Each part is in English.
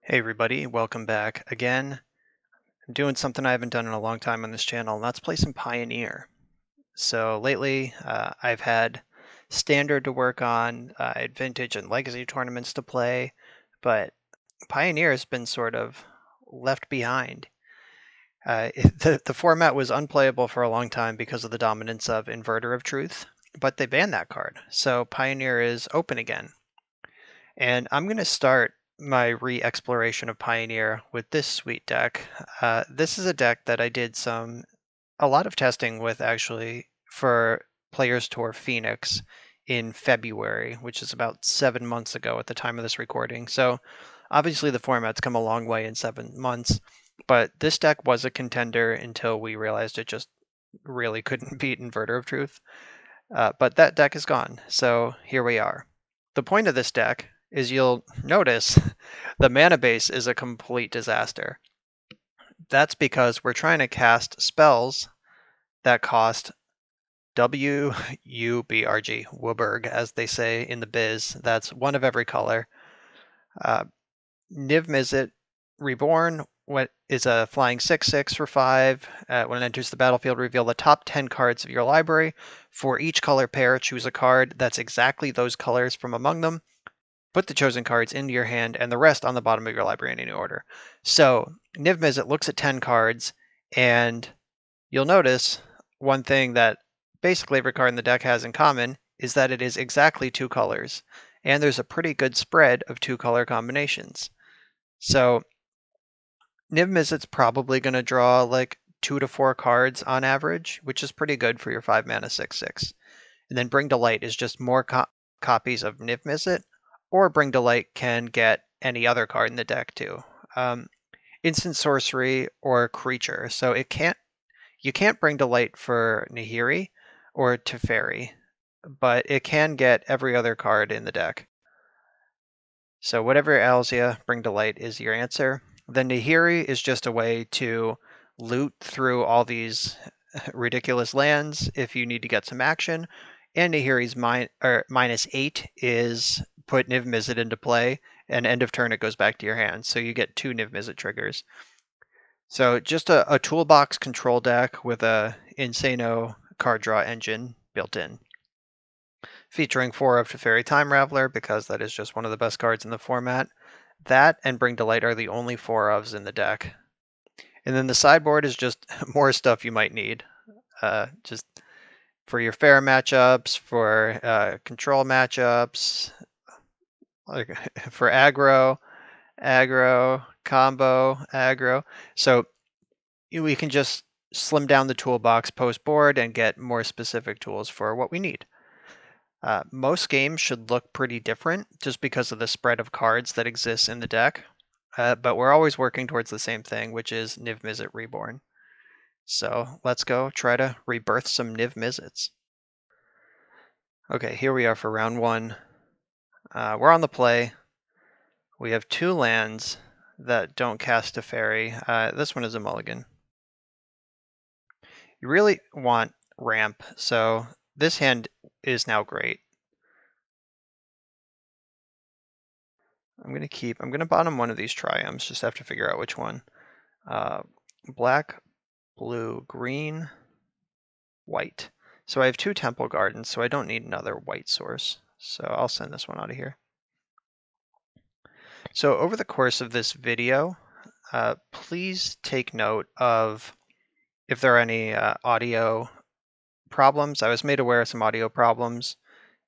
Hey everybody, welcome back again. I'm doing something I haven't done in a long time on this channel, and that's play some Pioneer. So lately, I've had Standard to work on, I had Vintage and Legacy tournaments to play, but Pioneer has been sort of left behind. The format was unplayable for a long time because of the dominance of Inverter of Truth, but they banned that card, so Pioneer is open again. And I'm going to start my re-exploration of Pioneer with this sweet deck. This is a deck that I did a lot of testing with actually for Players Tour Phoenix in February, which is about 7 months ago at the time of this recording. So obviously the format's come a long way in 7 months, but this deck was a contender until we realized it just really couldn't beat Inverter of Truth. But that deck is gone, so here we are. The point of this deck is you'll notice the mana base is a complete disaster. That's because we're trying to cast spells that cost W-U-B-R-G, Wuburg, as they say in the biz. That's one of every color. Niv-Mizzet Reborn is a flying 6/6 for 5. When it enters the battlefield, reveal the top 10 cards of your library. For each color pair, choose a card that's exactly those colors from among them. Put the chosen cards into your hand and the rest on the bottom of your library in any order. So Niv-Mizzet looks at 10 cards, and you'll notice one thing that basically every card in the deck has in common is that it is exactly 2 colors, and there's a pretty good spread of 2-color combinations. So Niv-Mizzet's probably going to draw like 2 to 4 cards on average, which is pretty good for your 5 mana 6/6. And then Bring to Light is just more copies of Niv-Mizzet, or Bring to Light can get any other card in the deck too. Instant sorcery or creature. So you can't Bring to Light for Nahiri or Teferi, but it can get every other card in the deck. So whatever ails you, Bring to Light is your answer. The Nahiri is just a way to loot through all these ridiculous lands if you need to get some action. And Nahiri's -8 is put Niv-Mizzet into play, and end of turn it goes back to your hand. So you get 2 Niv-Mizzet triggers. So just a toolbox control deck with a Insano card draw engine built in. Featuring 4 of Teferi Time Raveler, because that is just one of the best cards in the format. That and Bring to Light are the only 4 ofs in the deck. And then the sideboard is just more stuff you might need. Just for your fair matchups, for control matchups, like for aggro, combo, aggro. So we can just slim down the toolbox post-board and get more specific tools for what we need. Most games should look pretty different just because of the spread of cards that exists in the deck, but we're always working towards the same thing, which is Niv-Mizzet Reborn. So let's go try to rebirth some Niv-Mizzets. Okay, here we are for round 1. We're on the play. We have 2 lands that don't cast Teferi. This one is a mulligan. You really want ramp, so this hand is now great. I'm gonna bottom one of these triumphs, just have to figure out which one. Black, blue, green, white. So I have 2 Temple Gardens, so I don't need another white source. So I'll send this one out of here. So over the course of this video, please take note of if there are any audio problems. I was made aware of some audio problems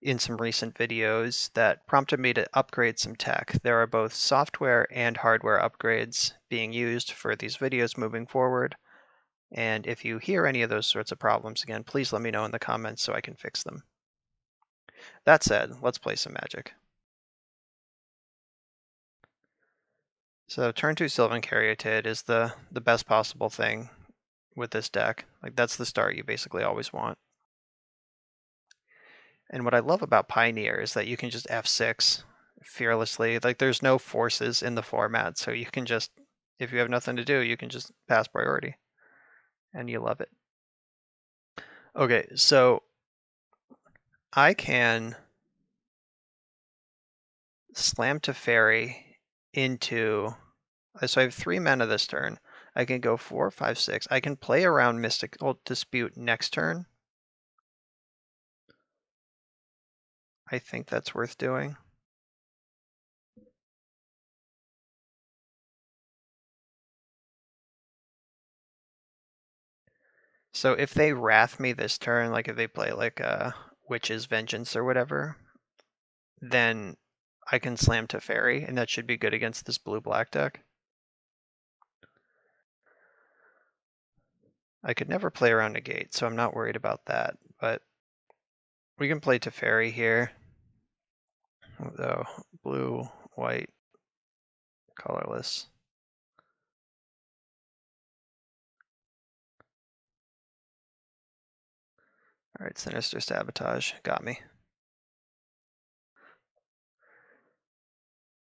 in some recent videos that prompted me to upgrade some tech. There are both software and hardware upgrades being used for these videos moving forward. And if you hear any of those sorts of problems again, please let me know in the comments so I can fix them. That said, let's play some Magic. So turn 2 Sylvan Caryatid is the best possible thing with this deck. Like, that's the start you basically always want. And what I love about Pioneer is that you can just F6 fearlessly. Like, there's no forces in the format, so you can just, if you have nothing to do, you can just pass priority. And you love it. Okay, so I can slam Teferi into So I have 3 mana this turn. I can go 4, 5, 6. I can play around Mystical Dispute next turn. I think that's worth doing. So if they Wrath me this turn, like if they play like a Witch's Vengeance or whatever, then I can slam Teferi, and that should be good against this blue-black deck. I could never play around Negate, so I'm not worried about that, but we can play Teferi here. Though blue, white, colorless. All right, Sinister Sabotage, got me.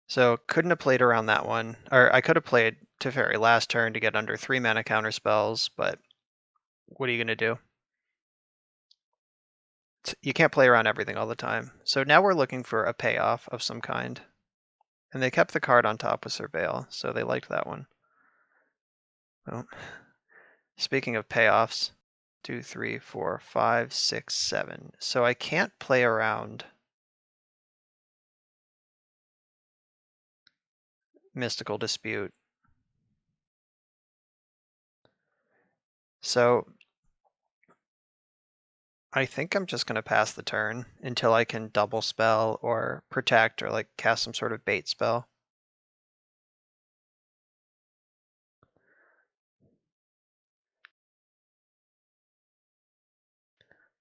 So couldn't have played around that one, or I could have played Teferi last turn to get under 3 mana counter spells, but what are you gonna do? You can't play around everything all the time. So now we're looking for a payoff of some kind. And they kept the card on top with Surveil, so they liked that one. Well, speaking of payoffs, 2, 3, 4, 5, 6, 7. So I can't play around Mystical Dispute. So I think I'm just going to pass the turn until I can double spell or protect or like cast some sort of bait spell.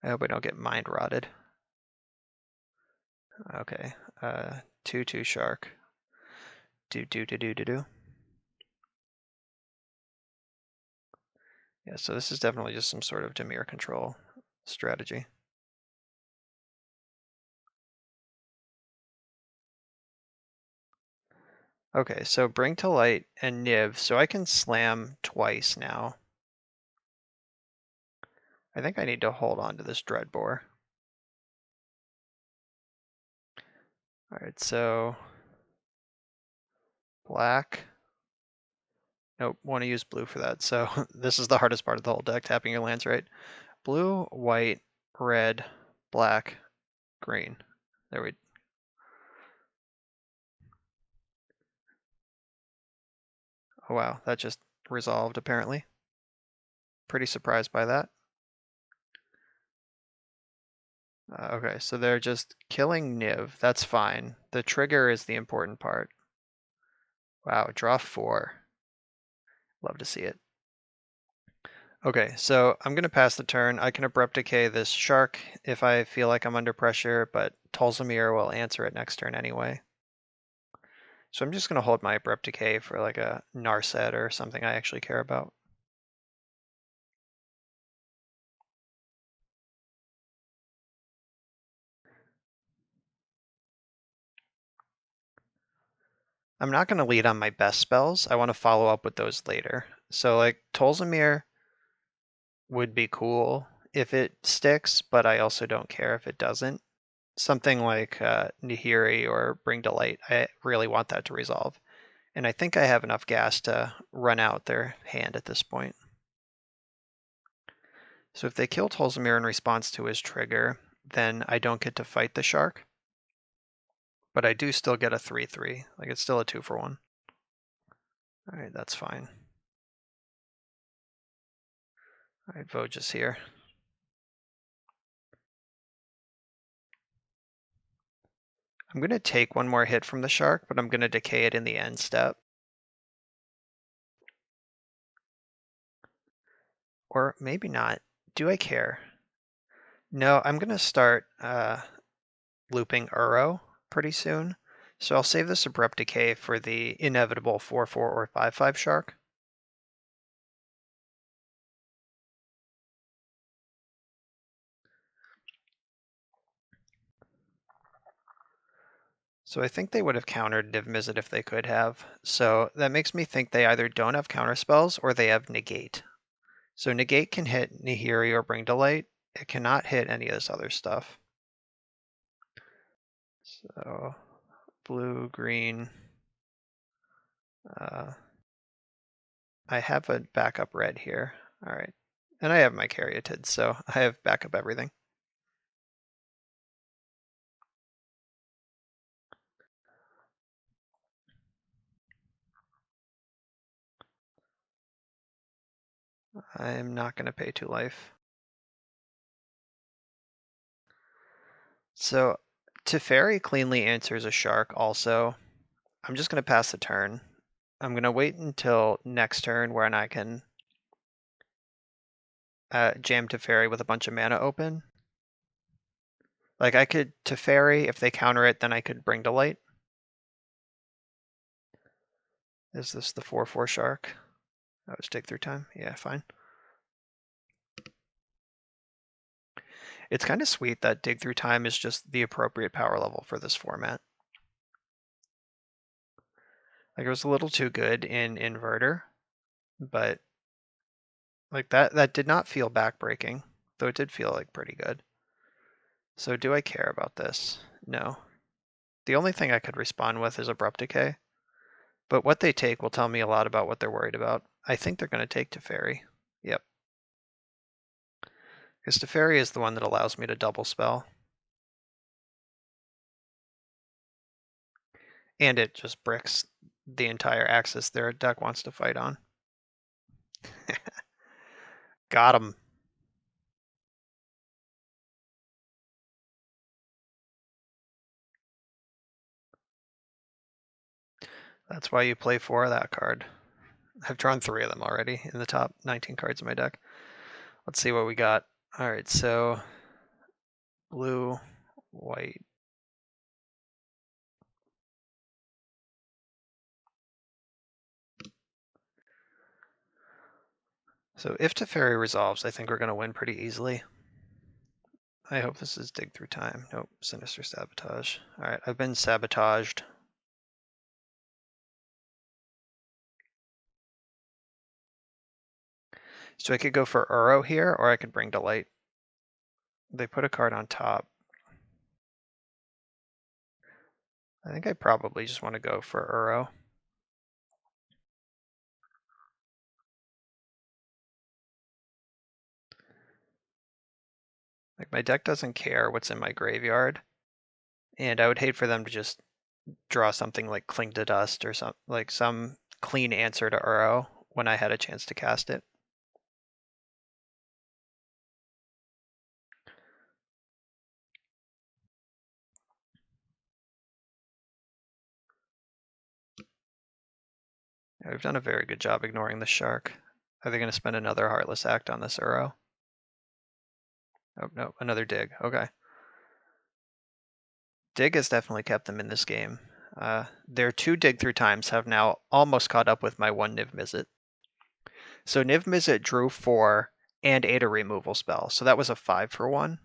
I hope I don't get mind rotted. Okay, 2/2 shark. Do. Yeah, so this is definitely just some sort of Dimir control strategy. Okay, so Bring to Light and Niv, so I can slam twice now. I think I need to hold on to this Dreadbore. Alright, so black. Nope, want to use blue for that. So this is the hardest part of the whole deck, tapping your lands, right? Blue, white, red, black, green. There we. Oh wow, that just resolved apparently. Pretty surprised by that. Okay, so they're just killing Niv. That's fine. The trigger is the important part. Wow, draw 4. Love to see it. Okay, so I'm going to pass the turn. I can Abrupt Decay this Shark if I feel like I'm under pressure, but Tolzamir will answer it next turn anyway. So I'm just going to hold my Abrupt Decay for like a Narset or something I actually care about. I'm not going to lead on my best spells. I want to follow up with those later. So like Tolzamir would be cool if it sticks, but I also don't care if it doesn't. Something like Nahiri or Bring to Light, I really want that to resolve. And I think I have enough gas to run out their hand at this point. So if they kill Tolzamir in response to his trigger, then I don't get to fight the shark. But I do still get a 3/3. Like it's still a 2-for-1. Alright, that's fine. Alright, Voj is here. I'm going to take one more hit from the shark, but I'm going to decay it in the end step. Or maybe not. Do I care? No, I'm going to start looping Uro pretty soon. So I'll save this Abrupt Decay for the inevitable 4/4 or 5/5 shark. So I think they would have countered Niv-Mizzet if they could have. So that makes me think they either don't have counter spells or they have Negate. So Negate can hit Nahiri or Bring to Light. It cannot hit any of this other stuff. So blue, green, I have a backup red here. All right. And I have my Caryatid, so I have backup everything. I'm not going to pay 2 life. So Teferi cleanly answers a shark also. I'm just going to pass the turn. I'm going to wait until next turn when I can jam Teferi with a bunch of mana open. Like I could Teferi, if they counter it, then I could Bring to Light. Is this the 4/4 shark? Oh, it's Dig Through Time? Yeah, fine. It's kind of sweet that Dig Through Time is just the appropriate power level for this format. Like it was a little too good in Inverter, but like that did not feel backbreaking, though it did feel like pretty good. So do I care about this? No. The only thing I could respond with is Abrupt Decay, but what they take will tell me a lot about what they're worried about. I think they're going to take Teferi. Yep. Because Teferi is the one that allows me to double spell. And it just bricks the entire axis their deck wants to fight on. Got him. That's why you play 4 of that card. I've drawn 3 of them already in the top 19 cards of my deck. Let's see what we got. All right, so blue, white. So if Teferi resolves, I think we're going to win pretty easily. I hope this is Dig Through Time. Nope, Sinister Sabotage. All right, I've been sabotaged. So I could go for Uro here, or I could Bring to Light. They put a card on top. I think I probably just want to go for Uro. Like my deck doesn't care what's in my graveyard, and I would hate for them to just draw something like Cling to Dust or some clean answer to Uro when I had a chance to cast it. We've done a very good job ignoring the shark. Are they going to spend another Heartless Act on this Uro? Oh, no, another Dig. Okay. Dig has definitely kept them in this game. Their 2 Dig Through Times have now almost caught up with my 1 Niv-Mizzet. So Niv-Mizzet drew 4 and ate a removal spell, so that was a 5-for-1.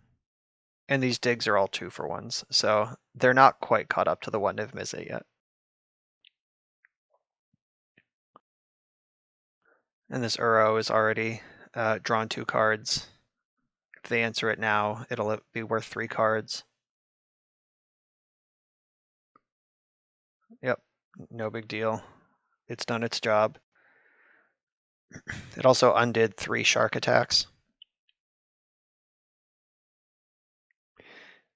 And these digs are all 2-for-1s, so they're not quite caught up to the 1 Niv-Mizzet yet. And this Uro is already drawn 2 cards. If they answer it now, it'll be worth 3 cards. Yep, no big deal. It's done its job. It also undid 3 shark attacks.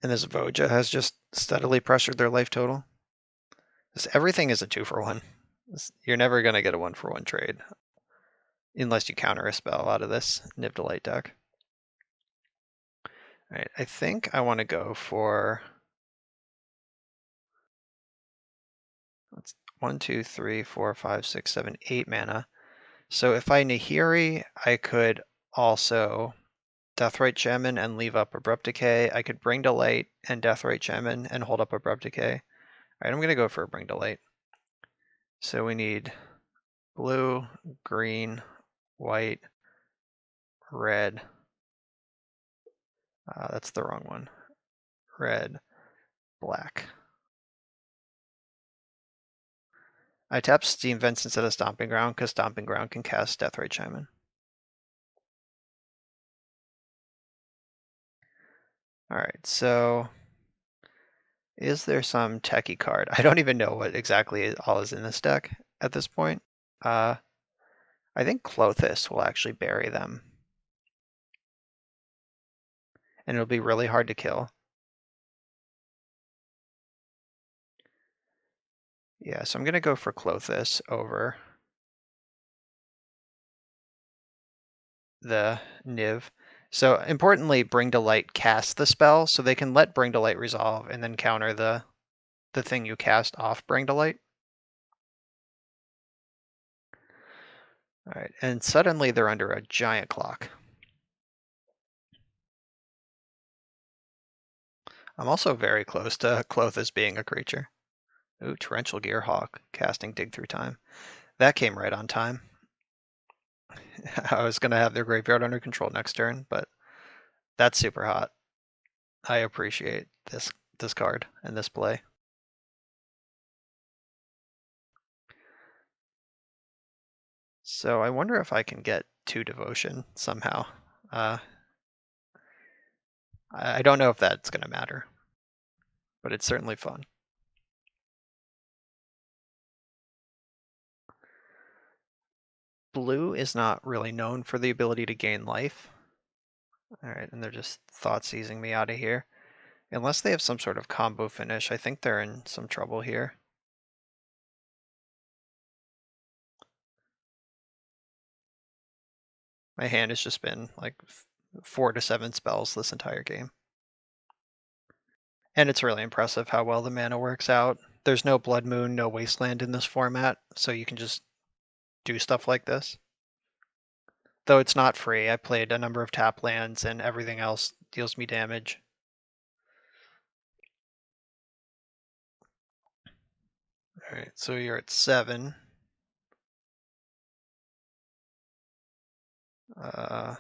And this Voja has just steadily pressured their life total. Everything is a 2-for-1. You're never going to get a 1-for-1 trade unless you counter a spell out of this Niv-to-Light deck. All right, I think I want to go for 1, 2, 3, 4, 5, 6, 7, 8 mana. So if I Nahiri, I could also Deathrite Shaman and leave up Abrupt Decay. I could Bring to Light and Deathrite Shaman and hold up Abrupt Decay. All right, I'm going to go for a Bring to Light. So we need blue, green, white, red. That's the wrong one. Red, black. I tap Steam Vents instead of Stomping Ground because Stomping Ground can cast Deathrite Shaman. All right, so is there some techie card? I don't even know what exactly all is in this deck at this point. I I think Clothis will actually bury them. And it'll be really hard to kill. Yeah, so I'm going to go for Clothis over the Niv. So importantly, Bring to Light casts the spell, so they can let Bring to Light resolve and then counter the thing you cast off Bring to Light. All right, and suddenly they're under a giant clock. I'm also very close to Clothis being a creature. Ooh, Torrential Gearhawk, casting Dig Through Time. That came right on time. I was going to have their graveyard under control next turn, but that's super hot. I appreciate this card and this play. So I wonder if I can get 2 Devotion somehow. I don't know if that's going to matter, but it's certainly fun. Blue is not really known for the ability to gain life. All right, and they're just Thoughtseizing me out of here. Unless they have some sort of combo finish, I think they're in some trouble here. My hand has just been like 4 to 7 spells this entire game. And it's really impressive how well the mana works out. There's no Blood Moon, no Wasteland in this format, so you can just do stuff like this. Though it's not free, I played a number of tap lands and everything else deals me damage. Alright, so you're at 7. I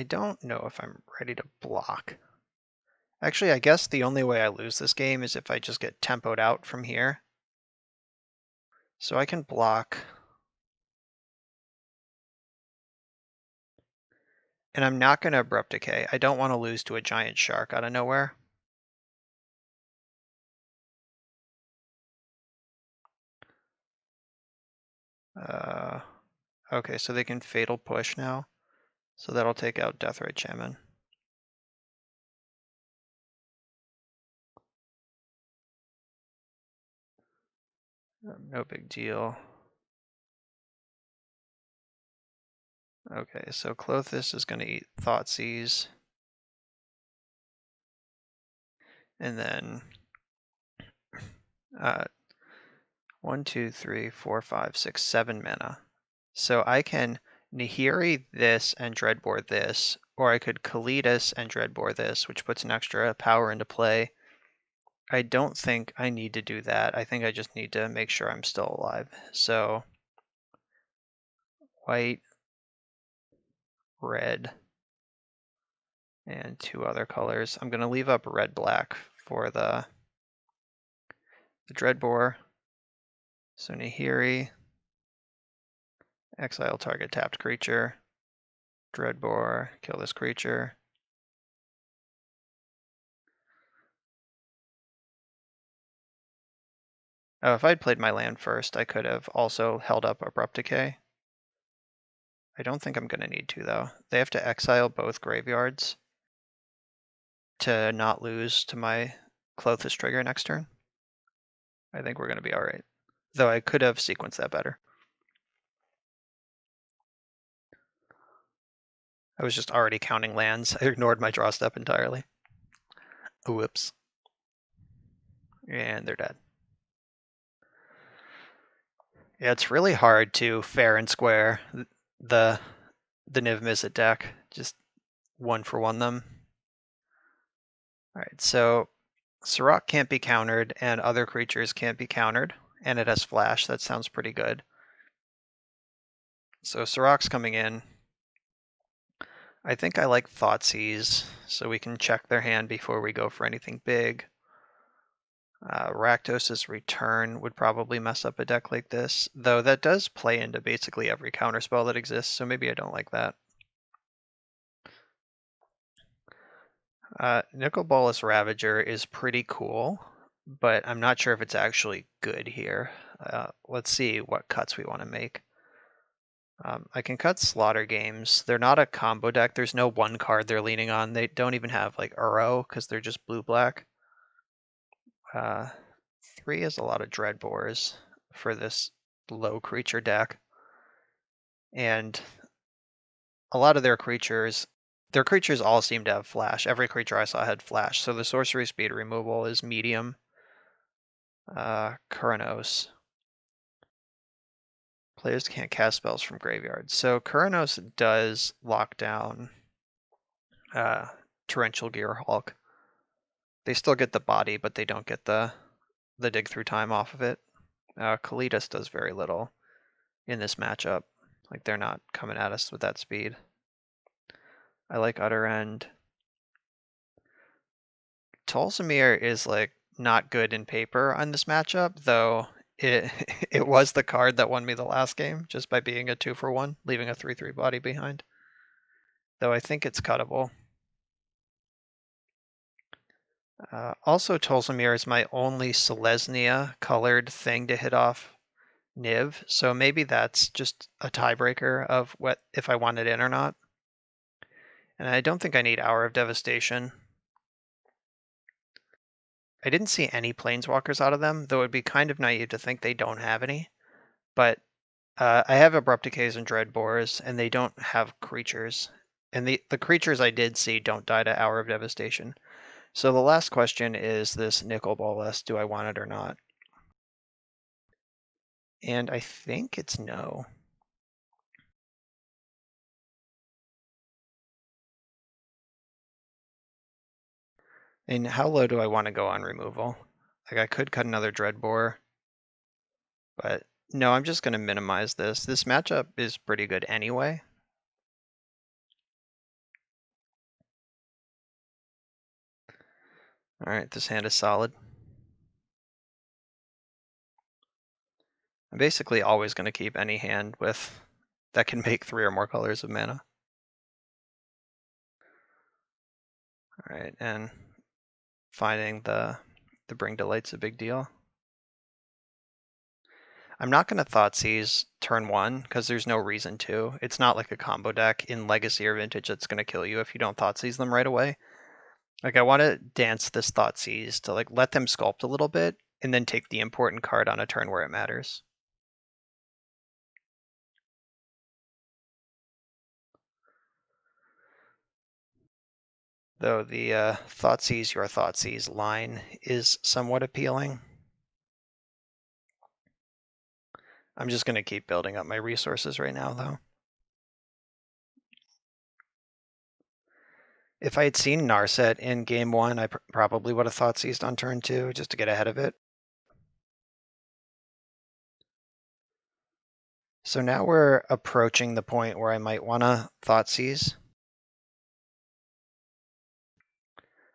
don't know if I'm ready to block. Actually, I guess the only way I lose this game is if I just get tempoed out from here. So I can block. And I'm not going to Abrupt Decay. I don't want to lose to a giant shark out of nowhere. Okay, so they can Fatal Push now. So that'll take out Deathrite Shaman. No big deal. Okay, so Clothis is going to eat Thoughtseize. And then 1, 2, 3, 4, 5, 6, 7 mana. So I can Nihiri this and Dreadbore this, or I could Kalitas and Dreadbore this, which puts an extra power into play. I don't think I need to do that. I think I just need to make sure I'm still alive. So white, red, and 2 other colors. I'm going to leave up red-black for the Dreadbore. So Nihiri, exile target tapped creature, Dreadbore, kill this creature. Oh, if I'd played my land first, I could have also held up Abrupt Decay. I don't think I'm going to need to, though. They have to exile both graveyards to not lose to my Clothis trigger next turn. I think we're going to be alright. Though I could have sequenced that better. I was just already counting lands. I ignored my draw step entirely. Whoops. And they're dead. Yeah, it's really hard to fair and square the Niv-Mizzet deck. Just 1-for-1 them. Alright, so Sirach can't be countered, and other creatures can't be countered, and it has flash. That sounds pretty good. So Sirach's coming in. I think I like Thoughtseize, so we can check their hand before we go for anything big. Rakdos' Return would probably mess up a deck like this, though that does play into basically every counterspell that exists, so maybe I don't like that. Nicol Bolas Ravager is pretty cool. but I'm not sure if it's actually good here. Let's see what cuts we want to make. I can cut Slaughter Games. They're not a combo deck. There's no one card they're leaning on. They don't even have like Uro because they're just blue-black. 3 is a lot of Dreadbores for this low creature deck. And a lot of their creatures all seem to have flash. Every creature I saw had flash. So the sorcery speed removal is medium. Kuranos. Players can't cast spells from graveyards. So Kuranos does lock down Torrential Gearhulk. They still get the body, but they don't get the dig through time off of it. Kalitas does very little in this matchup. Like, they're not coming at us with that speed. I like Utter End. Tolsimir is like not good in paper on this matchup, though it it was the card that won me the last game just by being a 2-for-1, leaving a 3/3 body behind. Though I think it's cuttable. Also, Tolsimir is my only Selesnya colored thing to hit off Niv, so maybe that's just a tiebreaker of what if I want it in or not. And I don't think I need Hour of Devastation. I didn't see any Planeswalkers out of them, though it'd be kind of naive to think they don't have any. But I have Abrupt Decays and Dreadbores, and they don't have creatures. And the creatures I did see don't die to Hour of Devastation. So the last question is this Nicol Bolas, do I want it or not? And I think it's no. And how low do I want to go on removal? Like, I could cut another Dreadbore, but no, I'm just going to minimize this. This matchup is pretty good anyway. All right, this hand is solid. I'm basically always going to keep any hand with that can make 3 or more colors of mana. All right, and finding the Bring Delight's a big deal. I'm not going to Thoughtseize turn 1 because there's no reason to. It's not like a combo deck in Legacy or Vintage that's going to kill you if you don't Thoughtseize them right away. Like, I want to dance this Thoughtseize to like let them sculpt a little bit and then take the important card on a turn where it matters. Though the Thoughtseize your Thoughtseize line is somewhat appealing. I'm just going to keep building up my resources right now, though. If I had seen Narset in game 1, I probably would have Thoughtseized on turn 2 just to get ahead of it. So now we're approaching the point where I might want to Thoughtseize.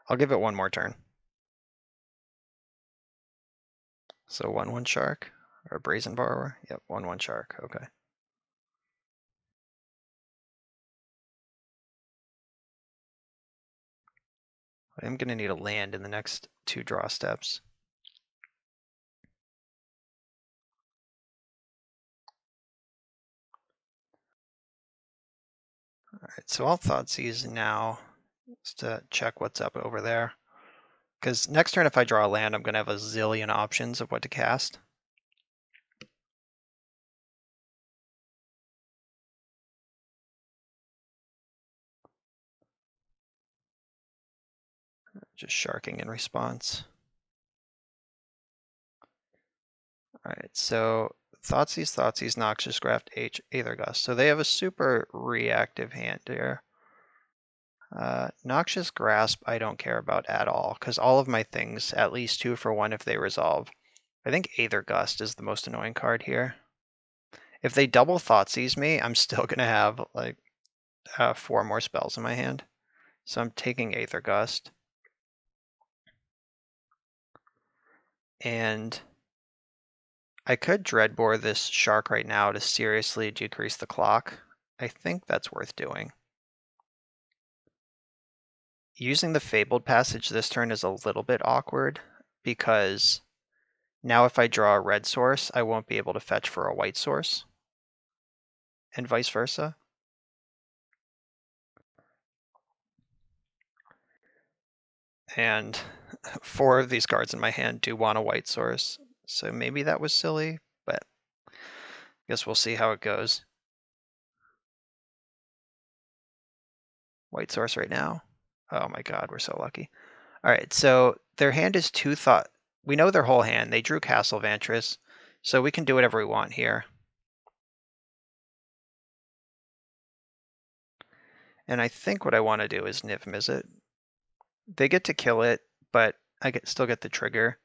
I'll give it one more turn. So 1/1 Shark, or Brazen Borrower. Yep, 1/1 Shark, okay. I am going to need a land in the next 2 draw steps. All right, so I'll Thoughtseize now just to check what's up over there. Because next turn, if I draw a land, I'm going to have a zillion options of what to cast. Just sharking in response. All right, so Thoughtseize, Noxious Graft, Aethergust. So they have a super reactive hand here. Noxious Grasp I don't care about at all, because all of my things, at least 2 for 1 if they resolve. I think Aethergust is the most annoying card here. If they double Thoughtseize me, I'm still going to have like 4 more spells in my hand. So I'm taking Aethergust. And I could Dreadbore this Shark right now to seriously decrease the clock. I think that's worth doing. Using the Fabled Passage this turn is a little bit awkward. because now if I draw a red source, I won't be able to fetch for a white source, and vice versa. And 4 of these cards in my hand do want a white source, so maybe that was silly, but I guess we'll see how it goes. White source right now. Oh my god, we're so lucky. Alright, so their hand is 2 thought. We know their whole hand. They drew Castle Vantress, so we can do whatever we want here. And I think what I want to do is Niv-Mizzet. They get to kill it, but I still get the trigger.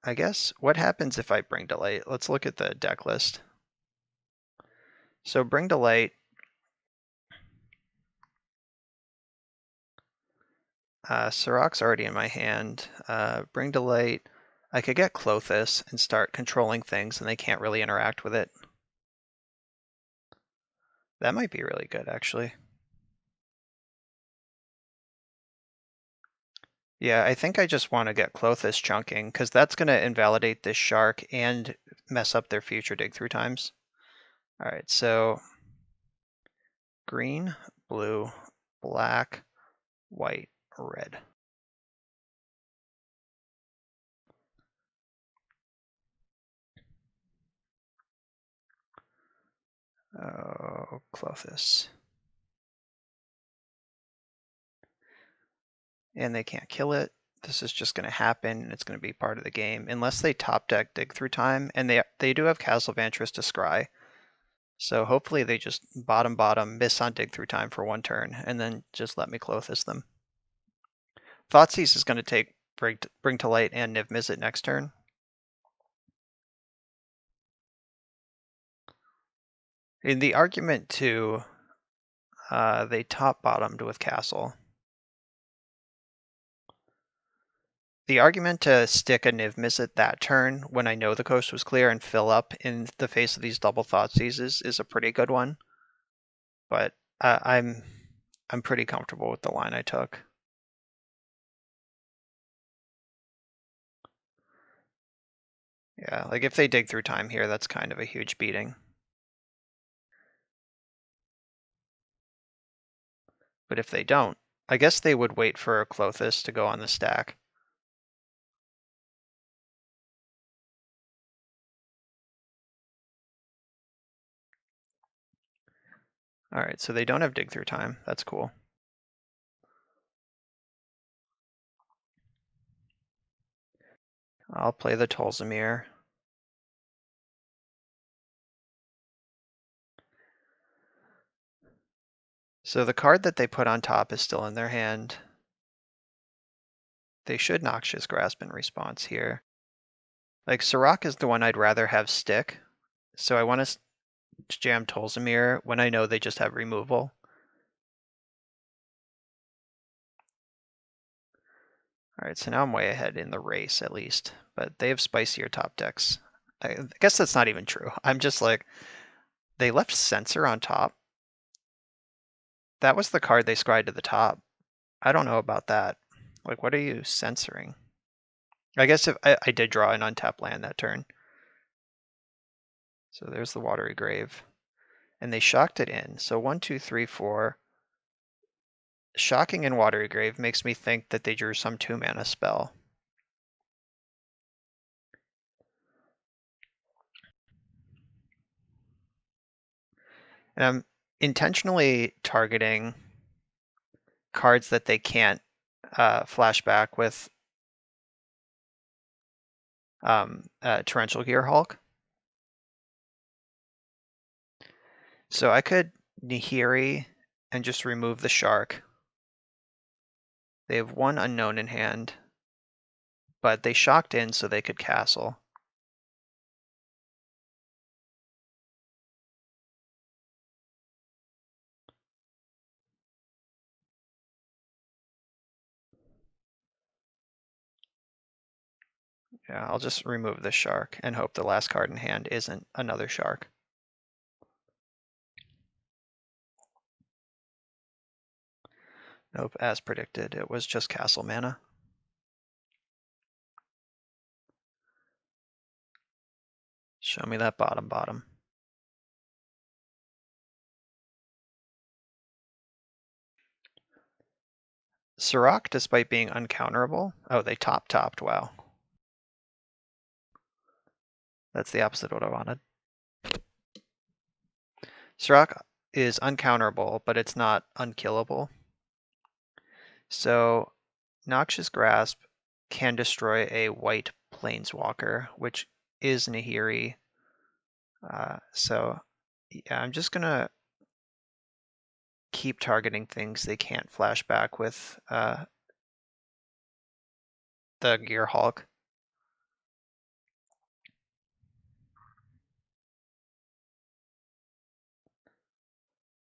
I guess, what happens if I bring to light? Let's look at the deck list. So bring to light, Sirach's already in my hand. Bring to light, I could get Klothys and start controlling things and they can't really interact with it. That might be really good, actually. Yeah, I think I just want to get Klothys chunking, because that's going to invalidate this shark and mess up their future dig through times. Alright, so green, blue, black, white, red. Oh, Klothys. And they can't kill it. This is just going to happen, and it's going to be part of the game, unless they top deck dig through time, and they do have Castle Vantress to scry. So hopefully they just bottom miss on dig through time for 1 turn, and then just let me Klothys them. Thoughtseize is going to take bring to light and Niv-Mizzet next turn. In the argument too, they top bottomed with Castle. The argument to stick a Niv-Mizzet that turn when I know the coast was clear and fill up in the face of these double Thoughtseizes is a pretty good one. But I'm pretty comfortable with the line I took. Yeah, like if they dig through time here, that's kind of a huge beating. But if they don't, I guess they would wait for a Klothys to go on the stack. Alright, so they don't have dig through time. That's cool. I'll play the Tolzamir. So the card that they put on top is still in their hand. They should Noxious Grasp in response here. Like, Sirach is the one I'd rather have stick, so I want to jam Tolzamir when I know they just have removal. Alright, so now I'm way ahead in the race, at least. But they have spicier top decks. I guess that's not even true. I'm just like, they left Censor on top. That was the card they scried to the top. I don't know about that. Like, what are you censoring? I guess if I did draw an untapped land that turn. So there's the Watery Grave. And they shocked it in. So 1, 2, 3, 4. Shocking in Watery Grave makes me think that they drew some 2-mana spell. And I'm intentionally targeting cards that they can't flashback with Torrential Gear Hulk. So I could Nihiri and just remove the shark. They have 1 unknown in hand, but they shocked in so they could castle. Yeah, I'll just remove the shark and hope the last card in hand isn't another shark. Nope, as predicted, it was just castle mana. Show me that bottom. Sirach, despite being uncounterable. Oh, they topped. Wow. That's the opposite of what I wanted. Sirach is uncounterable, but it's not unkillable. So Noxious Grasp can destroy a white planeswalker, which is Nahiri. So yeah, I'm just gonna keep targeting things they can't flash back with the Gear Hulk.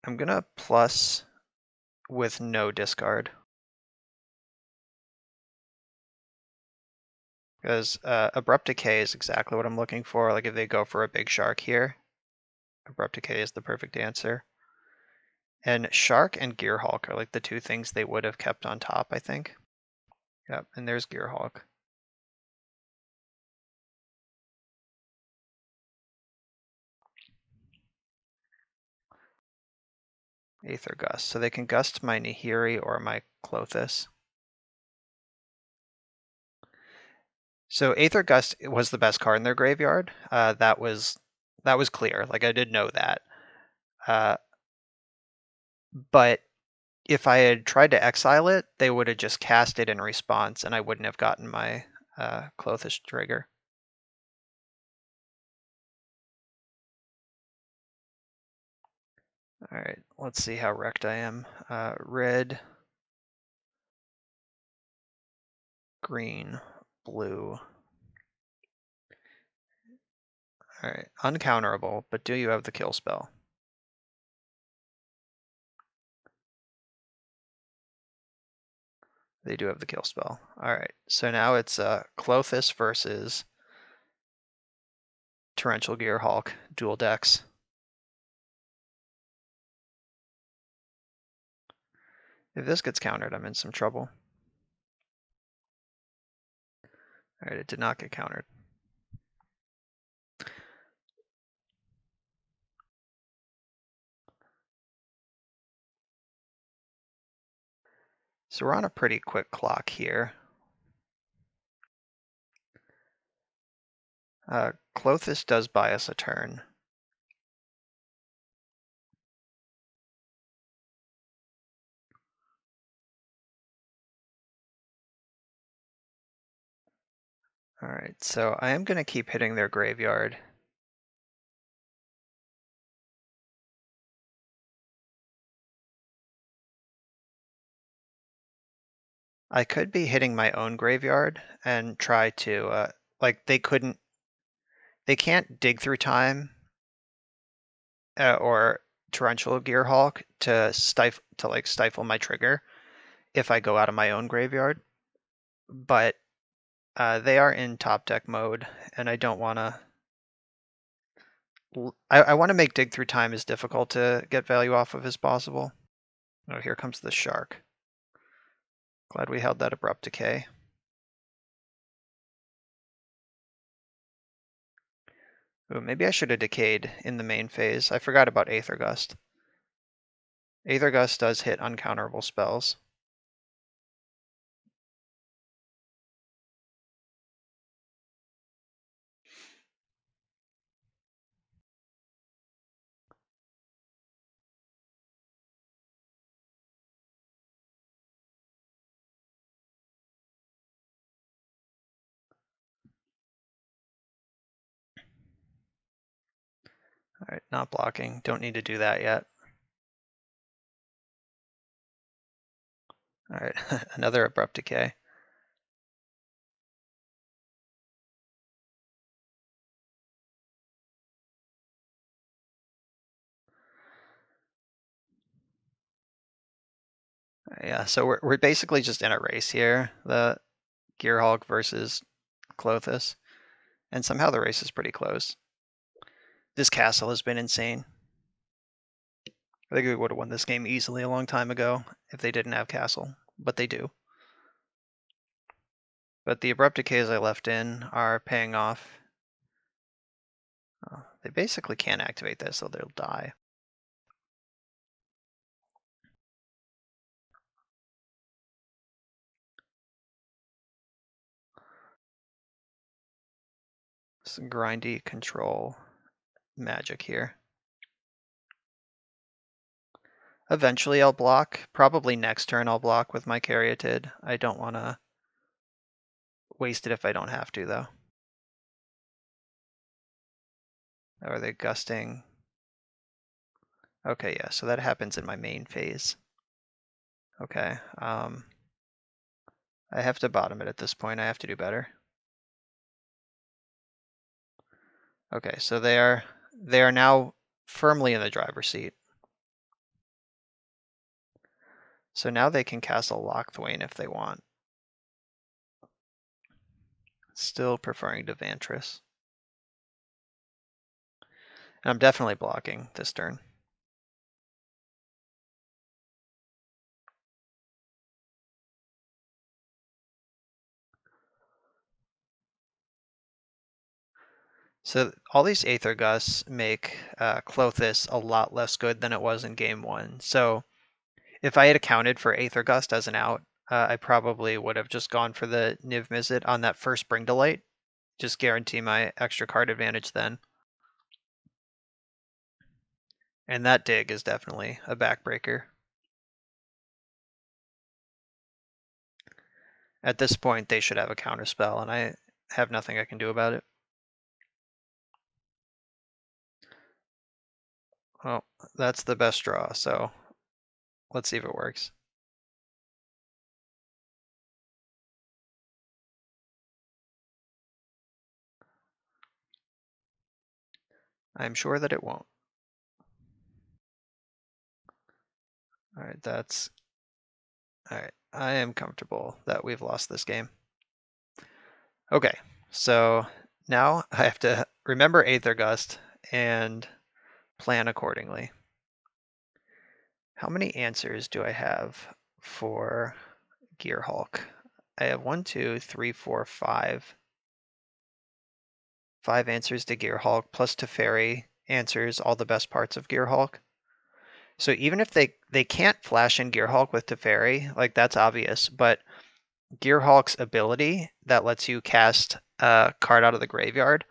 I'm gonna plus with no discard. Because Abrupt Decay is exactly what I'm looking for. Like if they go for a big shark here, Abrupt Decay is the perfect answer. And Shark and Gear Hulk are like the two things they would have kept on top, I think. Yep, and there's Gear Hulk. Aether Gust. So they can gust my Nahiri or my Klothys. So Aether Gust was the best card in their graveyard. That was clear. Like I did know that. But if I had tried to exile it, they would have just cast it in response, and I wouldn't have gotten my Klothys trigger. All right, let's see how wrecked I am. Red, green, blue. All right, uncounterable, but do you have the kill spell? They do have the kill spell. All right, so now it's Klothys versus Torrential Gear Hulk, dual decks. If this gets countered, I'm in some trouble. All right, it did not get countered. So we're on a pretty quick clock here. Klothys does buy us a turn. All right, so I am going to keep hitting their graveyard. I could be hitting my own graveyard and try to, like they can't dig through time or Torrential Gear Hulk to stifle my trigger if I go out of my own graveyard. But they are in top deck mode, and I don't want to. I want to make dig through time as difficult to get value off of as possible. Oh, here comes the shark. Glad we held that Abrupt Decay. Ooh, maybe I should have decayed in the main phase. I forgot about Aether Gust. Aether Gust does hit uncounterable spells. All right, not blocking. Don't need to do that yet. All right, another Abrupt Decay. Yeah, so we're basically just in a race here. The Gear Hulk versus Klothys. And somehow the race is pretty close. This castle has been insane. I think we would have won this game easily a long time ago if they didn't have castle, but they do. But the Abrupt Decays I left in are paying off. They basically can't activate this, so they'll die. Some grindy control magic here. Eventually I'll block. Probably next turn I'll block with my Caryatid. I don't want to waste it if I don't have to, though. Are they gusting? Okay, yeah, so that happens in my main phase. Okay, I have to bottom it at this point. I have to do better. Okay, so they are now firmly in the driver's seat. So now they can castle Lochthwain if they want. Still preferring to Vantris. And I'm definitely blocking this turn. So all these Aether Gusts make Clothis a lot less good than it was in game 1. So if I had accounted for Aether Gust as an out, I probably would have just gone for the Niv-Mizzet on that first Bring to Light. Just guarantee my extra card advantage then. And that dig is definitely a backbreaker. At this point, they should have a counterspell, and I have nothing I can do about it. Well, that's the best draw, so let's see if it works. I'm sure that it won't. All right, all right. I am comfortable that we've lost this game. Okay, so now I have to remember Aether Gust and plan accordingly. How many answers do I have for Gearhulk? I have 1, 2, 3, 4, 5. 5 answers to Gearhulk, plus Teferi answers all the best parts of Gearhulk. So even if they can't flash in Gearhulk with Teferi, like that's obvious, but Gearhulk's ability that lets you cast a card out of the graveyard,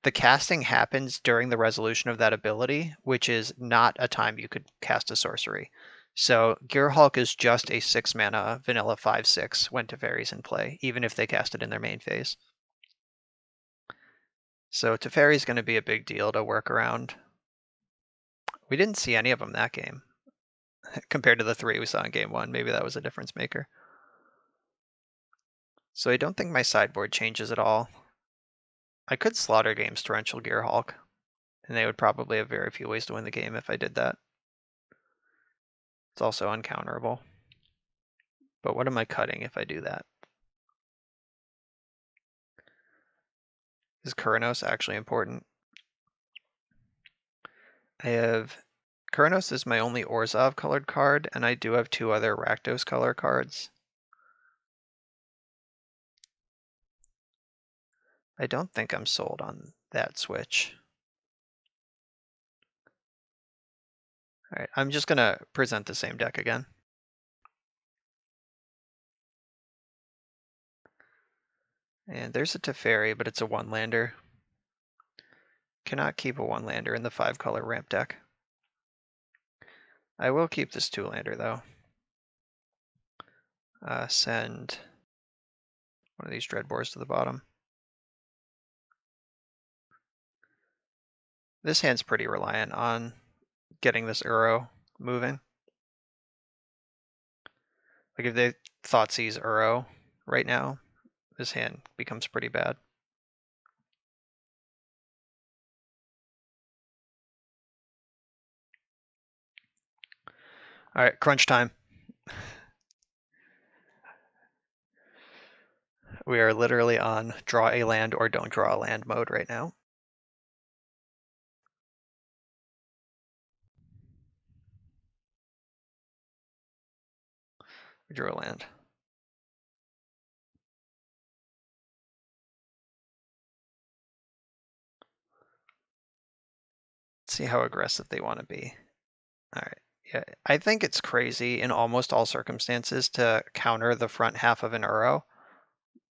the casting happens during the resolution of that ability, which is not a time you could cast a sorcery. So Gearhulk is just a 6 mana vanilla 5/6 when Teferi's in play, even if they cast it in their main phase. So Teferi's going to be a big deal to work around. We didn't see any of them that game compared to the 3 we saw in game 1. Maybe that was a difference maker. So I don't think my sideboard changes at all. I could Slaughter Games Torrential Gearhulk, and they would probably have very few ways to win the game if I did that. It's also uncounterable. But what am I cutting if I do that? Is Kuranos actually important? I have Kuranos is my only Orzhov colored card, and I do have 2 other Rakdos color cards. I don't think I'm sold on that switch. All right, I'm just gonna present the same deck again. And there's a Teferi, but it's a 1-lander. Cannot keep a 1-lander in the 5-color ramp deck. I will keep this 2-lander though. Send one of these Dreadbores to the bottom. This hand's pretty reliant on getting this Uro moving. Like if they Thoughtseize Uro right now, this hand becomes pretty bad. All right, crunch time. We are literally on draw a land or don't draw a land mode right now. We drew a land. Let's see how aggressive they want to be. All right. Yeah, I think it's crazy in almost all circumstances to counter the front half of an Uro,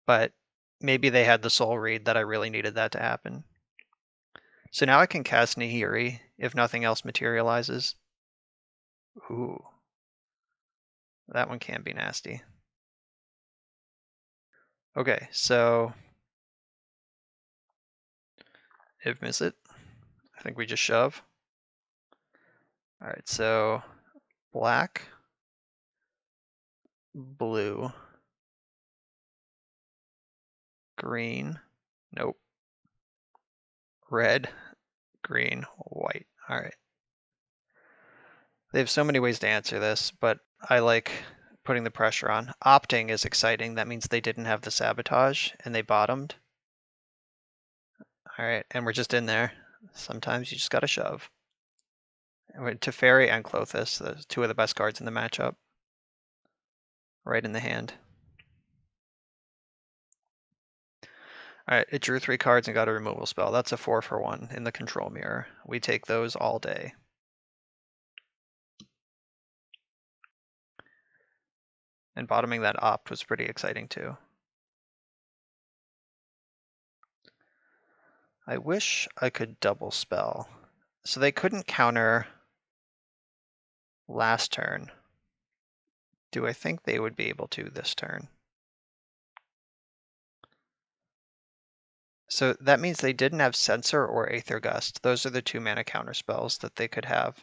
but maybe they had the soul read that I really needed that to happen. So now I can cast Nahiri if nothing else materializes. Ooh. That one can be nasty. Okay, so Niv-Mizzet. I think we just shove. All right, so black, blue, green, nope, red, green, white. All right. They have so many ways to answer this, but I like putting the pressure on. Opting is exciting. That means they didn't have the sabotage and they bottomed. All right, and we're just in there. Sometimes you just gotta shove. Teferi and Klothys, the two of the best cards in the matchup. Right in the hand. Alright, it drew 3 cards and got a removal spell. That's a 4 for 1 in the control mirror. We take those all day. And bottoming that opt was pretty exciting too. I wish I could double spell. So they couldn't counter last turn. Do I think they would be able to this turn? So that means they didn't have Censor or Aether Gust. Those are the 2 mana counter spells that they could have.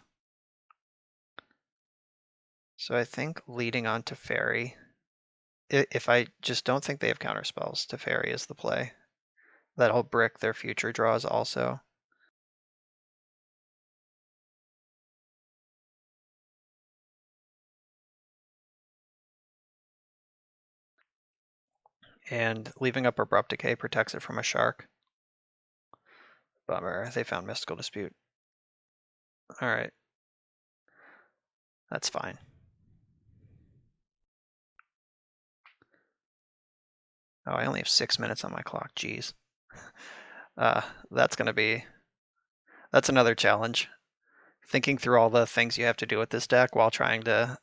So I think leading on to Fairy, if I just don't think they have counter spells, to Fairy is the play. That'll brick their future draws also. And leaving up Abrupt Decay protects it from a shark. Bummer, they found Mystical Dispute. Alright. That's fine. Oh, I only have 6 minutes on my clock, jeez. That's another challenge. Thinking through all the things you have to do with this deck while trying to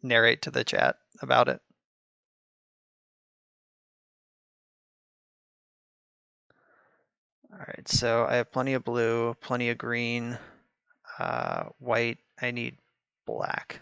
narrate to the chat about it. Alright, so I have plenty of blue, plenty of green, white. I need black.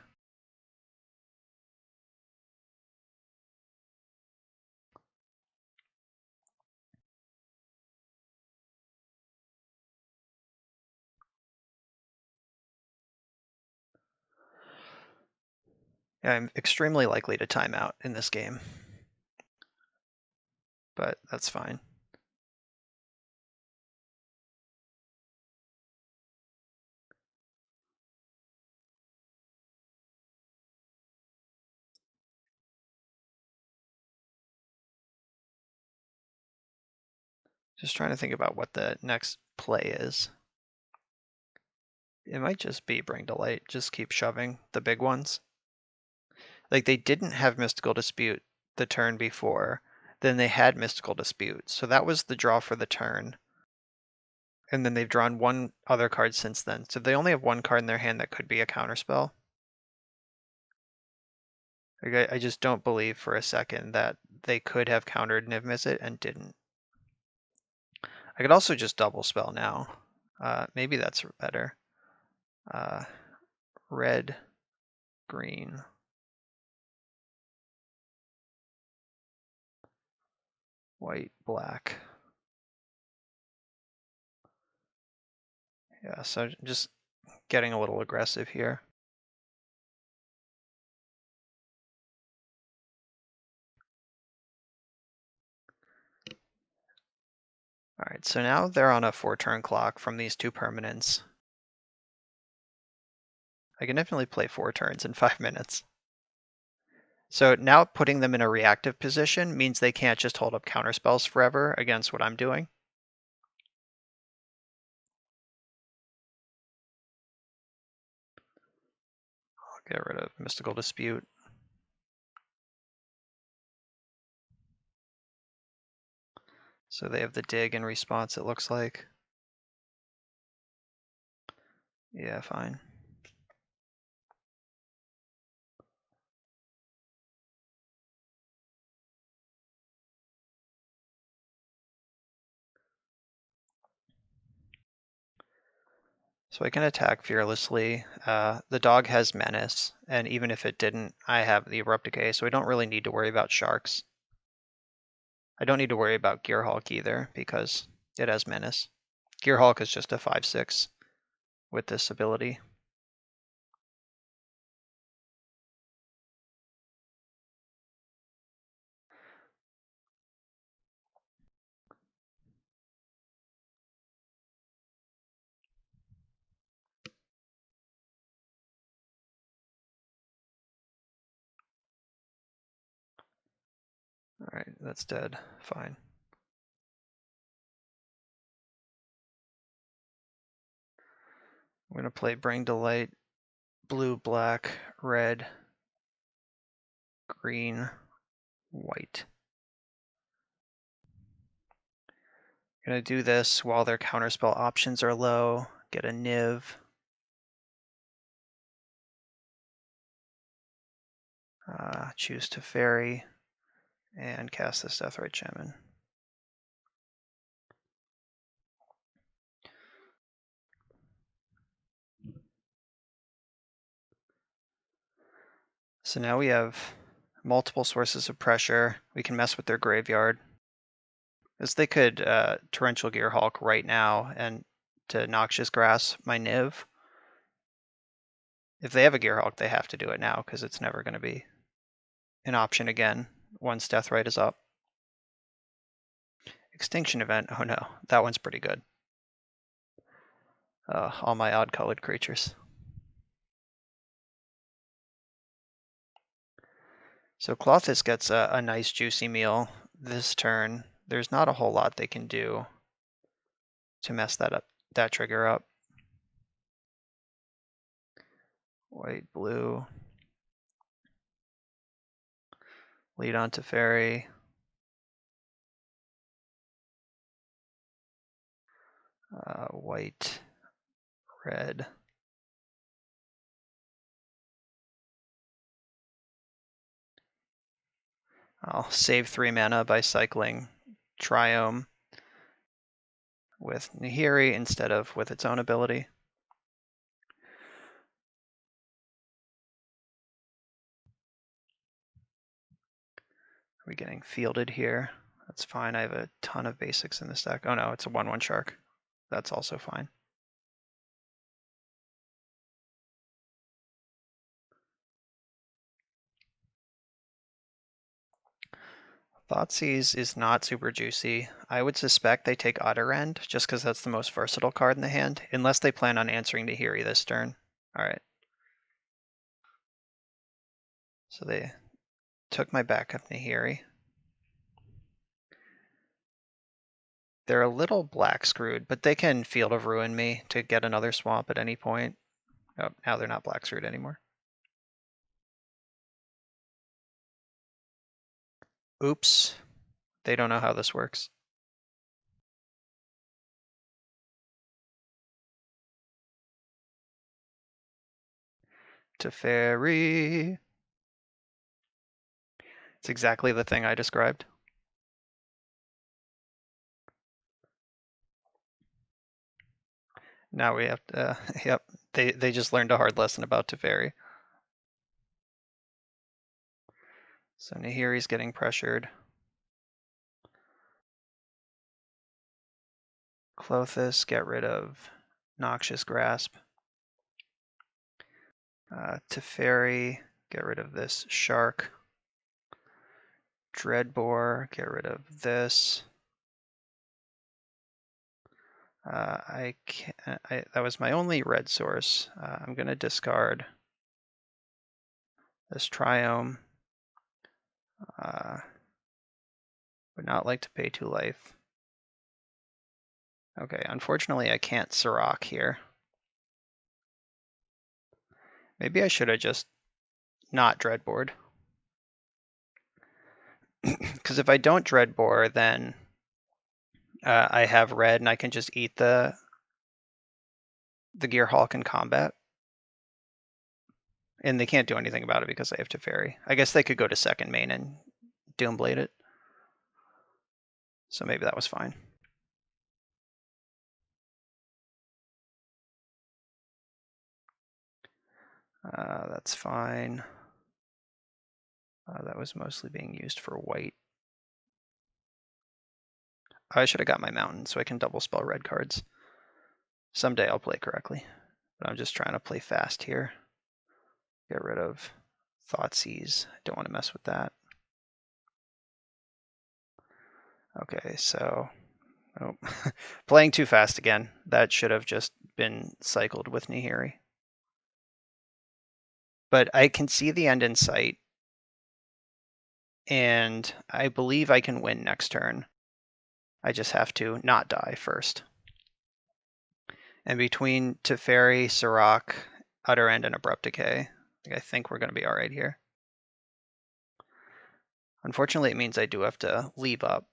I'm extremely likely to time out in this game, but that's fine. Just trying to think about what the next play is. It might just be Bring to Light. Just keep shoving the big ones. Like they didn't have Mystical Dispute the turn before. Then they had Mystical Dispute. So that was the draw for the turn. And then they've drawn one other card since then. So they only have one card in their hand that could be a counterspell. Like I just don't believe for a second that they could have countered Niv-Mizzet and didn't. I could also just double spell now. Maybe that's better. Red, green. White, black. Yeah, so just getting a little aggressive here. All right, so now they're on a 4-turn clock from these 2 permanents. I can definitely play 4 turns in 5 minutes. So now putting them in a reactive position means they can't just hold up counterspells forever against what I'm doing. I'll get rid of Mystical Dispute. So they have the dig in response, it looks like. Yeah, fine. So I can attack fearlessly. The dog has menace, and even if it didn't, I have the Abrupt Decay, so I don't really need to worry about sharks. I don't need to worry about Gearhulk either, because it has menace. Gearhulk is just a 5/6 with this ability. Alright, that's dead. Fine. I'm gonna play Bring to Light, blue, black, red, green, white. Gonna do this while their counterspell options are low, get a Niv. Choose Teferi, and cast this Deathrite Shaman. So now we have multiple sources of pressure. We can mess with their graveyard. As they could Torrential Gearhulk right now and to Noxious Grass my Niv. If they have a Gearhulk, they have to do it now because it's never going to be an option again once Deathrite is up. Extinction Event, oh no, that one's pretty good. All my odd-colored creatures. So Clothis gets a nice juicy meal this turn. There's not a whole lot they can do to mess that trigger up. White, blue. Lead on Teferi. White, red. I'll save 3 mana by cycling Triome with Nahiri instead of with its own ability. Are we getting fielded here? That's fine. I have a ton of basics in this deck. Oh no, it's a 1/1 shark. That's also fine. Thoughtseize is not super juicy. I would suspect they take Utter End, just because that's the most versatile card in the hand, unless they plan on answering Nahiri this turn. Alright. So they took my backup Nahiri. They're a little black screwed, but they can Field of Ruin me to get another swamp at any point. Oh, now they're not black screwed anymore. Oops. They don't know how this works. Teferi. It's exactly the thing I described. Now we have to, yep, they just learned a hard lesson about Teferi. So Nahiri's getting pressured. Clothis, get rid of Noxious Grasp. Teferi, get rid of this Shark. Dreadbore, get rid of this. That was my only red source. I'm going to discard this Triome. Would not like to pay 2 life. Okay, unfortunately I can't Sirach here. Maybe I should have just not Dreadboard. Because if I don't Dreadbore, then I have red and I can just eat the the Gear Hulk in combat. And they can't do anything about it because they have Teferi. I guess they could go to second main and Doomblade it. So maybe that was fine. That's fine. That was mostly being used for white. I should have got my mountain so I can double spell red cards. Someday I'll play correctly, but I'm just trying to play fast here. Get rid of Thoughtseize. I don't want to mess with that. Okay, so playing too fast again. That should have just been cycled with Nihiri. But I can see the end in sight, and I believe I can win next turn. I just have to not die first. And between Teferi, Sirach, Utter End, and Abrupt Decay, I think we're going to be all right here. Unfortunately, it means I do have to leave up.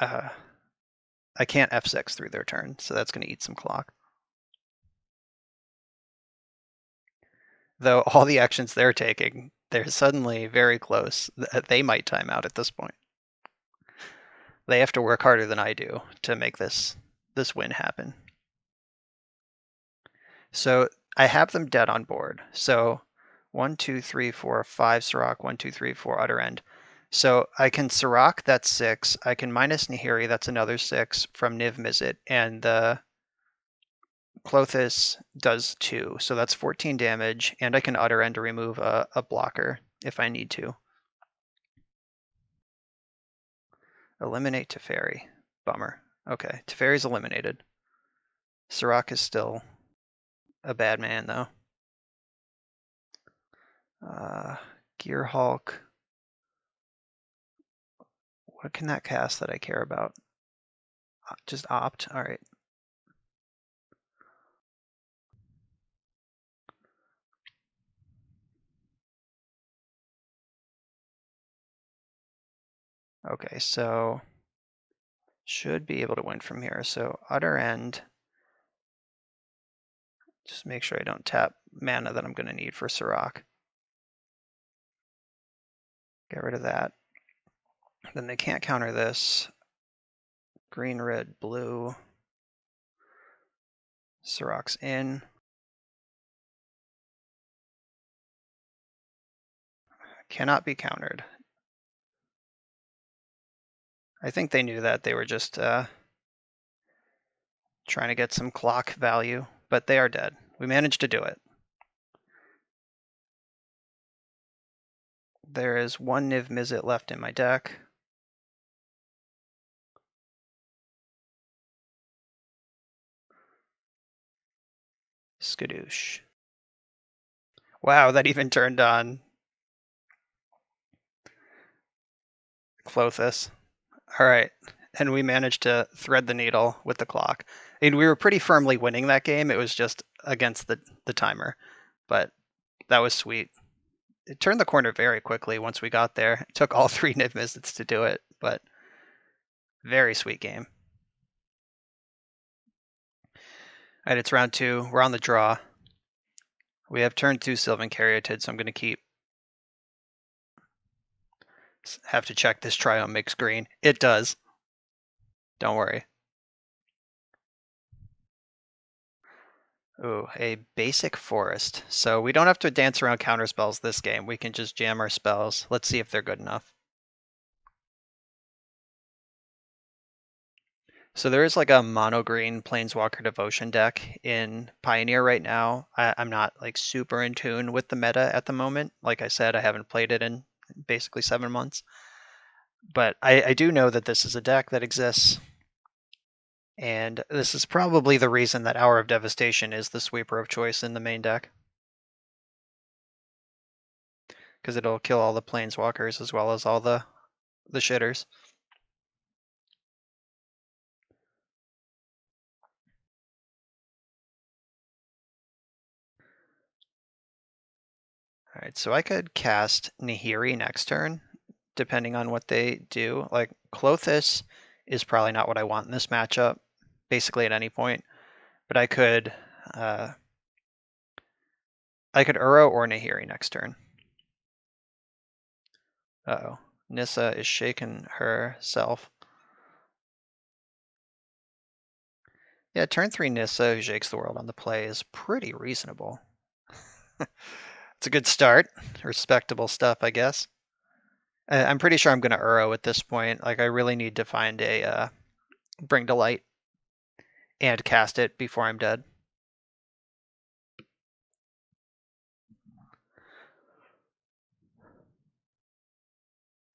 I can't F6 through their turn, so that's going to eat some clock. Though all the actions they're taking, they're suddenly very close. They might time out at this point. They have to work harder than I do to make this win happen. So I have them dead on board. So 1, 2, 3, 4, 5 Sirach, 1, 2, 3, 4 Utter End. So I can Sirach, that's 6. I can minus Nihiri, that's another 6 from Niv-Mizzet, and the Klothys does 2, so that's 14 damage, and I can Utter End to remove a blocker if I need to. Eliminate Teferi. Bummer. Okay, Teferi's eliminated. Sirach is still a bad man, though. Gear Hulk. What can that cast that I care about? Just opt. All right. Okay, so should be able to win from here. So Utter End. Just make sure I don't tap mana that I'm going to need for Sirach. Get rid of that. Then they can't counter this. Green, red, blue. Sirach's in. Cannot be countered. I think they knew that. They were just trying to get some clock value, but they are dead. We managed to do it. There is one Niv-Mizzet left in my deck. Skadoosh. Wow, that even turned on Klothys. All right, and we managed to thread the needle with the clock. And we were pretty firmly winning that game. It was just against the timer, but that was sweet. It turned the corner very quickly once we got there. It took all 3 Niv-Mizzets to do it, but very sweet game. All right, it's round 2. We're on the draw. We have turn 2 Sylvan Caryatid, so I'm going to keep. Have to check this Triome makes green. It does. Don't worry. Ooh, a basic forest. So we don't have to dance around counter spells this game. We can just jam our spells. Let's see if they're good enough. So there is like a mono green Planeswalker Devotion deck in Pioneer right now. I'm not like super in tune with the meta at the moment. Like I said, I haven't played it in basically 7 months. But I do know that this is a deck that exists. And this is probably the reason that Hour of Devastation is the sweeper of choice in the main deck. Because it'll kill all the Planeswalkers as well as all the shitters. All right, so I could cast Nihiri next turn, depending on what they do. Like, Klothys is probably not what I want in this matchup, basically at any point. But I could Uro or Nahiri next turn. Uh-oh. Nissa is shaking herself. Yeah, turn 3 Nissa, who shakes the world on the play, is pretty reasonable. It's a good start. Respectable stuff, I guess. I'm pretty sure I'm going to Uro at this point. Like, I really need to find a Bring to Light and cast it before I'm dead.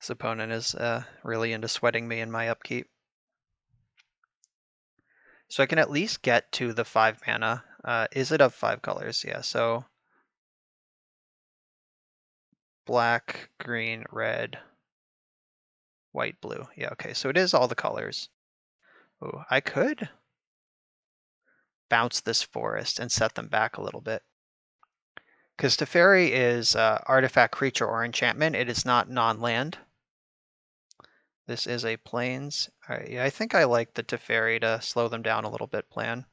This opponent is really into sweating me in my upkeep. So I can at least get to the 5 mana. Is it of 5 colors? Yeah, so black, green, red, white, blue. Yeah, okay, so it is all the colors. Ooh, I could bounce this forest and set them back a little bit. Because Teferi is artifact, creature, or enchantment. It is not non-land. This is a plains. All right, yeah, I think I like the Teferi to slow them down a little bit plan.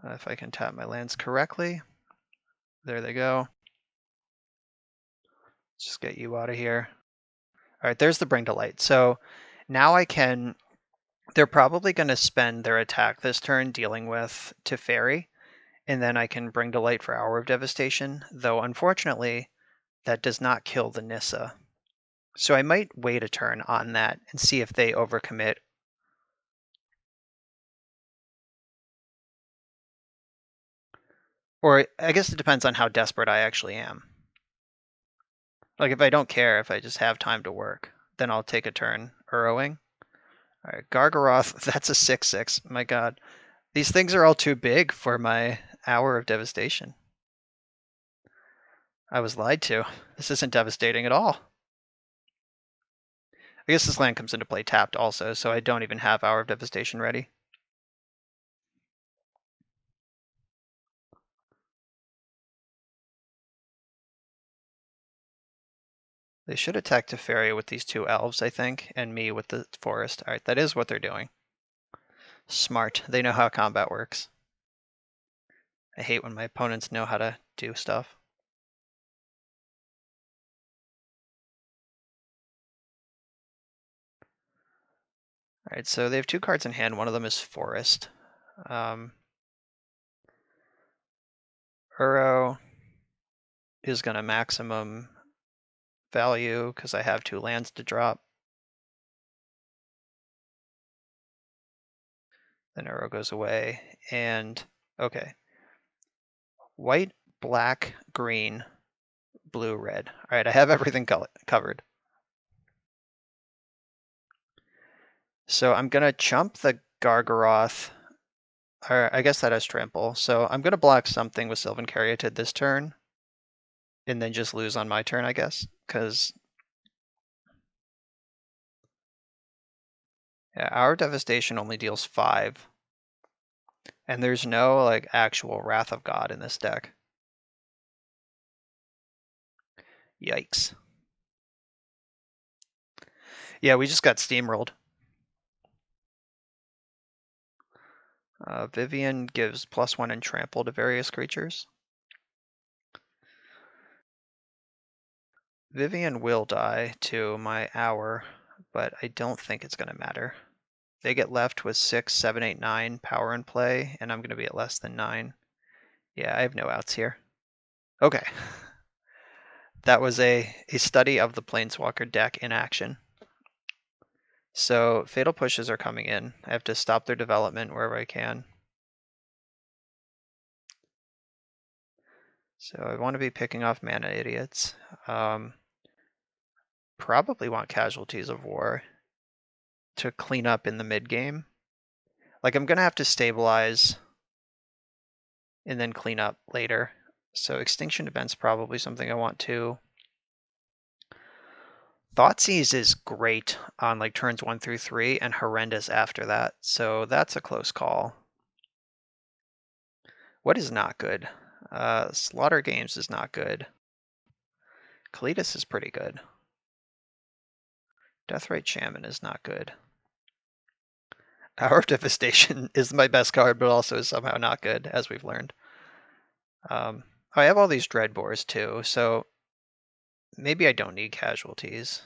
If I can tap my lands correctly. There they go. Let's just get you out of here. All right, there's the Bring to Light. So now I can... They're probably going to spend their attack this turn dealing with Teferi, and then I can Bring to Light for Hour of Devastation, though unfortunately that does not kill the Nissa. So I might wait a turn on that and see if they overcommit. Or I guess it depends on how desperate I actually am. Like if I don't care, if I just have time to work, then I'll take a turn Urowing. All right, Gargaroth, that's a 6/6. My god. These things are all too big for my Hour of Devastation. I was lied to. This isn't devastating at all. I guess this land comes into play tapped also, so I don't even have Hour of Devastation ready. They should attack Teferi with these 2 elves, I think, and me with the forest. All right, that is what they're doing. Smart. They know how combat works. I hate when my opponents know how to do stuff. All right, so they have 2 cards in hand. One of them is Forest. Uro is going to maximum value because I have 2 lands to drop. Then Uro goes away, and okay. White, black, green, blue, red. All right, I have everything covered. So I'm going to chump the Gargaroth. Or I guess that has trample. So I'm going to block something with Sylvan Caryatid this turn, and then just lose on my turn, I guess, because yeah, our devastation only deals 5, and there's no like actual Wrath of God in this deck. Yikes. Yeah, we just got steamrolled. Vivian gives +1 and trample to various creatures. Vivian will die to my Hour, but I don't think it's going to matter. They get left with 6, 7, 8, 9 power in play, and I'm going to be at less than 9. Yeah, I have no outs here. Okay. That was a study of the Planeswalker deck in action. So Fatal Pushes are coming in. I have to stop their development wherever I can. So I want to be picking off Mana Idiots. Probably want Casualties of War to clean up in the mid game. Like I'm gonna have to stabilize and then clean up later. So Extinction Event's probably something I want to. Thoughtseize is great on like turns 1 through 3 and horrendous after that. So that's a close call. What is not good? Slaughter Games is not good. Kalitas is pretty good. Deathrite Shaman is not good. Hour of Devastation is my best card, but also is somehow not good, as we've learned. I have all these Dreadbores too, so maybe I don't need casualties.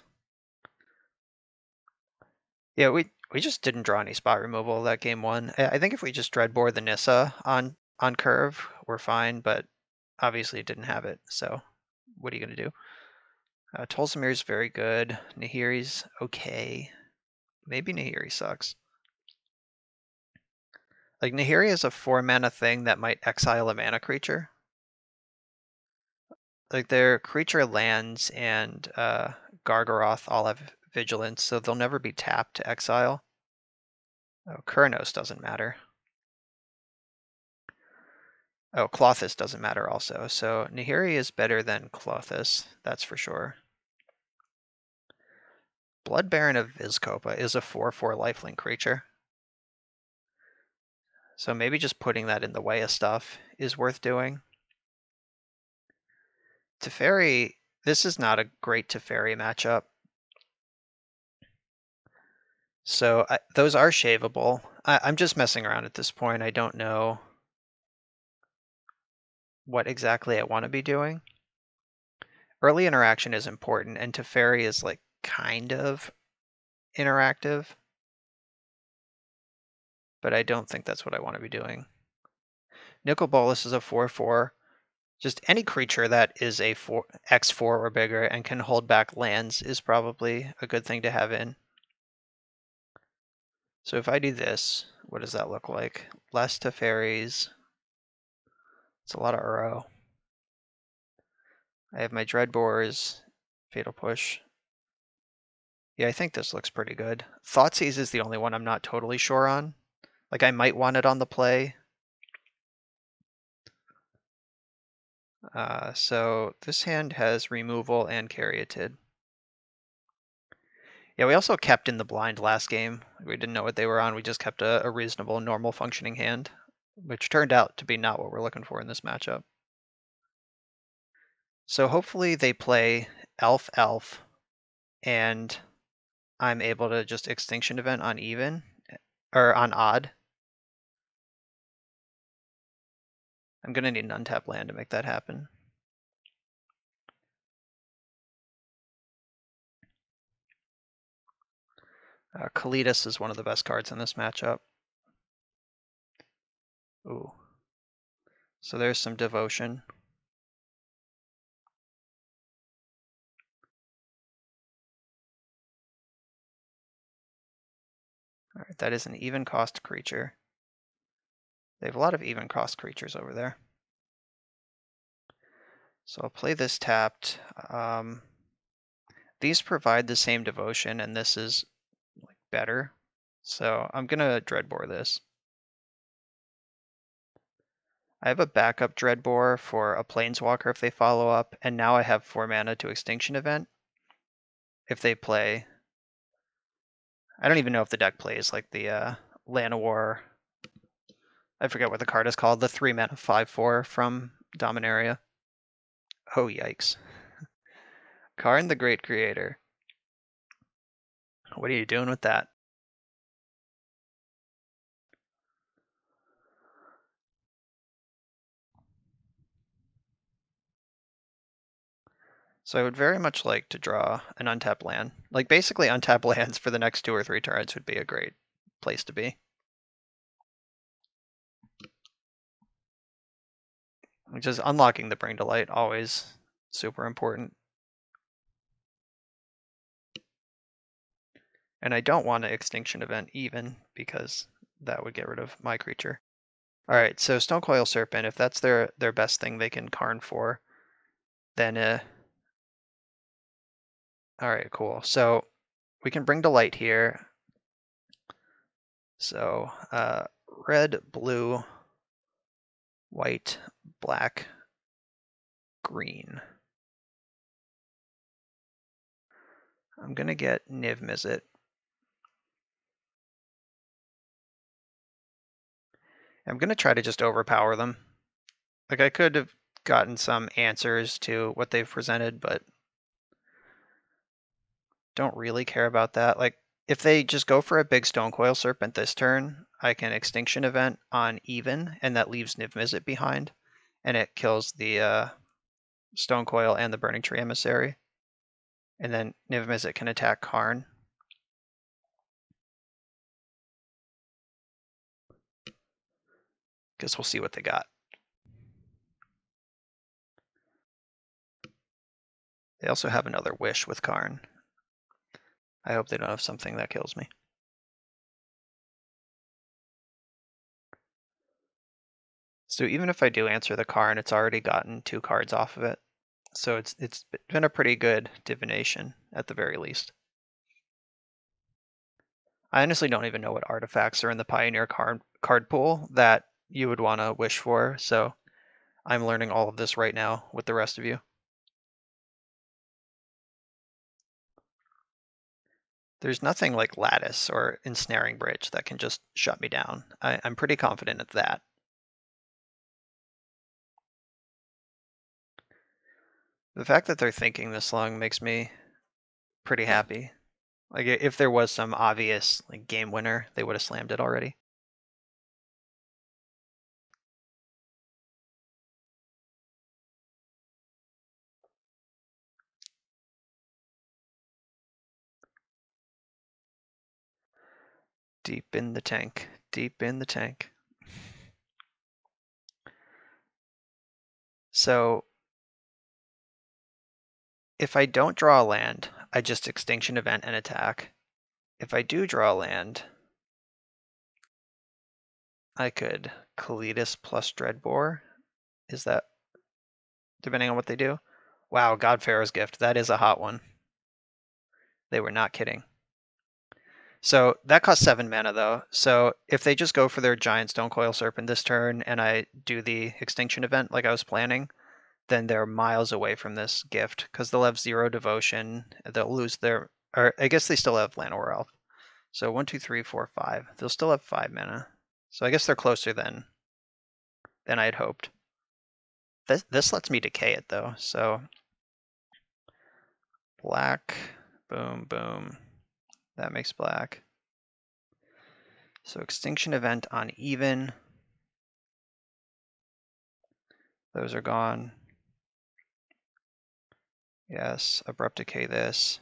Yeah, we just didn't draw any spot removal that game one. I think if we just Dreadbore the Nissa on curve, we're fine, but obviously it didn't have it, so what are you going to do? Tolsimir's very good. Nahiri's okay. Maybe Nahiri sucks. Like, Nahiri is a 4-mana thing that might exile a mana creature. Like, their creature lands and Gargaroth all have vigilance, so they'll never be tapped to exile. Oh, Kurnos doesn't matter. Oh, Klothys doesn't matter also, so Nahiri is better than Klothys, that's for sure. Blood Baron of Vizkopa is a 4/4 lifelink creature. So maybe just putting that in the way of stuff is worth doing. Teferi, this is not a great Teferi matchup. So those are shaveable. I'm just messing around at this point. I don't know what exactly I want to be doing. Early interaction is important, and Teferi is like kind of interactive. But I don't think that's what I want to be doing. Nicol Bolas is a 4/4. Just any creature that is a X4 or bigger and can hold back lands is probably a good thing to have in. So if I do this, what does that look like? Less Teferis. It's a lot of Uro. I have my Dreadbores, Fatal Push. Yeah, I think this looks pretty good. Thoughtseize is the only one I'm not totally sure on. Like, I might want it on the play. So this hand has removal and Caryatid. Yeah, we also kept in the blind last game. We didn't know what they were on. We just kept a reasonable, normal functioning hand, which turned out to be not what we're looking for in this matchup. So hopefully they play Elf, and I'm able to just Extinction Event on even, or on odd. I'm going to need an untapped land to make that happen. Kalidas is one of the best cards in this matchup. Ooh. So there's some devotion. All right, that is an even cost creature. They have a lot of even cost creatures over there. So I'll play this tapped. These provide the same devotion, and this is like better. So I'm gonna Dreadbore this. I have a backup Dreadbore for a Planeswalker if they follow up, and now I have 4 mana to Extinction Event. If they play, I don't even know if the deck plays like the Llanowar. I forget what the card is called. The 3 mana 5/4 from Dominaria. Oh yikes! Karn the Great Creator. What are you doing with that? So I would very much like to draw an untapped land. Like, basically untapped lands for the next 2 or 3 turns would be a great place to be. Which is unlocking the Bring to Light, always super important. And I don't want to Extinction Event even, because that would get rid of my creature. Alright, so Stonecoil Serpent, if that's their best thing they can Karn for, then alright, cool. So we can Bring to Light here. So red, blue, white, black, green. I'm gonna get Niv-Mizzet. I'm gonna try to just overpower them. Like, I could have gotten some answers to what they've presented, but don't really care about that. Like, If they just go for a big Stone Coil Serpent this turn, I can Extinction Event on even, and that leaves Niv-Mizzet behind, and it kills the Stone Coil and the Burning Tree Emissary. And then Niv-Mizzet can attack Karn. Guess we'll see what they got. They also have another Wish with Karn. I hope they don't have something that kills me. So even if I do answer the Karn, it's already gotten 2 cards off of it. So it's been a pretty good divination, at the very least. I honestly don't even know what artifacts are in the Pioneer card pool that you would want to wish for, so I'm learning all of this right now with the rest of you. There's nothing like Lattice or Ensnaring Bridge that can just shut me down. I'm pretty confident at that. The fact that they're thinking this long makes me pretty happy. Like if there was some obvious like game winner, they would have slammed it already. Deep in the tank, deep in the tank. So if I don't draw a land, I just Extinction Event and attack. If I do draw a land, I could Kalitas plus Dreadbore. Is that depending on what they do? Wow, God Pharaoh's Gift. That is a hot one. They were not kidding. So that costs 7 mana though. So if they just go for their Giant Stone Coil Serpent this turn and I do the Extinction Event like I was planning, then they're miles away from this gift because they'll have 0 devotion. They'll lose their, or I guess they still have Llanowar Elf. So 1, 2, 3, 4, 5. They'll still have 5 mana. So I guess they're closer than I had hoped. This lets me decay it though. So black, boom, boom. That makes black. So Extinction Event on even. Those are gone. Yes, Abrupt Decay this.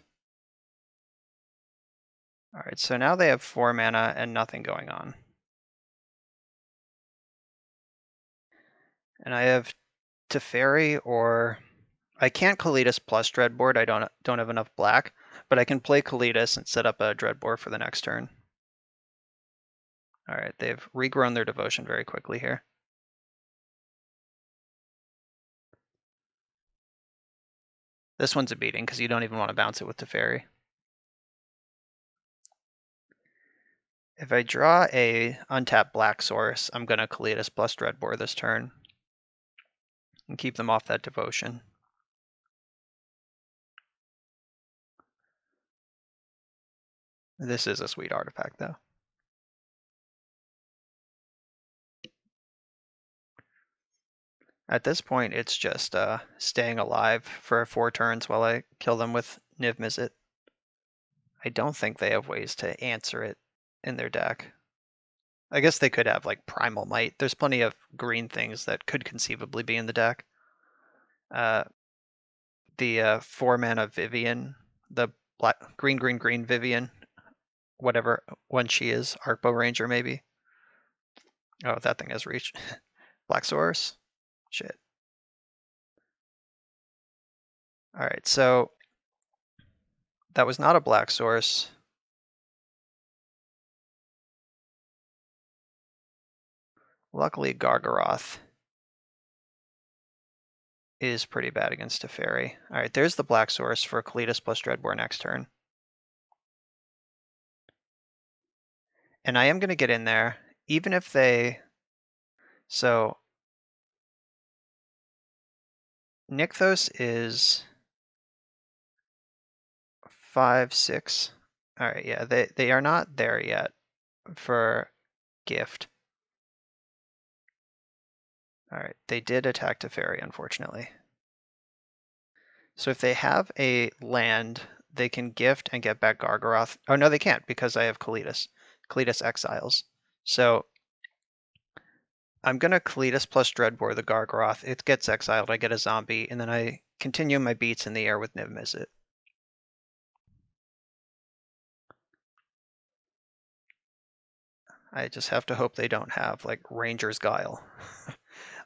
All right, so now they have 4 mana and nothing going on. And I have Teferi, or I can't Kalitas plus Dreadboard. I don't have enough black, but I can play Kalitas and set up a Dreadboard for the next turn. All right, they've regrown their devotion very quickly here. This one's a beating because you don't even want to bounce it with Teferi. If I draw a untapped black source, I'm going to Kalitas plus Dreadboard this turn and keep them off that devotion. This is a sweet artifact, though. At this point, it's just staying alive for 4 turns while I kill them with Niv-Mizzet. I don't think they have ways to answer it in their deck. I guess they could have like Primal Might. There's plenty of green things that could conceivably be in the deck. The 4 mana Vivian, the black, green Vivian, whatever one she is, Arcbow Ranger maybe. Oh, that thing has reach. Black Source? Shit. Alright, so that was not a black source. Luckily, Gargaroth is pretty bad against Teferi. Alright, there's the black source for Kalitas plus Dreadbore next turn. And I am going to get in there, even if they... So, Nykthos is 5, 6. Alright, yeah, they are not there yet for gift. Alright, they did attack Teferi, unfortunately. So if they have a land they can gift and get back Gargaroth. Oh, no, they can't because I have Kalitas. Kalitas exiles. So I'm going to Kalitas plus Dreadbore the Gargaroth. It gets exiled. I get a zombie, and then I continue my beats in the air with Niv-Mizzet. I just have to hope they don't have, like, Ranger's Guile.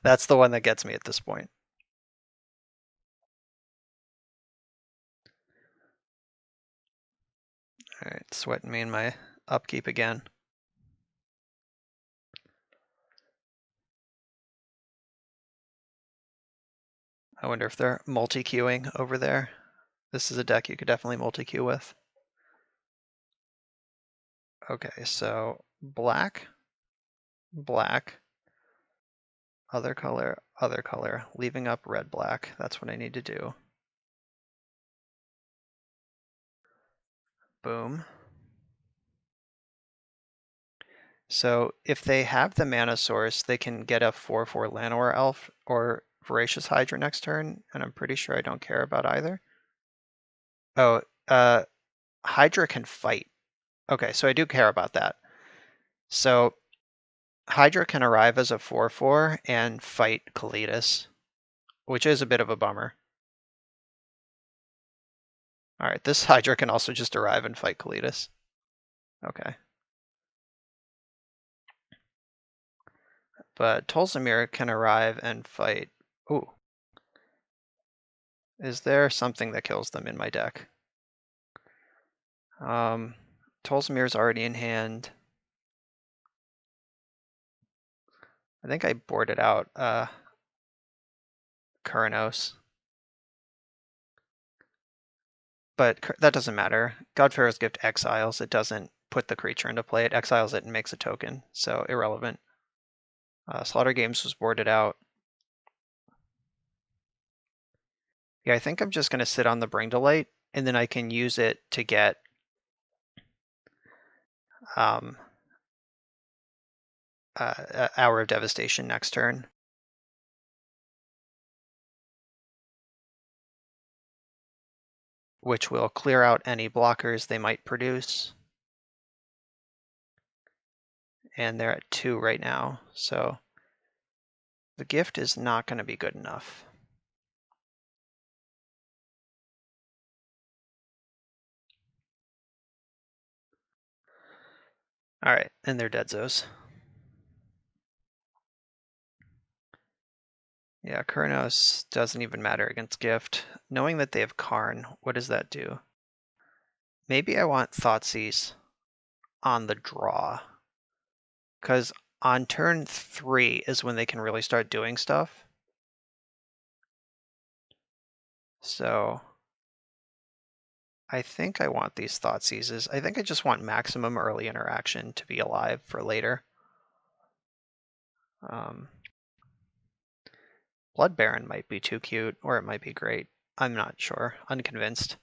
That's the one that gets me at this point. All right, sweating me in my upkeep again. I wonder if they're multi-queuing over there. This is a deck you could definitely multi-queue with. Okay, so black, black, other color, leaving up red, black. That's what I need to do. Boom. So if they have the mana source, they can get a 4/4 Llanowar Elf or Voracious Hydra next turn, and I'm pretty sure I don't care about either. Oh, Hydra can fight. Okay, so I do care about that. So Hydra can arrive as a 4/4 and fight Kalitas, which is a bit of a bummer. All right, this Hydra can also just arrive and fight Kalitas. Okay. But Tolzamir can arrive and fight. Ooh. Is there something that kills them in my deck? Tolzamir's already in hand. I think I boarded out Kuranos. But that doesn't matter. Godpharaoh's Gift exiles. It doesn't put the creature into play. It exiles it and makes a token, so irrelevant. Slaughter Games was boarded out. Yeah, I think I'm just going to sit on the Bring to Light, and then I can use it to get Hour of Devastation next turn. Which will clear out any blockers they might produce. And they're at 2 right now, so the gift is not going to be good enough. All right, and they're Deadzos. Yeah, Kuranos doesn't even matter against gift. Knowing that they have Karn, what does that do? Maybe I want Thoughtseize on the draw. Because on turn 3 is when they can really start doing stuff. So I think I want these Thoughtseizes. I think I just want maximum early interaction to be alive for later. Blood Baron might be too cute, or it might be great. I'm not sure. Unconvinced.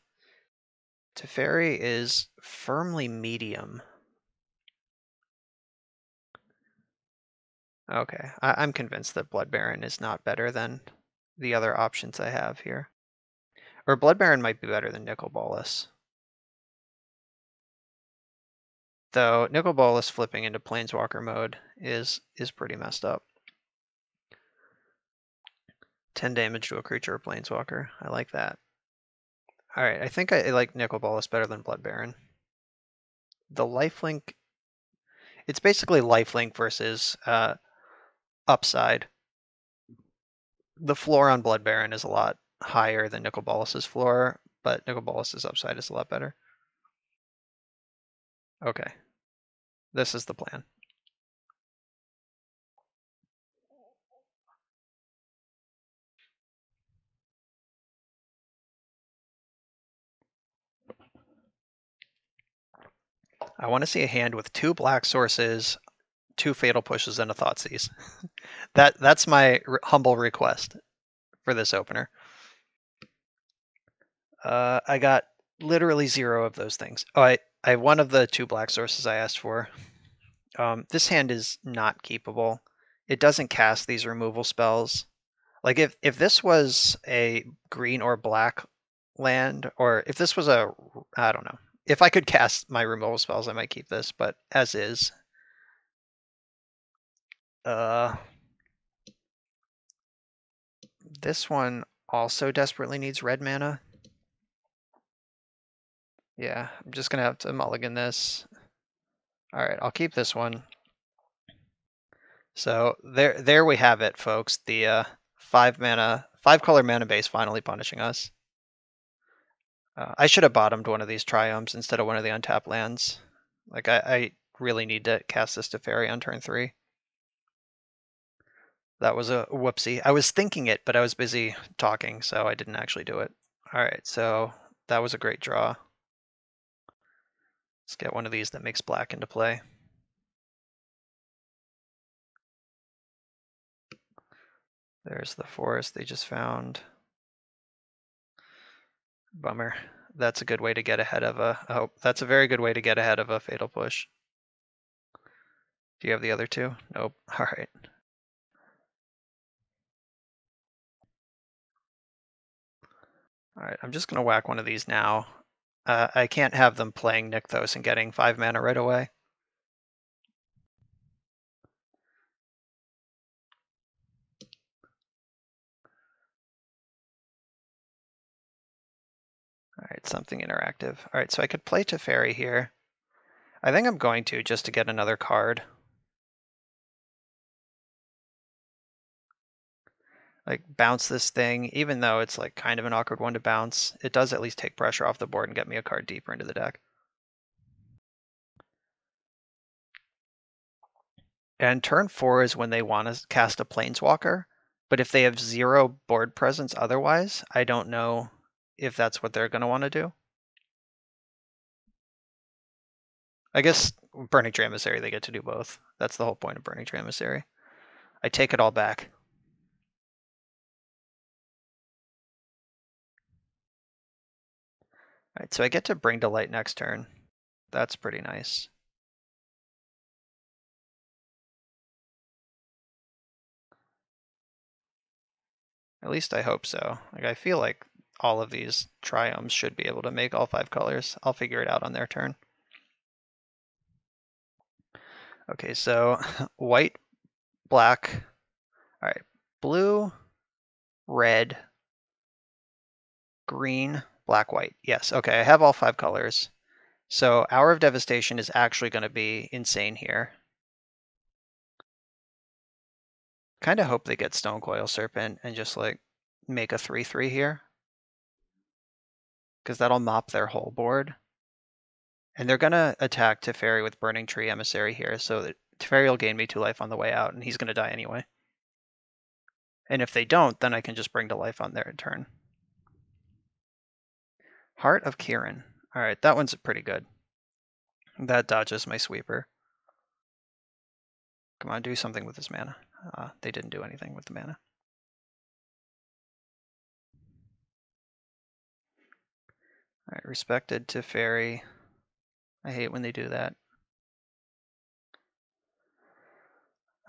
Teferi is firmly medium. Okay, I'm convinced that Blood Baron is not better than the other options I have here. Or Blood Baron might be better than Nicol Bolas. Though Nicol Bolas flipping into Planeswalker mode is pretty messed up. 10 damage to a creature or Planeswalker. I like that. Alright, I think I like Nicol Bolas better than Blood Baron. The lifelink... It's basically lifelink versus upside. The floor on Blood Baron is a lot higher than Nicol Bolas's floor, but Nicol Bolas's upside is a lot better. Okay. This is the plan. I want to see a hand with 2 black sources, 2 fatal pushes, and a Thoughtseize. That's my humble request for this opener. I got literally 0 of those things. Oh, I one of the 2 black sources I asked for. This hand is not keepable. It doesn't cast these removal spells. Like if this was a green or black land, or if this was a, I don't know. If I could cast my removal spells, I might keep this, but as is. This one also desperately needs red mana. Yeah, I'm just gonna have to mulligan this. All right, I'll keep this one. So there we have it, folks. The 5-color mana base finally punishing us. I should have bottomed one of these triomes instead of one of the untapped lands. Like I really need to cast this Teferi on turn 3. That was a whoopsie. I was thinking it, but I was busy talking, so I didn't actually do it. All right, so that was a great draw. Let's get one of these that makes black into play. There's the forest they just found. Bummer. That's a good way to get ahead of a... Oh, that's a very good way to get ahead of a fatal push. Do you have the other two? Nope. All right. All right, I'm just going to whack one of these now. I can't have them playing Nykthos and getting 5 mana right away. All right, something interactive. All right, so I could play Teferi here. I think I'm going to, just to get another card. Like, bounce this thing, even though it's like kind of an awkward one to bounce, it does at least take pressure off the board and get me a card deeper into the deck. And turn 4 is when they want to cast a Planeswalker, but if they have 0 board presence otherwise, I don't know if that's what they're going to want to do. I guess Burning Tree Emissary, they get to do both. That's the whole point of Burning Tree Emissary. I take it all back. All right, so I get to Bring to Light next turn. That's pretty nice. At least I hope so. Like, I feel like all of these triomes should be able to make all 5 colors. I'll figure it out on their turn. Okay, so white, black, all right, blue, red, green, black, white. Yes, okay, I have all 5 colors. So Hour of Devastation is actually going to be insane here. Kind of hope they get Stonecoil Serpent and just like make a 3/3 here, because that'll mop their whole board. And they're going to attack Teferi with Burning Tree Emissary here, so that Teferi will gain me 2 life on the way out, and he's going to die anyway. And if they don't, then I can just bring to life on their turn. Heart of Kirin. All right, that one's pretty good. That dodges my sweeper. Come on, do something with this mana. They didn't do anything with the mana. All right, Respected Teferi. I hate when they do that.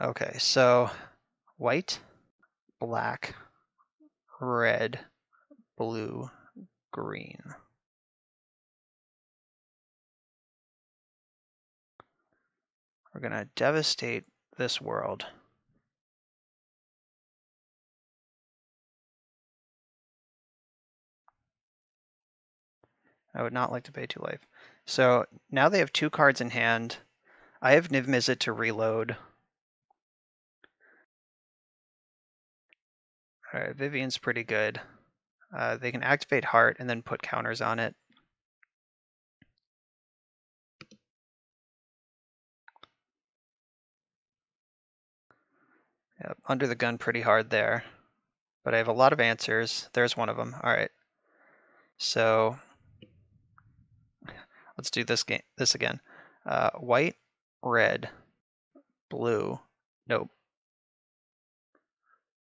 Okay, so white, black, red, blue, green. We're going to devastate this world. I would not like to pay 2 life. So now they have 2 cards in hand. I have Niv-Mizzet to reload. All right, Vivian's pretty good. They can activate Heart and then put counters on it. Yep, under the gun pretty hard there. But I have a lot of answers. There's one of them. All right. So let's do this again. White, red, blue. Nope.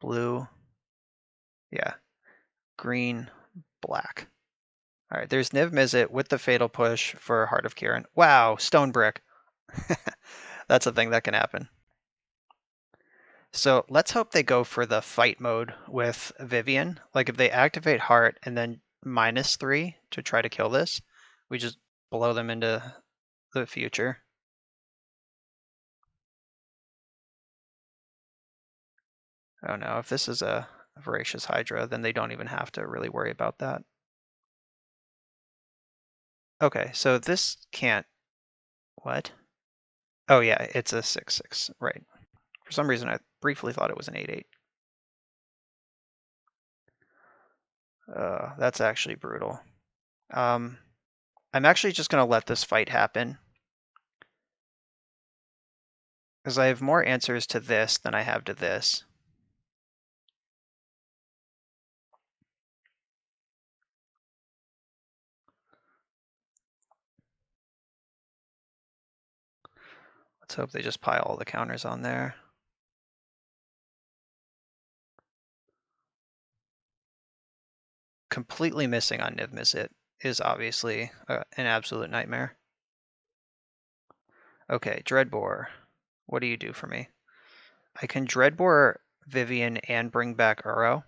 Blue. Yeah. Green, black. All right, there's Niv-Mizzet with the Fatal Push for Heart of Kirin. Wow, Stone Brick. That's a thing that can happen. So let's hope they go for the fight mode with Vivian. Like if they activate Heart and then -3 to try to kill this. We just blow them into the future. Oh no, if this is a Voracious Hydra, then they don't even have to really worry about that. Okay, so this can't... What? Oh yeah, it's a 6/6, right. For some reason, I briefly thought it was an 8/8. That's actually brutal. I'm actually just going to let this fight happen, because I have more answers to this than I have to this. Let's hope they just pile all the counters on there. Completely missing on Niv-Mizzet is obviously an absolute nightmare. Okay, Dreadbore, what do you do for me? I can Dreadbore Vivian and bring back Uro.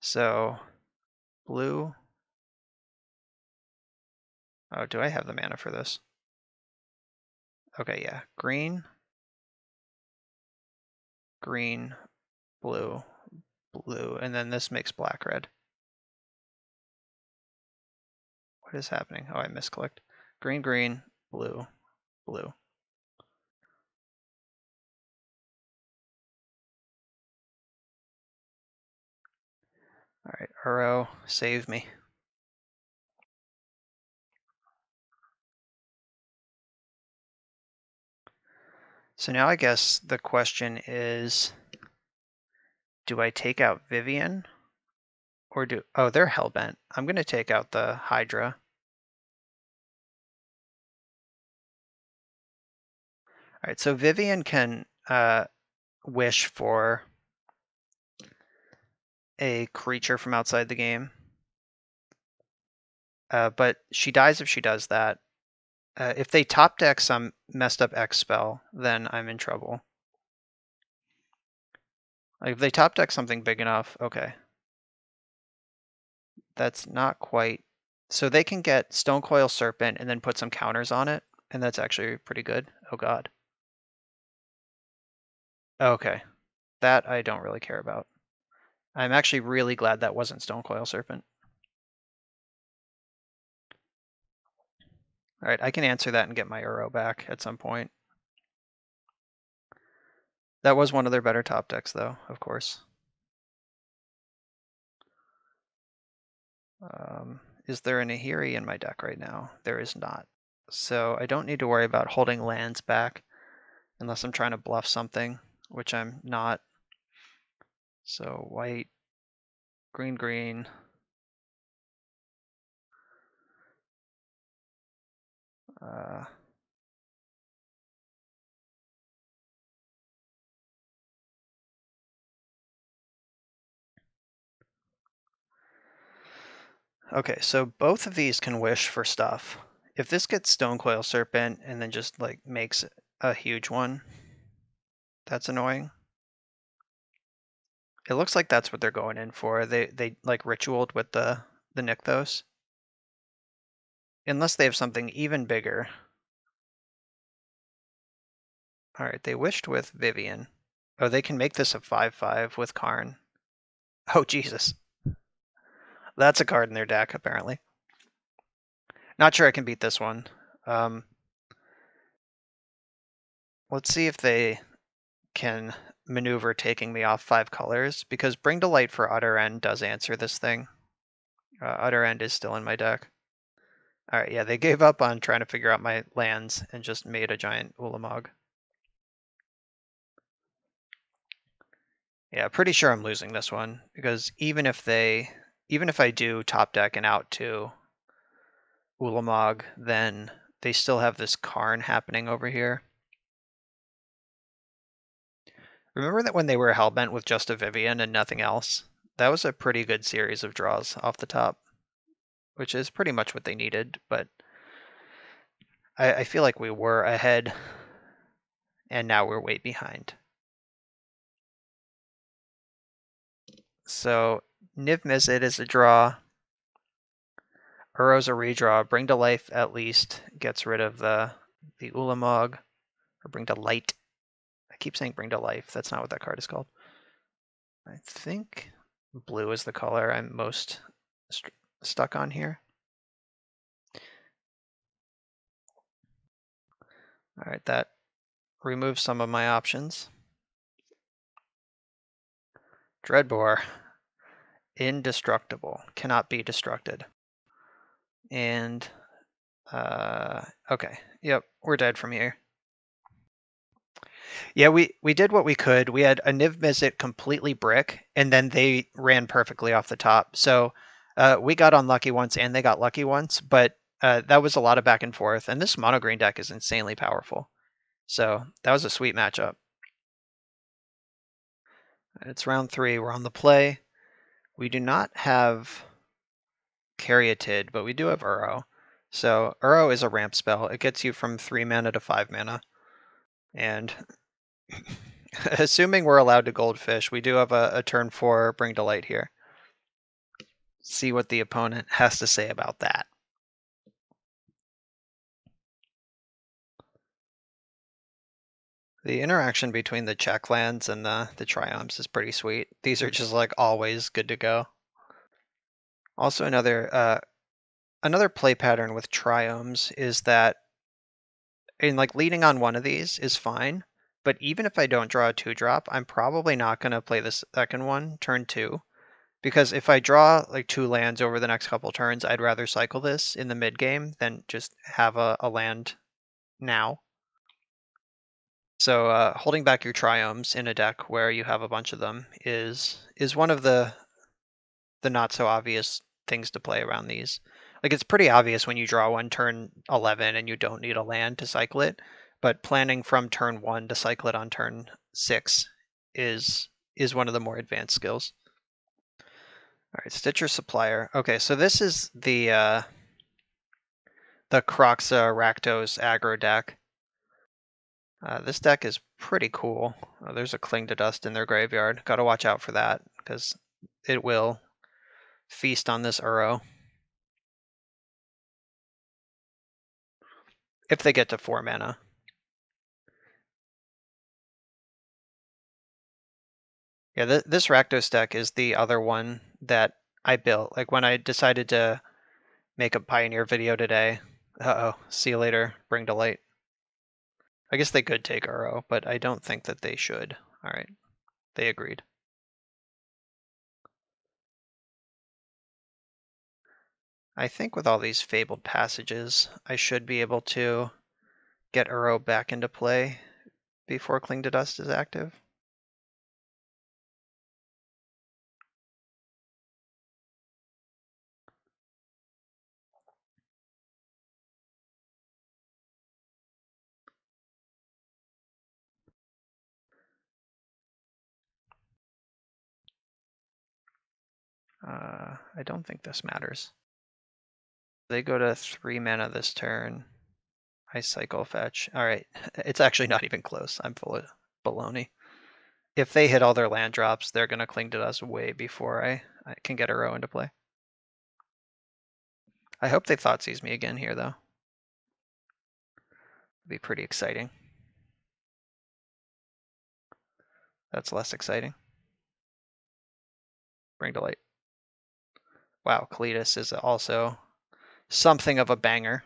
So, blue. Oh, do I have the mana for this? Okay, yeah. Green, green, blue, blue, and then this makes black-red. What is happening? Oh, I misclicked. Green, green, blue, blue. All right, Uro, save me. So now I guess the question is, do I take out Vivian? Or do... Oh, they're Hellbent. I'm going to take out the Hydra. All right, so Vivian can wish for a creature from outside the game. But she dies if she does that. If they top deck some messed up X spell, then I'm in trouble. Like if they top deck something big enough, okay. That's not quite... So they can get Stonecoil Serpent and then put some counters on it, and that's actually pretty good. Oh god. Okay. That I don't really care about. I'm actually really glad that wasn't Stonecoil Serpent. All right, I can answer that and get my Uro back at some point. That was one of their better top decks, though, of course. Is there an Ahiri in my deck right now? There is not. So I don't need to worry about holding lands back unless I'm trying to bluff something, which I'm not. So white, green, green. Okay, so both of these can wish for stuff. If this gets Stonecoil Serpent and then just like makes a huge one, that's annoying. It looks like that's what they're going in for. They like ritualed with the Nykthos. Unless they have something even bigger. All right, they wished with Vivian. Oh, they can make this a 5/5 with Karn. Oh, Jesus. That's a card in their deck, apparently. Not sure I can beat this one. Let's see if they can maneuver taking me off 5 colors, because Bring to Light for Utter End does answer this thing. Utter End is still in my deck. All right, yeah, they gave up on trying to figure out my lands and just made a giant Ulamog. Yeah, pretty sure I'm losing this one, because even if I do top deck and out to Ulamog, then they still have this Karn happening over here. Remember that when they were Hellbent with just a Vivian and nothing else? That was a pretty good series of draws off the top, which is pretty much what they needed, but I feel like we were ahead, and now we're way behind. So Niv-Mizzet is a draw. Uro's a redraw. Bring to Life at least gets rid of the Ulamog. Or Bring to Light. I keep saying Bring to Life. That's not what that card is called. I think blue is the color I'm most stuck on here. All right, that removes some of my options. Dreadbore. Indestructible. Cannot be destructed. And, okay. Yep, we're dead from here. Yeah, we did what we could. We had a Niv-Mizzet completely brick, and then they ran perfectly off the top. So we got unlucky once, and they got lucky once, but that was a lot of back and forth. And this mono green deck is insanely powerful. So that was a sweet matchup. It's round 3. We're on the play. We do not have Caryatid, but we do have Uro. So Uro is a ramp spell. It gets you from 3 mana to 5 mana. And assuming we're allowed to Goldfish, we do have a turn 4 Bring to Light here. See what the opponent has to say about that. The interaction between the check lands and the Triumphs is pretty sweet. These are just like always good to go. Also another play pattern with Triumphs is that in like leading on one of these is fine, but even if I don't draw a 2-drop, I'm probably not going to play the second one, turn 2, because if I draw like 2 lands over the next couple turns, I'd rather cycle this in the mid game than just have a land now. So holding back your Triumphs in a deck where you have a bunch of them is one of the not so obvious things to play around these. Like it's pretty obvious when you draw one turn 11 and you don't need a land to cycle it, but planning from turn 1 to cycle it on turn 6 is one of the more advanced skills. All right, Stitcher Supplier. Okay, so this is the Kroxa Rakdos aggro deck. This deck is pretty cool. There's a Cling to Dust in their graveyard. Got to watch out for that because it will feast on this Uro. If they get to 4 mana. Yeah, this Rakdos deck is the other one that I built. Like when I decided to make a Pioneer video today. Uh-oh, see you later, Bring to Light. I guess they could take Uro, but I don't think that they should. All right, they agreed. I think with all these Fabled Passages, I should be able to get Uro back into play before Cling to Dust is active. I don't think this matters. They go to 3 mana this turn. I cycle fetch. All right, it's actually not even close. I'm full of baloney. If they hit all their land drops, they're going to Cling to Dust way before I can get Uro into play. I hope they Thoughtseize me again here, though. It'd be pretty exciting. That's less exciting. Bring to Light. Wow, Cletus is also something of a banger.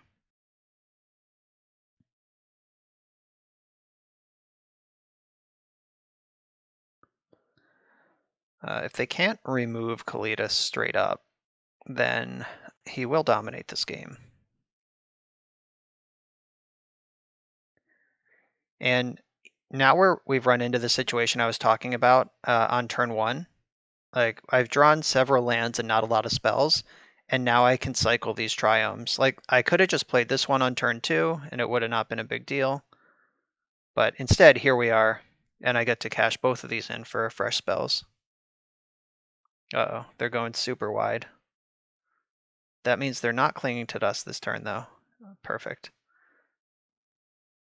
If they can't remove Cletus straight up, then he will dominate this game. And now we've run into the situation I was talking about on turn 1. Like I've drawn several lands and not a lot of spells, and now I can cycle these Triumphs. Like I could have just played this one on turn 2, and it would have not been a big deal. But instead, here we are, and I get to cash both of these in for fresh spells. Uh-oh, they're going super wide. That means they're not clinging to dust this turn, though. Perfect.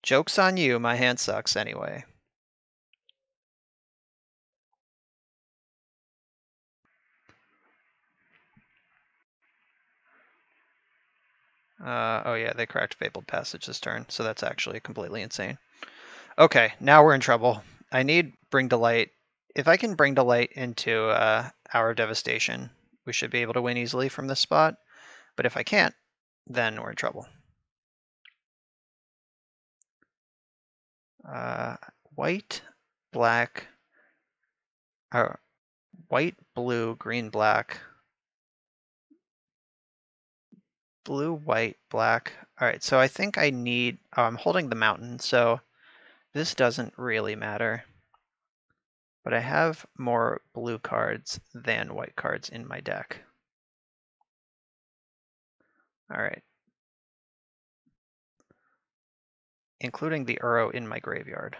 Joke's on you, my hand sucks anyway. Oh yeah, they cracked Fabled Passage this turn, so that's actually completely insane. Okay, now we're in trouble. I need Bring to Light. If I can Bring to Light into Hour of Devastation, we should be able to win easily from this spot. But if I can't, then we're in trouble. White, black, white, blue, green, black, blue, white, black. All right, so I think I need, I'm holding the mountain, so this doesn't really matter. But I have more blue cards than white cards in my deck. All right. Including the Uro in my graveyard.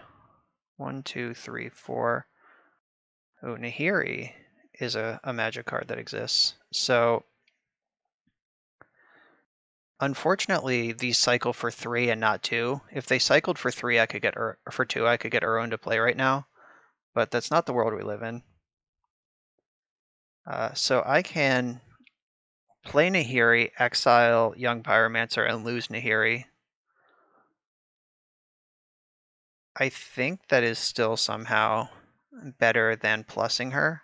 1, 2, 3, 4. Oh, Nahiri is a magic card that exists. So unfortunately, these cycle for 3 and not 2. If they cycled for 3, I could get for 2, I could get Uro into play right now. But that's not the world we live in. So I can play Nahiri, exile Young Pyromancer, and lose Nahiri. I think that is still somehow better than plussing her.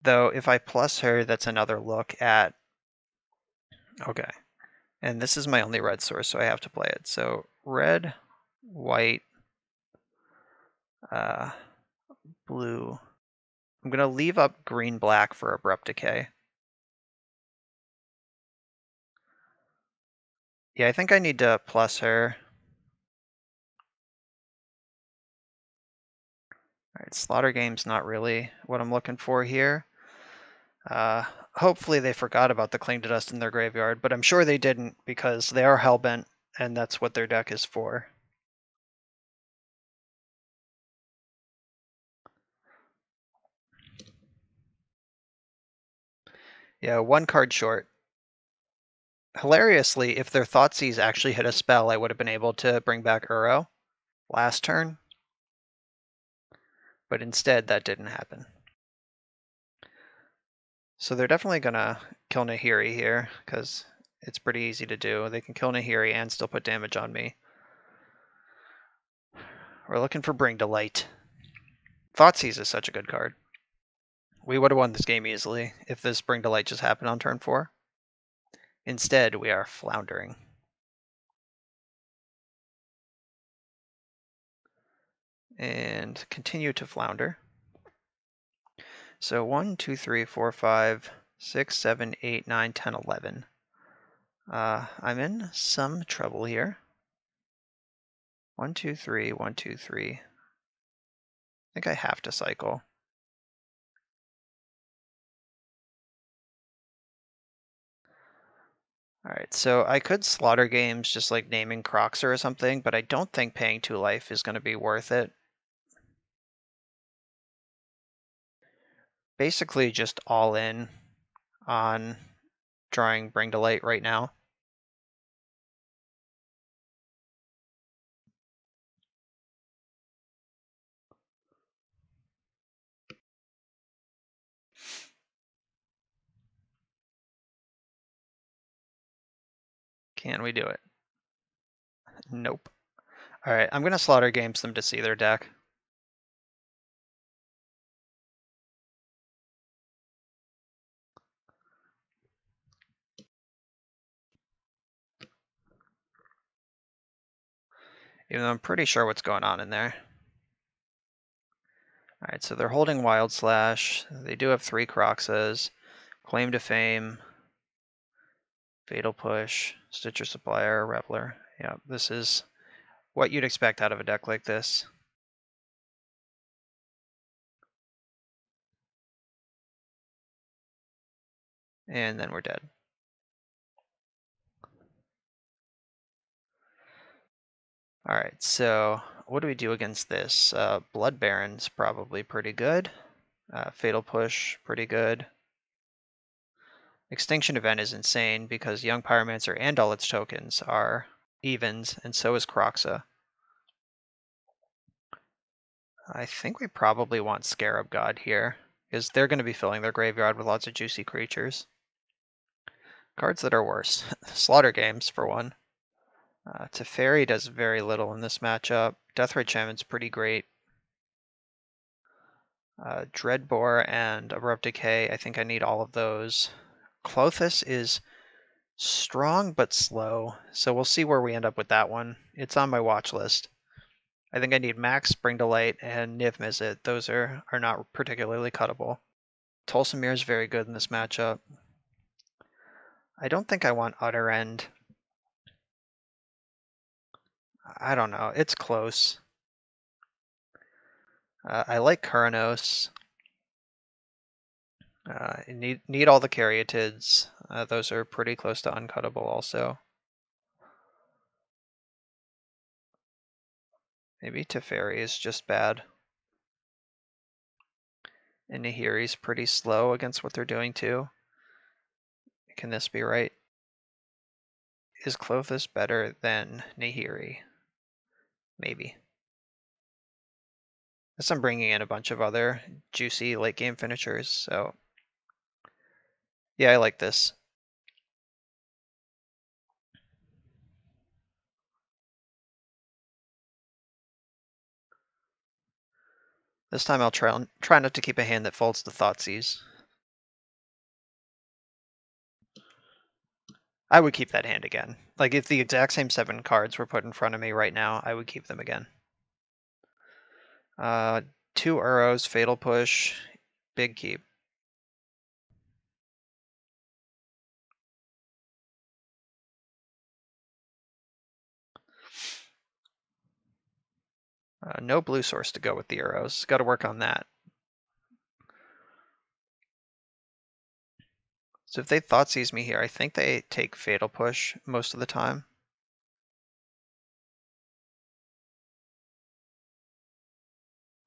Though if I plus her, that's another look at... Okay. And this is my only red source, so I have to play it. So red, white, blue. I'm going to leave up green, black for Abrupt Decay. Yeah, I think I need to plus her. All right, Slaughter Game's not really what I'm looking for here. Hopefully they forgot about the Cling to Dust in their graveyard, but I'm sure they didn't because they are Hellbent, and that's what their deck is for. Yeah, 1 card short. Hilariously, if their Thoughtseize actually hit a spell, I would have been able to bring back Uro last turn. But instead, that didn't happen. So they're definitely going to kill Nahiri here, because it's pretty easy to do. They can kill Nahiri and still put damage on me. We're looking for Bring to Light. Thoughtseize is such a good card. We would have won this game easily if this Bring to Light just happened on turn 4. Instead, we are floundering. And continue to flounder. So 1, 2, 3, 4, 5, 6, 7, 8, 9, 10, 11. I'm in some trouble here. 1, 2, 3, 1, 2, 3. I think I have to cycle. Alright, so I could slaughter games just like naming Croxer or something, but I don't think paying 2 life is going to be worth it. Basically just all in on drawing Bring to Light right now. Can we do it? Nope. Alright, I'm going to slaughter games them to see their deck. Even though I'm pretty sure what's going on in there. Alright, so they're holding Wild Slash. They do have 3 Croxes. Claim to Fame. Fatal Push. Stitcher Supplier. Reveler. Yeah, this is what you'd expect out of a deck like this. And then we're dead. Alright, so what do we do against this? Blood Baron's probably pretty good. Fatal Push, pretty good. Extinction Event is insane because Young Pyromancer and all its tokens are evens, and so is Croxa. I think we probably want Scarab God here, because they're going to be filling their graveyard with lots of juicy creatures. Cards that are worse. Slaughter Games, for one. Teferi does very little in this matchup. Deathray Shaman's pretty great. Dreadbore and Abrupt Decay, I think I need all of those. Klothys is strong but slow, so we'll see where we end up with that one. It's on my watch list. I think I need Max, Spring to Light, and Niv-Mizzet. Those are not particularly cuttable. Tolsimir is very good in this matchup. I don't think I want Utter End. I don't know. It's close. I like Kuranos. Need all the Caryatids. Those are pretty close to uncuttable also. Maybe Teferi is just bad. And Nahiri's pretty slow against what they're doing too. Can this be right? Is Klothys better than Nahiri? Maybe. Guess I'm bringing in a bunch of other juicy late game finishers, so yeah, I like this. This time I'll try not to keep a hand that folds to Thoughtseize. I would keep that hand again. Like, if the exact same 7 cards were put in front of me right now, I would keep them again. 2 Uros, Fatal Push, big keep. No blue source to go with the Uros. Got to work on that. So if they Thoughtseize me here, I think they take Fatal Push most of the time.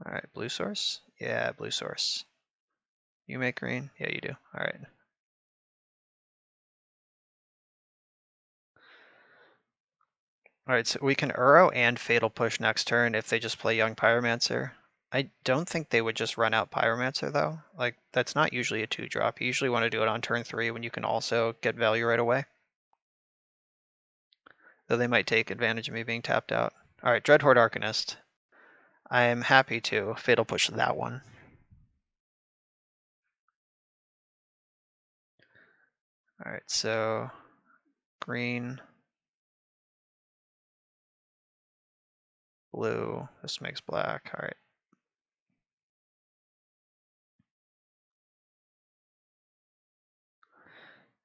Alright, blue source? Yeah, blue source. You make green? Yeah, you do. Alright. Alright, so we can Uro and Fatal Push next turn if they just play Young Pyromancer. I don't think they would just run out Pyromancer though. Like, that's not usually a 2-drop. You usually want to do it on turn 3 when you can also get value right away. Though they might take advantage of me being tapped out. Alright, Dreadhorde Arcanist. I am happy to Fatal Push that one. Alright, so green, blue, this makes black. Alright.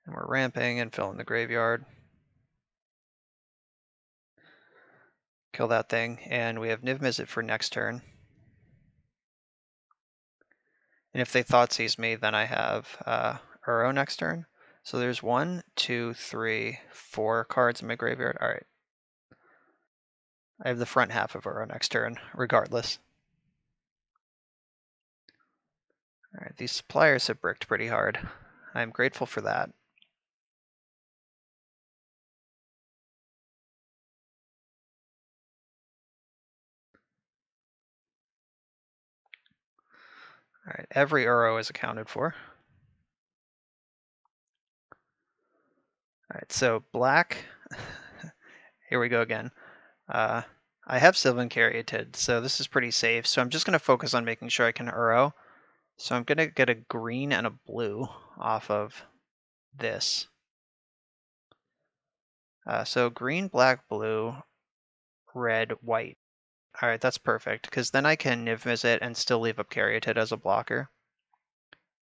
And we're ramping and filling the graveyard. Kill that thing, and we have Niv-Mizzet for next turn. And if they Thoughtseize me, then I have Uro next turn. So there's 1, 2, 3, 4 cards in my graveyard. Alright. I have the front half of Uro next turn, regardless. Alright, these suppliers have bricked pretty hard. I'm grateful for that. Alright, every Uro is accounted for. Alright, so black. Here we go again. I have Sylvan Caryatid, so this is pretty safe. So I'm just going to focus on making sure I can Uro. So I'm going to get a green and a blue off of this. So green, black, blue, red, white. Alright, that's perfect, because then I can Niv-Mizzet and still leave up Caryatid as a blocker.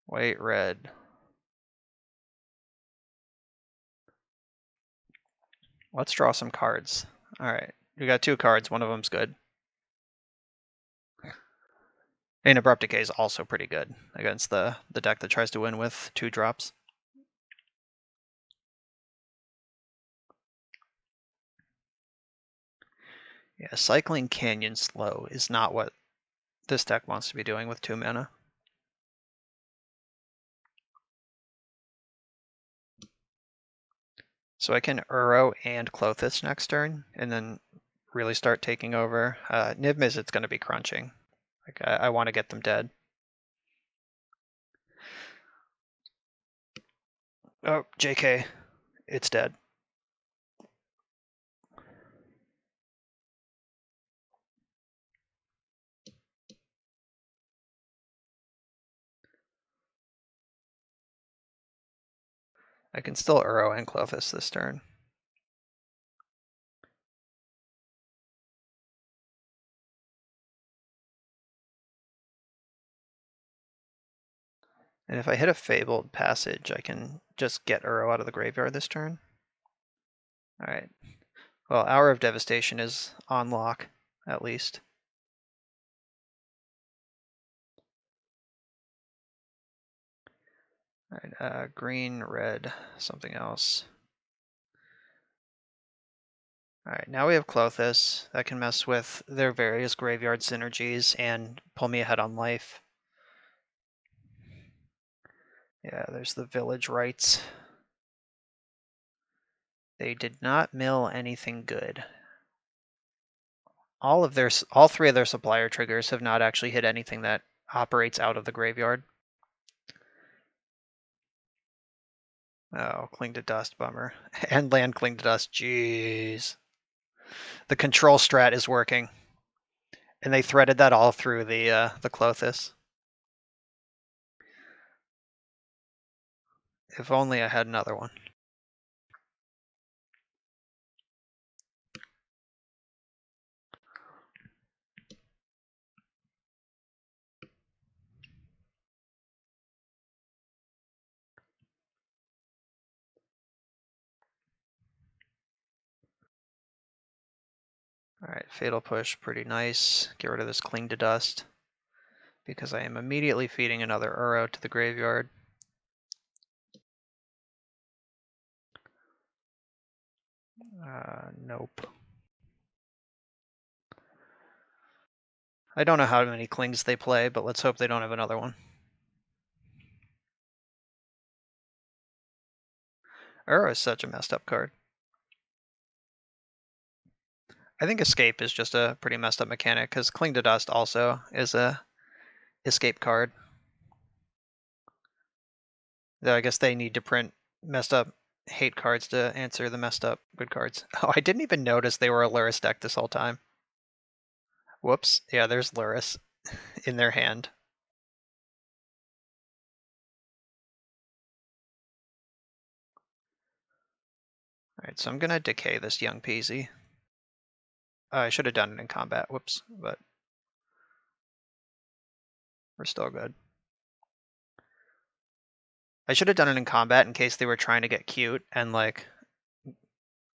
White, red. Let's draw some cards. Alright, we got 2 cards, one of them's good. And Abrupt Decay is also pretty good against the deck that tries to win with 2 drops. Yeah, cycling Canyon slow is not what this deck wants to be doing with 2 mana. So I can Uro and Klothys next turn, and then really start taking over. Niv-Mizzet's going to be crunching. Like, I want to get them dead. Oh, JK. it's dead. I can still Uro and Clothis this turn. And if I hit a Fabled Passage, I can just get Uro out of the graveyard this turn. Alright. Well, Hour of Devastation is on lock, at least. Alright, green, red, something else. Alright, now we have Clothis. That can mess with their various graveyard synergies and pull me ahead on life. Yeah, there's the Village Rites. They did not mill anything good. All three of their supplier triggers have not actually hit anything that operates out of the graveyard. Oh, Cling to Dust, bummer. And land Cling to Dust, jeez. The control strat is working. And they threaded that all through the Clothis. If only I had another one. Alright, Fatal Push, pretty nice. Get rid of this Cling to Dust, because I am immediately feeding another Uro to the graveyard. Nope. I don't know how many Clings they play, but let's hope they don't have another one. Uro is such a messed up card. I think Escape is just a pretty messed up mechanic, because Cling to Dust also is a escape card. Though I guess they need to print messed up hate cards to answer the messed up good cards. Oh, I didn't even notice they were a Lurrus deck this whole time. Whoops. Yeah, there's Lurrus in their hand. Alright, so I'm gonna decay this young Peasy. I should have done it in combat, whoops, but we're still good. I should have done it in combat in case they were trying to get cute, and like,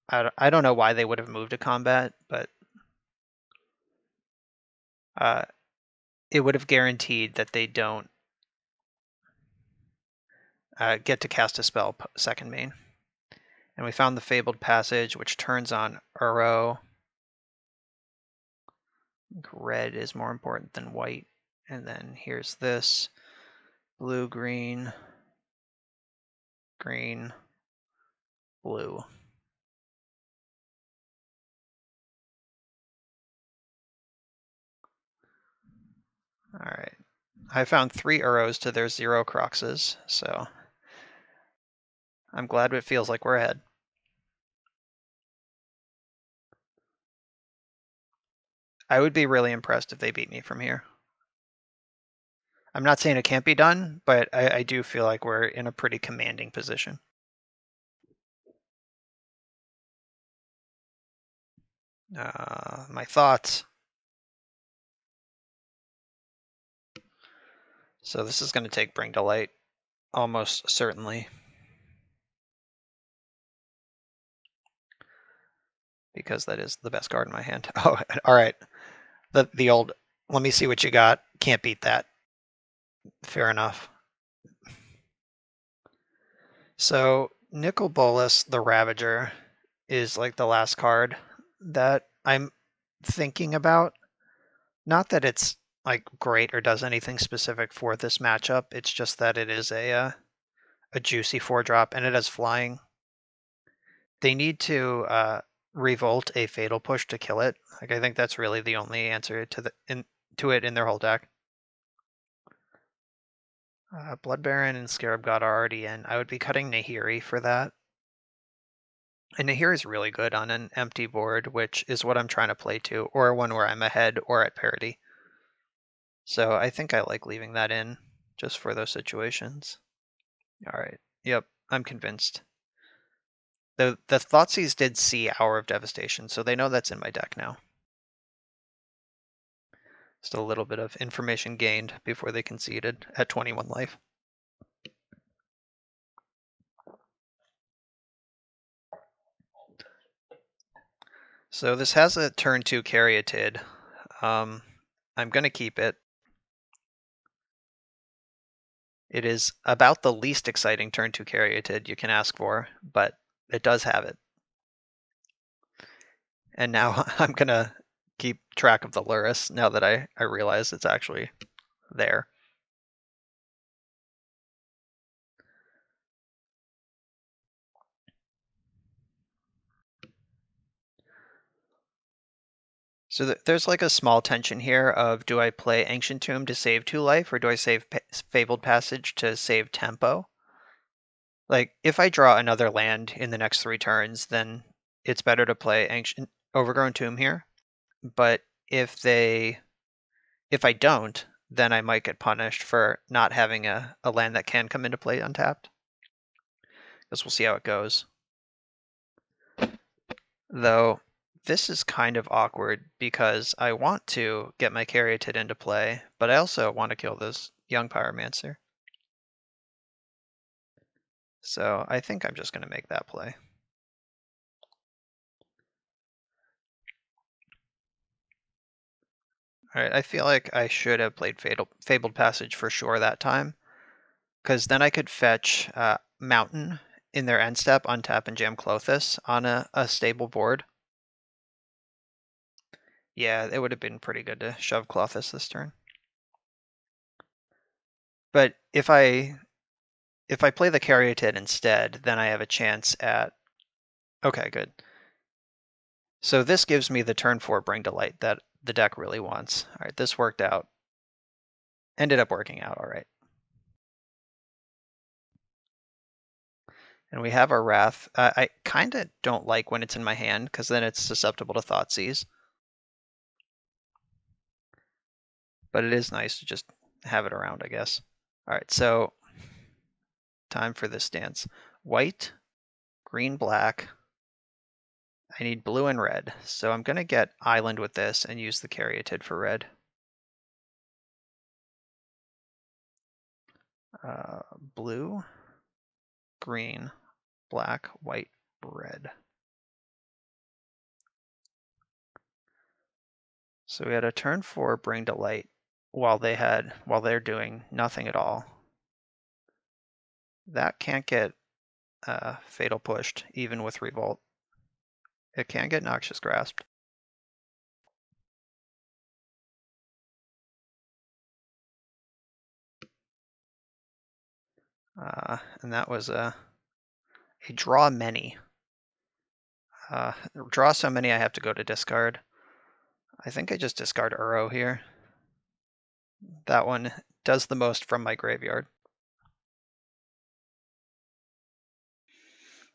I don't know why they would have moved to combat, but it would have guaranteed that they don't get to cast a spell second main. And we found the Fabled Passage, which turns on Uro. Red is more important than white. And then here's this blue, green, green, blue. All right. I found 3 Uros to their 0 Croxes, so I'm glad it feels like we're ahead. I would be really impressed if they beat me from here. I'm not saying it can't be done, but I do feel like we're in a pretty commanding position. My thoughts. So this is going to take Bring to Light, almost certainly. Because that is the best card in my hand. Oh, all right. The old, let me see what you got. Can't beat that. Fair enough. So Nicol Bolas, the Ravager, is like the last card that I'm thinking about. Not that it's like great or does anything specific for this matchup. It's just that it is a juicy 4-drop and it has flying. They need to revolt a Fatal Push to kill it. Like I think that's really the only answer to it in their whole deck. Blood Baron and Scarab God are already in. I would be cutting Nahiri for that. And here is really good on an empty board, which is what I'm trying to play to, or one where I'm ahead or at parity. So I think I like leaving that in just for those situations. All right. Yep, I'm convinced. The Thoughtseize did see Hour of Devastation, so they know that's in my deck now. Still a little bit of information gained before they conceded at 21 life. So this has a turn 2 Caryatid. I'm going to keep it. It is about the least exciting turn 2 Caryatid you can ask for, but it does have it. And now I'm going to keep track of the Lurrus now that I realize it's actually there. So there's like a small tension here of, do I play Ancient Tomb to save 2 life, or do I save Fabled Passage to save tempo? Like, if I draw another land in the next 3 turns, then it's better to play Ancient Overgrown Tomb here. But if I don't, then I might get punished for not having a land that can come into play untapped. Guess we'll see how it goes. Though this is kind of awkward because I want to get my Caryatid into play, but I also want to kill this young Pyromancer. So I think I'm just going to make that play. All right, I feel like I should have played Fabled Passage for sure that time, because then I could fetch Mountain in their end step, untap and jam Klothys on a stable board. Yeah, it would have been pretty good to shove Klothys this turn. But if I play the Caryatid instead, then I have a chance at... Okay, good. So this gives me the turn 4 Bring to Light that the deck really wants. All right, this worked out. Ended up working out all right. And we have our Wrath. I kind of don't like when it's in my hand, because then it's susceptible to Thoughtseize. But it is nice to just have it around, I guess. All right, so time for this dance. White, green, black. I need blue and red. So I'm going to get Island with this and use the Caryatid for red. Blue, green, black, white, red. So we had a turn 4 Bring to Light while they're doing nothing at all. That can't get Fatal pushed, even with Revolt. It can get Noxious Grasped. And that was a draw many. Draw so many I have to go to discard. I think I just discard Uro here. That one does the most from my graveyard.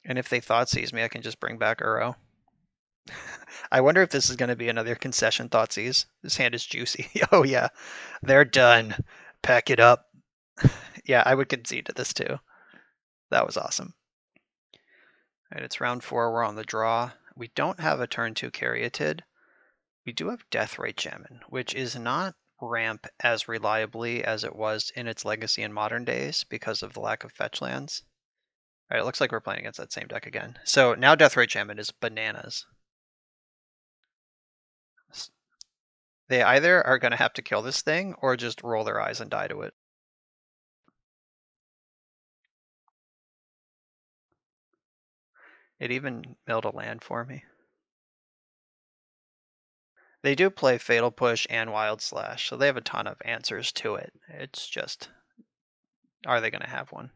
And if they Thoughtseize me, I can just bring back Uro. I wonder if this is going to be another concession Thoughtseize. This hand is juicy. Oh yeah, they're done. Pack it up. Yeah, I would concede to this too. That was awesome. All right, it's round 4. We're on the draw. We don't have a turn 2 Caryatid. We do have Deathrite Shaman, which is not ramp as reliably as it was in its legacy in modern days because of the lack of fetch lands. All right, it looks like we're playing against that same deck again. So now Deathrite Shaman is bananas. They either are going to have to kill this thing or just roll their eyes and die to it. It even milled a land for me. They do play Fatal Push and Wild Slash, so they have a ton of answers to it. It's just, are they going to have one?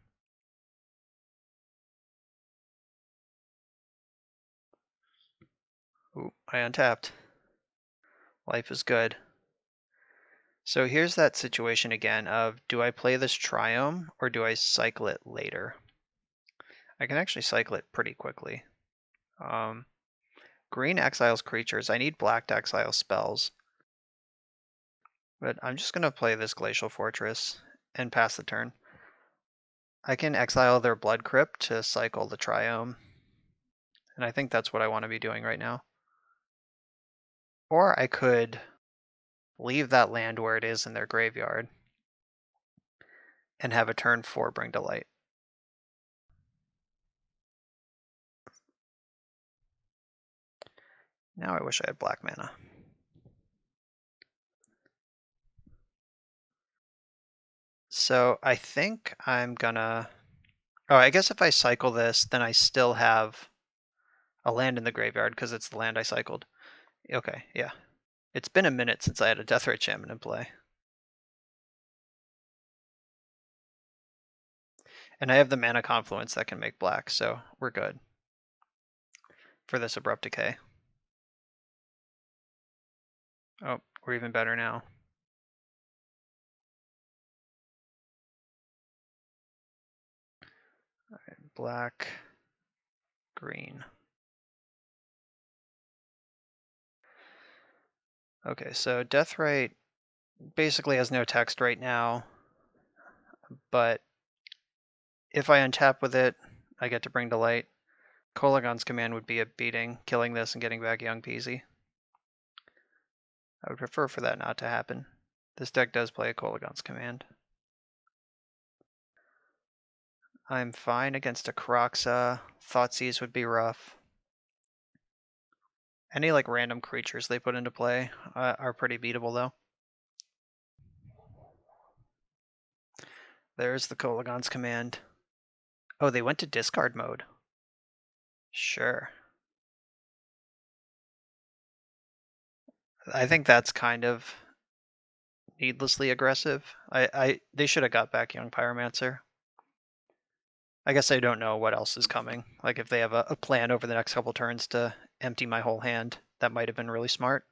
Ooh, I untapped. Life is good. So here's that situation again of, do I play this Triome or do I cycle it later? I can actually cycle it pretty quickly. Green exiles creatures. I need black to exile spells. But I'm just going to play this Glacial Fortress and pass the turn. I can exile their Blood Crypt to cycle the Triome. And I think that's what I want to be doing right now. Or I could leave that land where it is in their graveyard and have a turn 4 Bring to Light. Now I wish I had black mana. So I think I'm gonna... Oh, I guess if I cycle this, then I still have a land in the graveyard because it's the land I cycled. Okay, yeah. It's been a minute since I had a Deathray Shaman in play. And I have the Mana Confluence that can make black, so we're good for this Abrupt Decay. Oh, we're even better now. All right, black, green. Okay, so Deathrite basically has no text right now, but if I untap with it, I get to Bring to Light. Kolagon's command would be a beating, killing this and getting back Young Peasy. I would prefer for that not to happen. This deck does play a Kolagon's command. I'm fine against a Kroxa. Thoughtseize would be rough. Any like random creatures they put into play are pretty beatable though. There's the Kolagon's command. Oh, they went to discard mode. Sure. I think that's kind of needlessly aggressive. They should have got back Young Pyromancer. I guess I don't know what else is coming. Like if they have a plan over the next couple turns to empty my whole hand, that might have been really smart.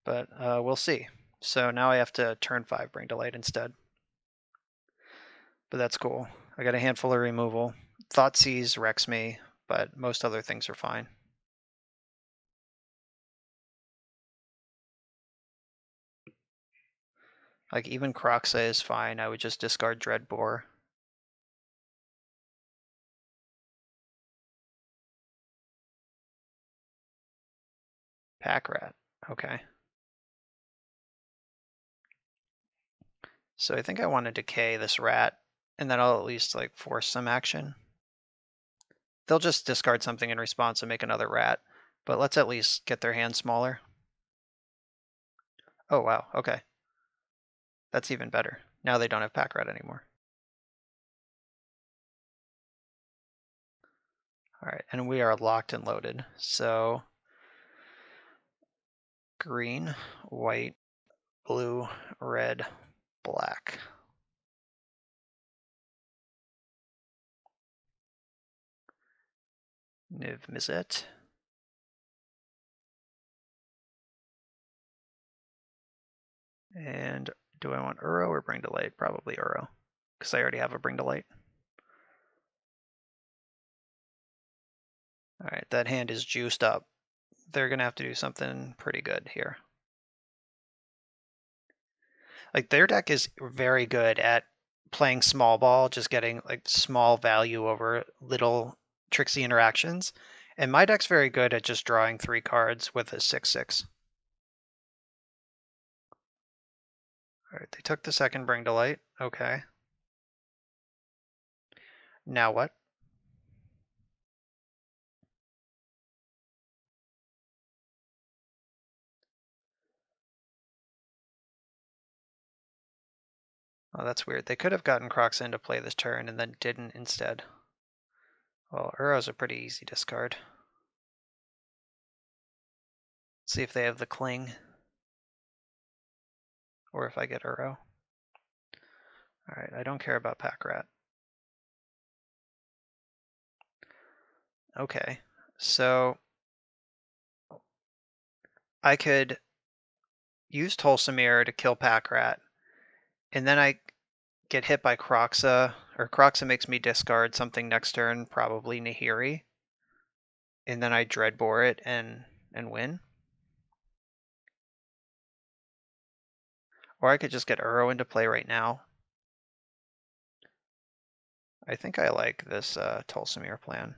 But we'll see. So now I have to turn 5 Bring to Light instead. But that's cool. I got a handful of removal. Thoughtseize wrecks me, but most other things are fine. Like even Kroxa is fine. I would just discard Dreadbore. Pack Rat. Okay. So I think I want to decay this rat, and then I'll at least like force some action. They'll just discard something in response and make another rat, but let's at least get their hand smaller. Oh wow, okay. That's even better. Now they don't have Pack Rat anymore. All right, and we are locked and loaded. So green, white, blue, red, black. Niv-Mizzet. And do I want Uro or Bring to Light? Probably Uro, because I already have a Bring to Light. All right, that hand is juiced up. They're gonna have to do something pretty good here. Like their deck is very good at playing small ball, just getting like small value over little tricksy interactions. And my deck's very good at just drawing 3 cards with a 6/6. All right, they took the second Bring to Light. Okay. Now what? Oh, that's weird. They could have gotten Kroxa into play this turn and then didn't instead. Well, Uro's a pretty easy discard. Let's see if they have the Cling. Or if I get Uro. Alright, I don't care about Pack Rat. Okay, so I could use Tolsimir to kill Pack Rat, and then I get hit by Kroxa, or Kroxa makes me discard something next turn, probably Nahiri, and then I Dreadbore it and win. Or I could just get Uro into play right now. I think I like this Tulsimir plan.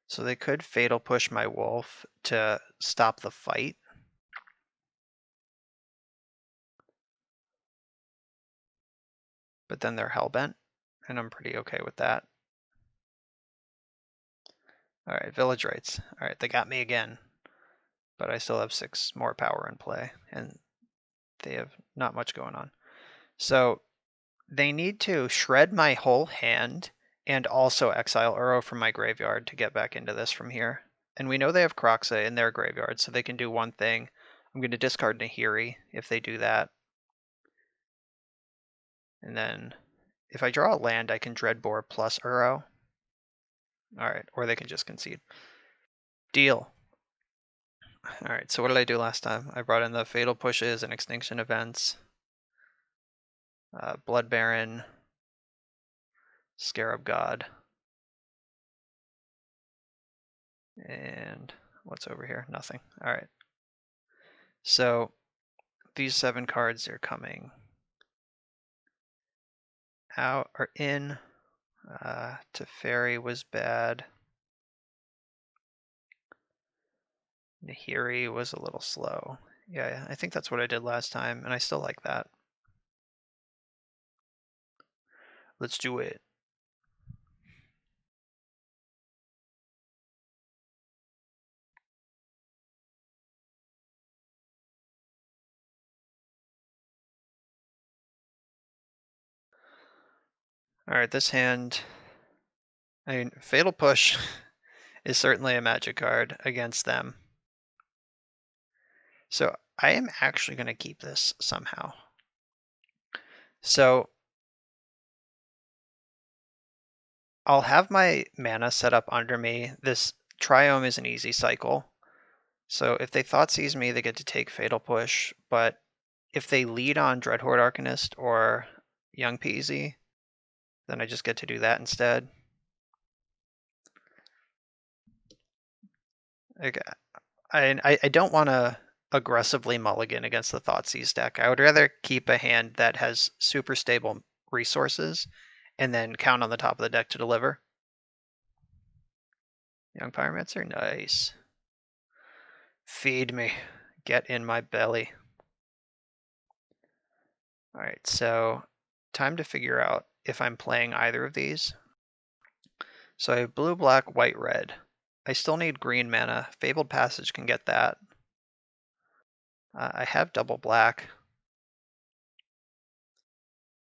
So they could Fatal Push my Wolf to stop the fight. But then they're Hellbent, and I'm pretty okay with that. Alright, Village Rites. Alright, they got me again. But I still have 6 more power in play, and they have not much going on. So they need to shred my whole hand and also exile Uro from my graveyard to get back into this from here. And we know they have Kroxa in their graveyard, so they can do one thing. I'm going to discard Nahiri if they do that. And then if I draw a land, I can Dreadbore plus Uro. Alright, or they can just concede. Deal. Alright, so what did I do last time? I brought in the Fatal Pushes and Extinction Events. Blood Baron. Scarab God. And what's over here? Nothing. Alright. So these 7 cards are coming out or in. Teferi was bad. Nahiri was a little slow. Yeah, I think that's what I did last time, and I still like that. Let's do it. Alright, this hand, I mean, Fatal Push is certainly a magic card against them. So I am actually going to keep this somehow. So I'll have my mana set up under me. This Triome is an easy cycle. So if they Thoughtseize me, they get to take Fatal Push, but if they lead on Dreadhorde Arcanist or Young Peasy, then I just get to do that instead. Like, I don't want to aggressively mulligan against the Thoughtseize deck. I would rather keep a hand that has super stable resources and then count on the top of the deck to deliver. Young Pyromancer, nice. Feed me. Get in my belly. Alright, so time to figure out if I'm playing either of these. So I have blue, black, white, red. I still need green mana. Fabled Passage can get that. I have double black.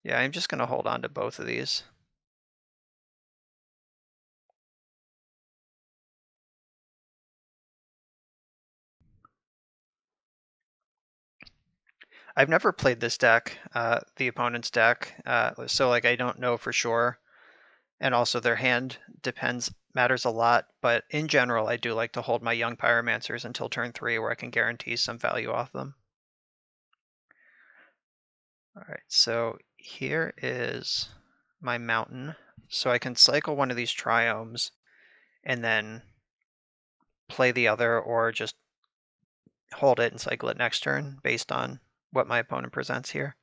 Yeah, I'm just going to hold on to both of these. I've never played this deck, the opponent's deck, so like I don't know for sure. And also their hand matters a lot, but in general I do like to hold my young Pyromancers until turn 3 where I can guarantee some value off them. Alright, so here is my mountain. So I can cycle one of these Triomes and then play the other, or just hold it and cycle it next turn based on what my opponent presents here.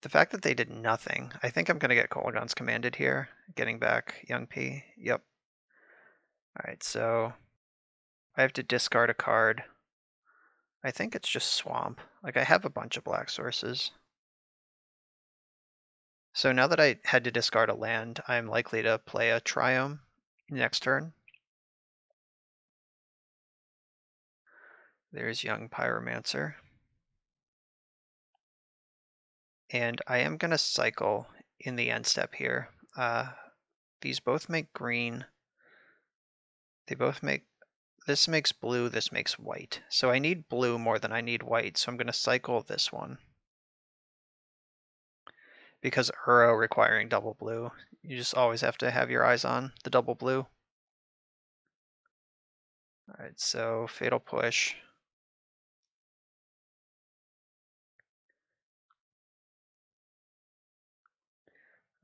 The fact that they did nothing, I think I'm going to get Kolaghan's Commanded here, getting back Young P. Yep. Alright, so I have to discard a card. I think it's just Swamp. Like, I have a bunch of black sources. So now that I had to discard a land, I'm likely to play a Triome next turn. There's Young Pyromancer. And I am going to cycle in the end step here. These both make green. They both make, this makes blue, this makes white. So I need blue more than I need white, so I'm going to cycle this one. Because Uro requiring double blue, you just always have to have your eyes on the double blue. All right, so Fatal Push.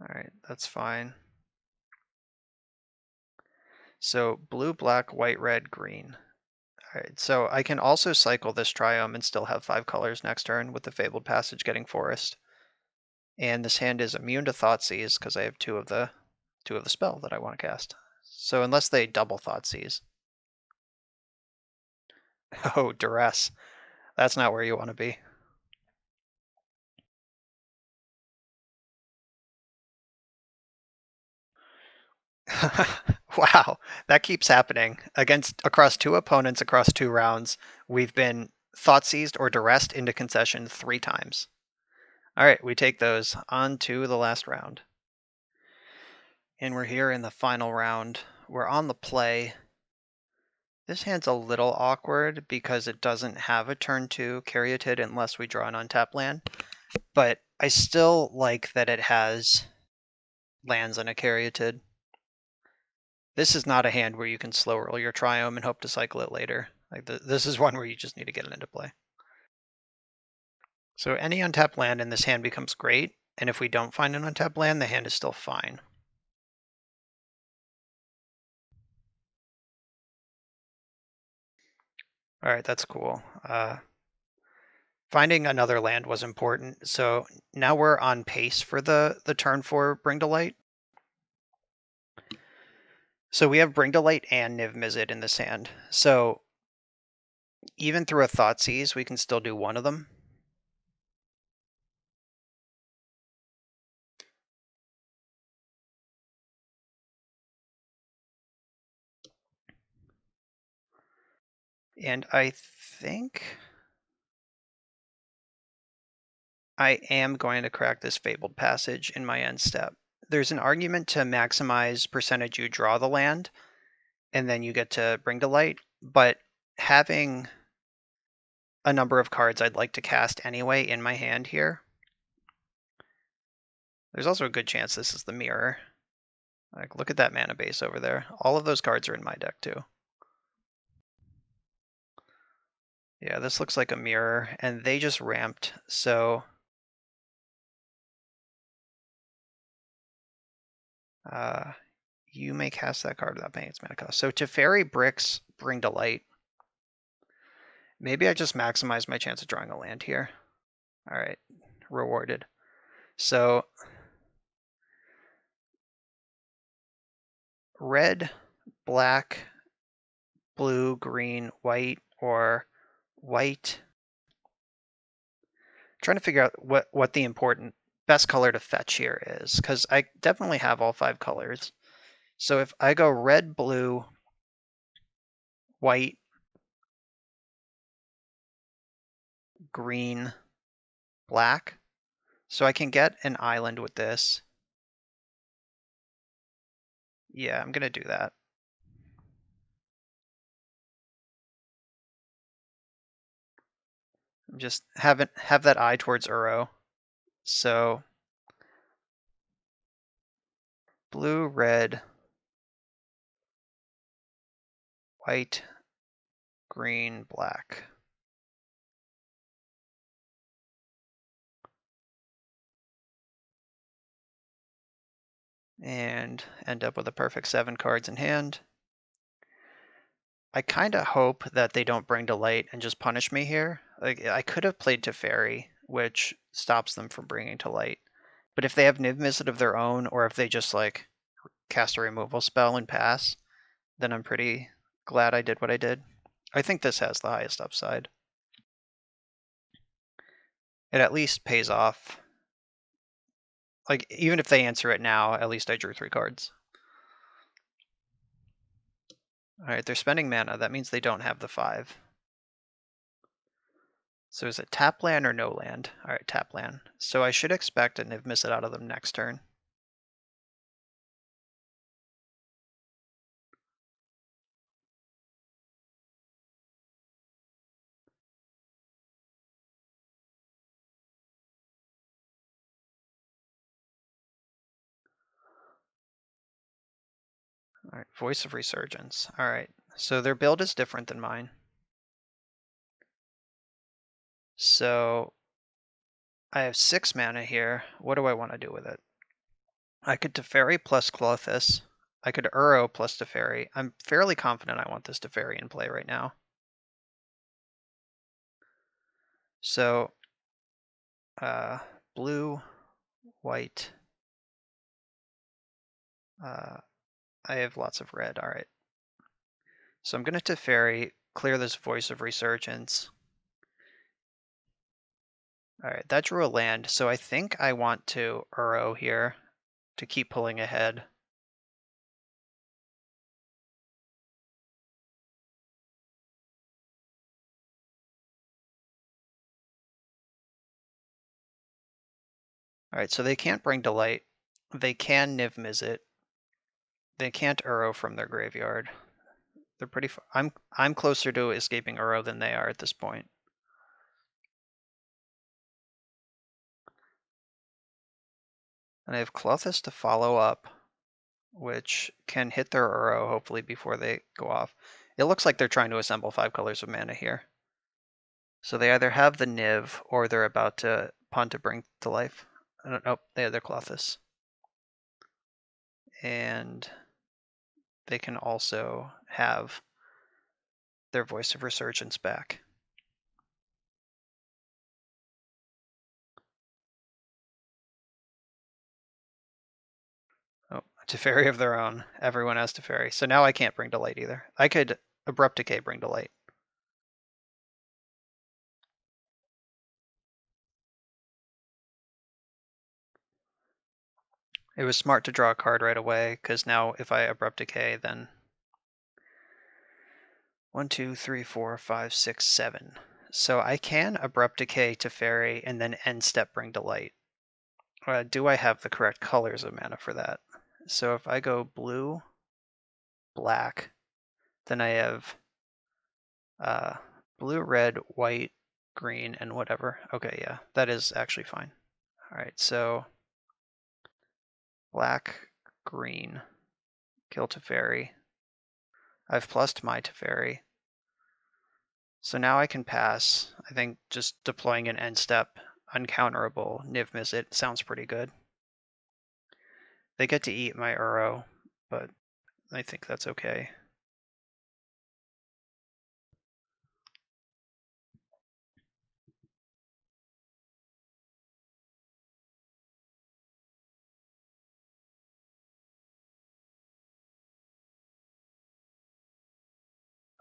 All right, that's fine. So blue, black, white, red, green. All right, so I can also cycle this Triome and still have 5 colors next turn with the Fabled Passage getting Forest. And this hand is immune to Thoughtseize because I have two of the spell that I want to cast. So unless they double Thoughtseize. Oh, Duress. That's not where you want to be. Wow, that keeps happening. Across 2 opponents across 2 rounds, we've been Thoughtseized or Duressed into concession 3 times. All right, we take those on to the last round. And we're here in the final round. We're on the play. This hand's a little awkward because it doesn't have a turn 2 Caryatid unless we draw an untapped land. But I still like that it has lands and a Caryatid. This is not a hand where you can slow roll your Triome and hope to cycle it later. Like this is one where you just need to get it into play. So any untapped land in this hand becomes great, and if we don't find an untapped land, the hand is still fine. All right, that's cool. Finding another land was important, so now we're on pace for the turn 4 Bring to Light. So we have Bring to Light and Niv-Mizzet in this hand. So even through a Thoughtseize, we can still do one of them. And I think I am going to crack this Fabled Passage in my end step. There's an argument to maximize percentage you draw the land, and then you get to Bring to Light, but having a number of cards I'd like to cast anyway in my hand here. There's also a good chance this is the mirror. Like, look at that mana base over there. All of those cards are in my deck too. Yeah, this looks like a mirror, and they just ramped, so you may cast that card without paying its mana cost. So Teferi Bricks Bring to Light. Maybe I just maximize my chance of drawing a land here. All right, rewarded. So red, black, blue, green, white, or white. I'm trying to figure out what the important best color to fetch here is, because I definitely have all 5 colors. So if I go red, blue, white, green, black, so I can get an island with this. Yeah, I'm gonna do that. Just have that eye towards Uro. So blue, red, white, green, black. And end up with a perfect 7 cards in hand. I kind of hope that they don't Bring to Light and just punish me here. Like, I could have played Teferi, which stops them from bringing to light. But if they have Niv-Mizzet of their own, or if they just like cast a removal spell and pass, then I'm pretty glad I did what I did. I think this has the highest upside. It at least pays off. Like, even if they answer it now, at least I drew 3 cards. Alright, they're spending mana. That means they don't have the 5. So is it tap land or no land? Alright, tap land. So I should expect a Niv-Mizzet out of them next turn. All right, Voice of Resurgence. All right, so their build is different than mine. So I have 6 mana here. What do I want to do with it? I could Teferi plus Klothys. I could Uro plus Teferi. I'm fairly confident I want this Teferi in play right now. So, blue, white. I have lots of red. All right. So I'm going to Teferi, clear this Voice of Resurgence. All right, that drew a land. So I think I want to Uro here to keep pulling ahead. All right, so they can't bring Delight. They can Niv-Mizzet. They can't Uro from their graveyard. They're pretty far. I'm closer to escaping Uro than they are at this point. And I have Klothys to follow up, which can hit their Uro hopefully before they go off. It looks like they're trying to assemble 5 colors of mana here. So they either have the Niv or they're about to punt to bring to life. I don't know. They have their Klothys. And they can also have their Voice of Resurgence back. Oh, Teferi of their own. Everyone has Teferi. So now I can't bring Delight either. I could Abrupt Decay bring Delight. It was smart to draw a card right away, because now if I Abrupt Decay, then 1, 2, 3, 4, 5, 6, 7. So I can Abrupt Decay Teferi and then end step bring Delight. Do I have the correct colors of mana for that? So if I go blue, black, then I have blue, red, white, green, and whatever. Okay, yeah, that is actually fine. All right, so black, green, kill Teferi. I've plussed my Teferi. So now I can pass. I think just deploying an end step, uncounterable Niv-Mizzet sounds pretty good. They get to eat my Uro, but I think that's okay.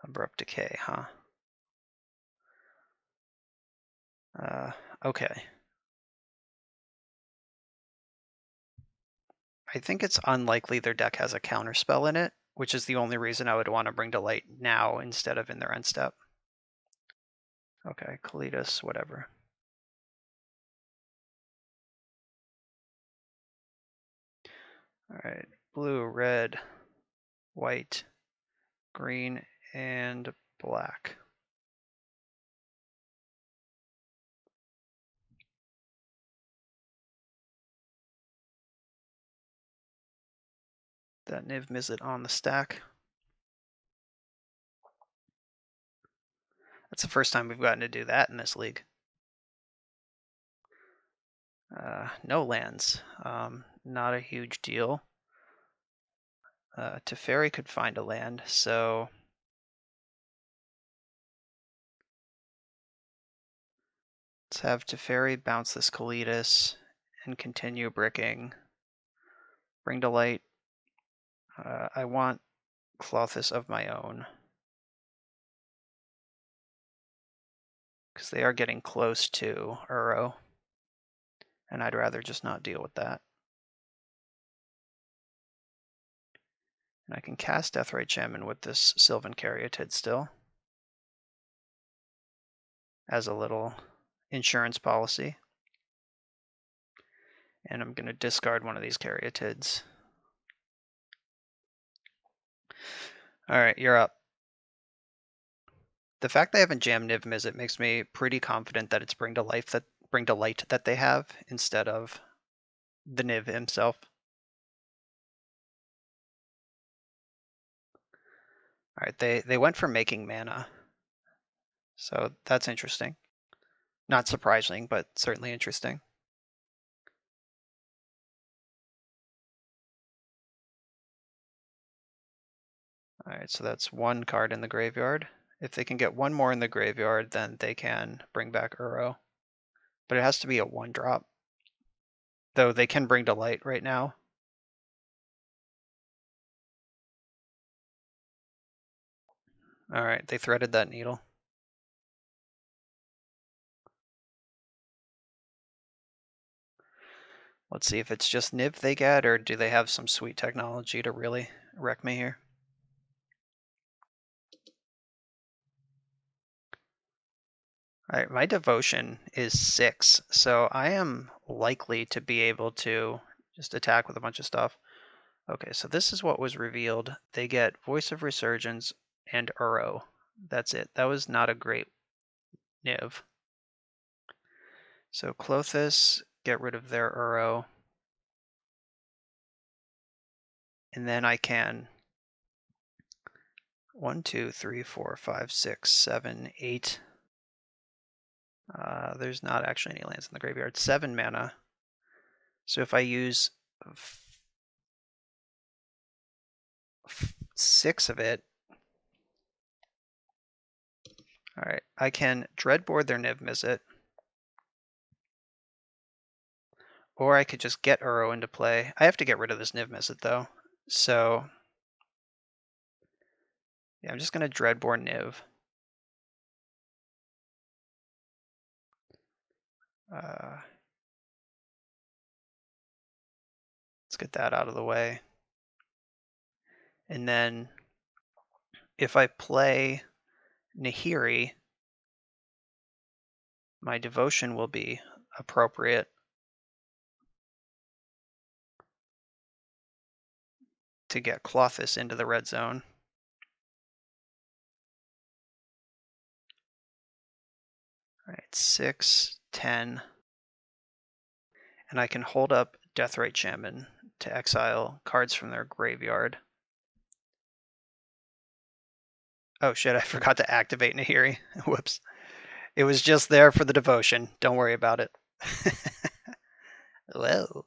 Abrupt Decay, huh? Okay. I think it's unlikely their deck has a counterspell in it, which is the only reason I would want to bring Delight now instead of in their end step. Okay, Kalidas, whatever. All right, blue, red, white, green, and black. That Niv-Mizzet on the stack. That's the first time we've gotten to do that in this league. No lands. Not a huge deal. Teferi could find a land, so let's have Teferi bounce this Kalidas and continue bricking. Bring to light. I want Klothys of my own, because they are getting close to Uro, and I'd rather just not deal with that. And I can cast Deathrite Shaman with this Sylvan Caryatid still, as a little insurance policy. And I'm going to discard one of these Caryatids. All right, you're up. The fact they haven't jammed Niv-Mizzet makes me pretty confident that it's Bring to Light that they have instead of the Niv himself. All right, they went for making mana, so that's interesting. Not surprising, but certainly interesting. All right, so that's one card in the graveyard. If they can get one more in the graveyard, then they can bring back Uro. But it has to be a 1-drop. Though they can bring to light right now. All right, they threaded that needle. Let's see if it's just Niv they get, or do they have some sweet technology to really wreck me here? All right, my devotion is 6, so I am likely to be able to just attack with a bunch of stuff. Okay, so this is what was revealed. They get Voice of Resurgence and Uro. That's it. That was not a great Niv. So Klothys, get rid of their Uro. And then I can 1, 2, 3, 4, 5, 6, 7, 8. There's not actually any lands in the graveyard. 7 mana. So if I use 6 of it, all right, I can dreadboard their Niv-Mizzet, or I could just get Uro into play. I have to get rid of this Niv-Mizzet though, so yeah, I'm just gonna dreadboard Niv. Let's get that out of the way. And then if I play Nahiri, my devotion will be appropriate to get Klothys into the red zone. All right, 6, 10. And I can hold up Deathrite Shaman to exile cards from their graveyard. Oh shit, I forgot to activate Nahiri. Whoops. It was just there for the devotion. Don't worry about it. Whoa.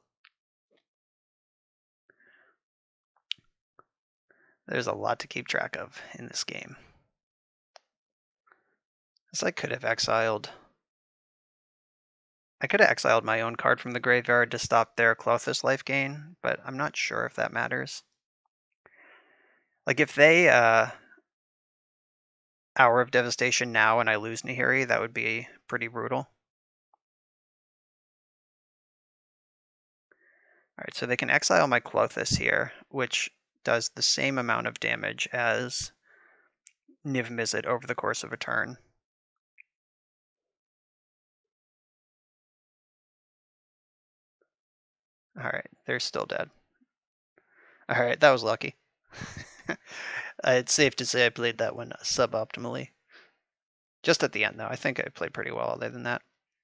There's a lot to keep track of in this game. This I could have exiled. I could have exiled my own card from the graveyard to stop their Klothys life gain, but I'm not sure if that matters. Like if they Hour of Devastation now and I lose Nahiri, that would be pretty brutal. Alright, so they can exile my Klothys here, which does the same amount of damage as Niv-Mizzet over the course of a turn. Alright, they're still dead. Alright, that was lucky. It's safe to say I played that one suboptimally. Just at the end, though. I think I played pretty well other than that.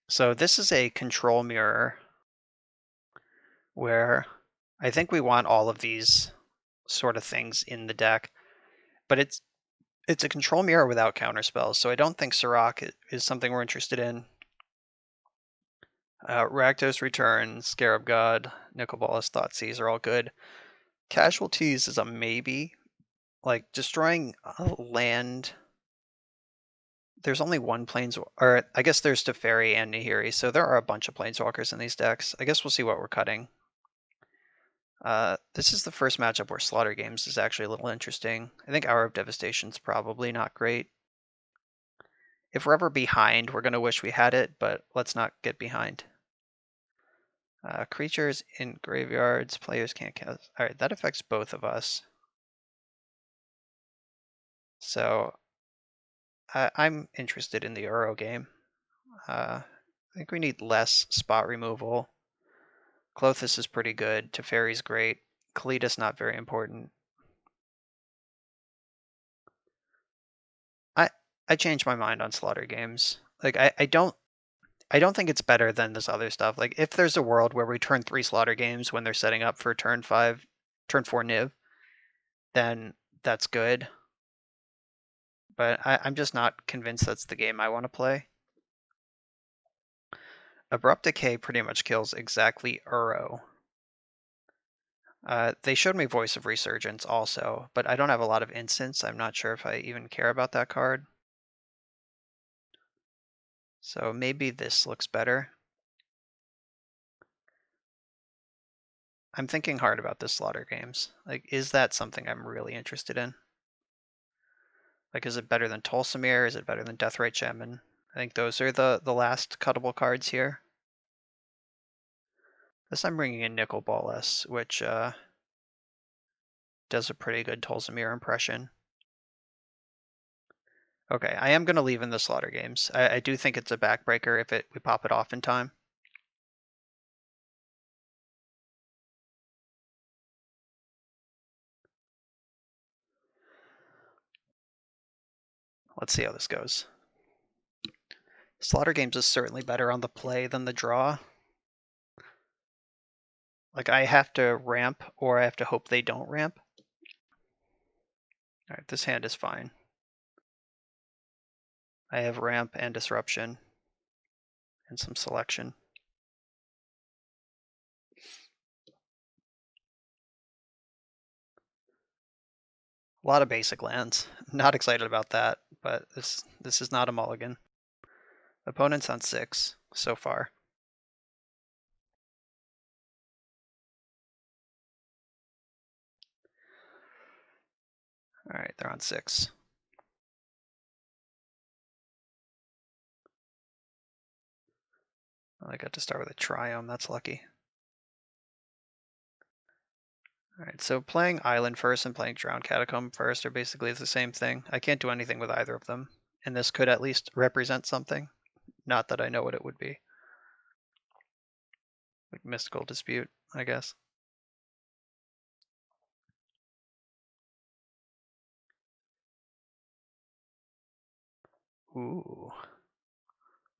So this is a control mirror where I think we want all of these sort of things in the deck, but it's a control mirror without counterspells, so I don't think Sirach is something we're interested in. Rakdos Return, Scarab God, Nicol Bolas, Thoughtseize are all good. Casualties is a maybe. Like, destroying a land... There's only one or I guess there's Teferi and Nahiri, so there are a bunch of planeswalkers in these decks. I guess we'll see what we're cutting. This is the first matchup where Slaughter Games is actually a little interesting. I think Hour of Devastation's probably not great. If we're ever behind, we're going to wish we had it, but let's not get behind. Creatures in graveyards, players can't cast. Alright, that affects both of us. So, I'm interested in the Uro game. I think we need less spot removal. Klothys is pretty good. Teferi's great. Kalida's not very important. I changed my mind on Slaughter Games. Like I don't think it's better than this other stuff. Like if there's a world where we turn 3 Slaughter Games when they're setting up for turn 4 Niv, then that's good. but I'm just not convinced that's the game I want to play. Abrupt Decay pretty much kills exactly Uro. They showed me Voice of Resurgence also, but I don't have a lot of instants. I'm not sure if I even care about that card. So maybe this looks better. I'm thinking hard about this Slaughter Games. Like, is that something I'm really interested in? Like, is it better than Tolsimir? Is it better than Deathrite Shaman? I think those are the last cuttable cards here. This I'm bringing in Nicol Bolas, which does a pretty good Tolsimir impression. Okay, I am going to leave in the Slaughter Games. I do think it's a backbreaker if we pop it off in time. Let's see how this goes. Slaughter Games is certainly better on the play than the draw. Like, I have to ramp, or I have to hope they don't ramp. Alright, this hand is fine. I have ramp and disruption, and some selection. A lot of basic lands. Not excited about that, but this is not a mulligan. Opponent's on 6 so far. Alright, they're on 6. Well, I got to start with a Triome, that's lucky. Alright, so playing Island first and playing Drowned Catacomb first are basically the same thing. I can't do anything with either of them, and this could at least represent something. Not that I know what it would be. Like Mystical Dispute, I guess. Ooh.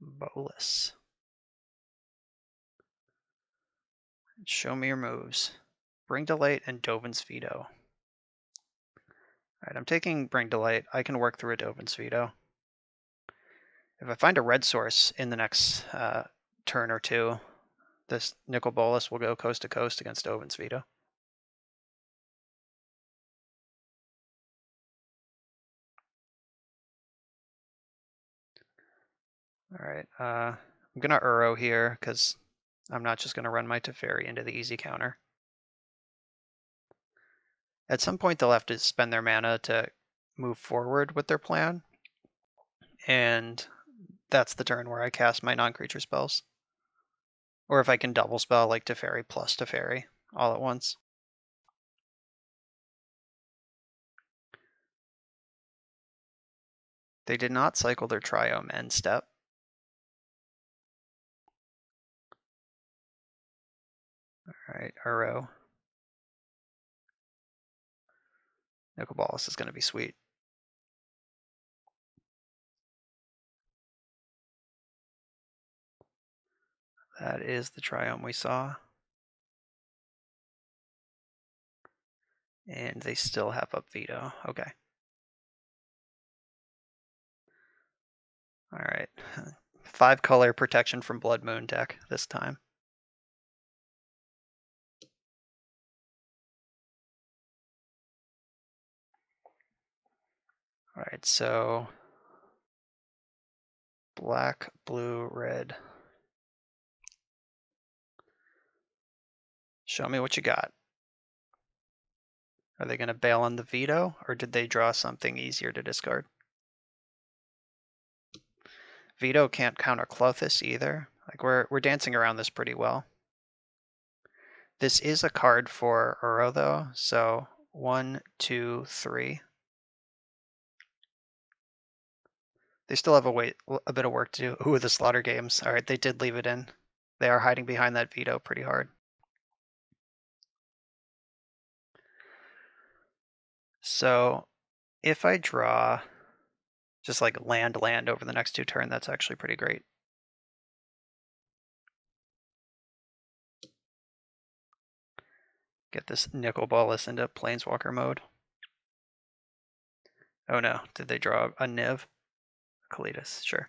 Bolas. Show me your moves. Bring Delight and Dovin's Veto. Alright, I'm taking Bring Delight. I can work through a Dovin's Veto. If I find a red source in the next turn or two, this Nicol Bolas will go coast to coast against Dovin's Veto. Alright, I'm gonna Uro here, because I'm not just gonna run my Teferi into the easy counter. At some point they'll have to spend their mana to move forward with their plan, and that's the turn where I cast my non-creature spells. Or if I can double spell, like Teferi plus Teferi all at once. They did not cycle their Triome end step. Alright, Uro. Nicol Bolas is going to be sweet. That is the Triome we saw. And they still have up Veto. Okay. Alright. 5-color protection from Blood Moon deck this time. Alright, so black, blue, red. Show me what you got. Are they going to bail on the Veto, or did they draw something easier to discard? Veto can't counter Klothys either. Like, we're dancing around this pretty well. This is a card for Uro though, so 1, 2, 3. They still have a bit of work to do. Ooh, the Slaughter Games. Alright, they did leave it in. They are hiding behind that Veto pretty hard. So if I draw just like land over the next 2 turns, that's actually pretty great. Get this Nicol Bolas into Planeswalker mode. Oh no, did they draw a Niv? Kalitas, sure.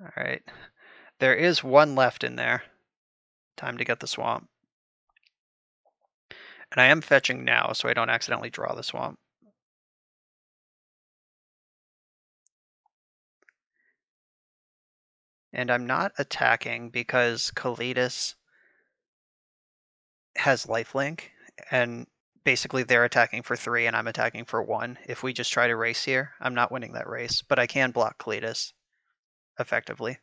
All right. There is one left in there. Time to get the swamp. And I am fetching now, so I don't accidentally draw the swamp. And I'm not attacking because Kalitas has lifelink, and basically they're attacking for 3 and I'm attacking for 1. If we just try to race here, I'm not winning that race, but I can block Kalitas effectively.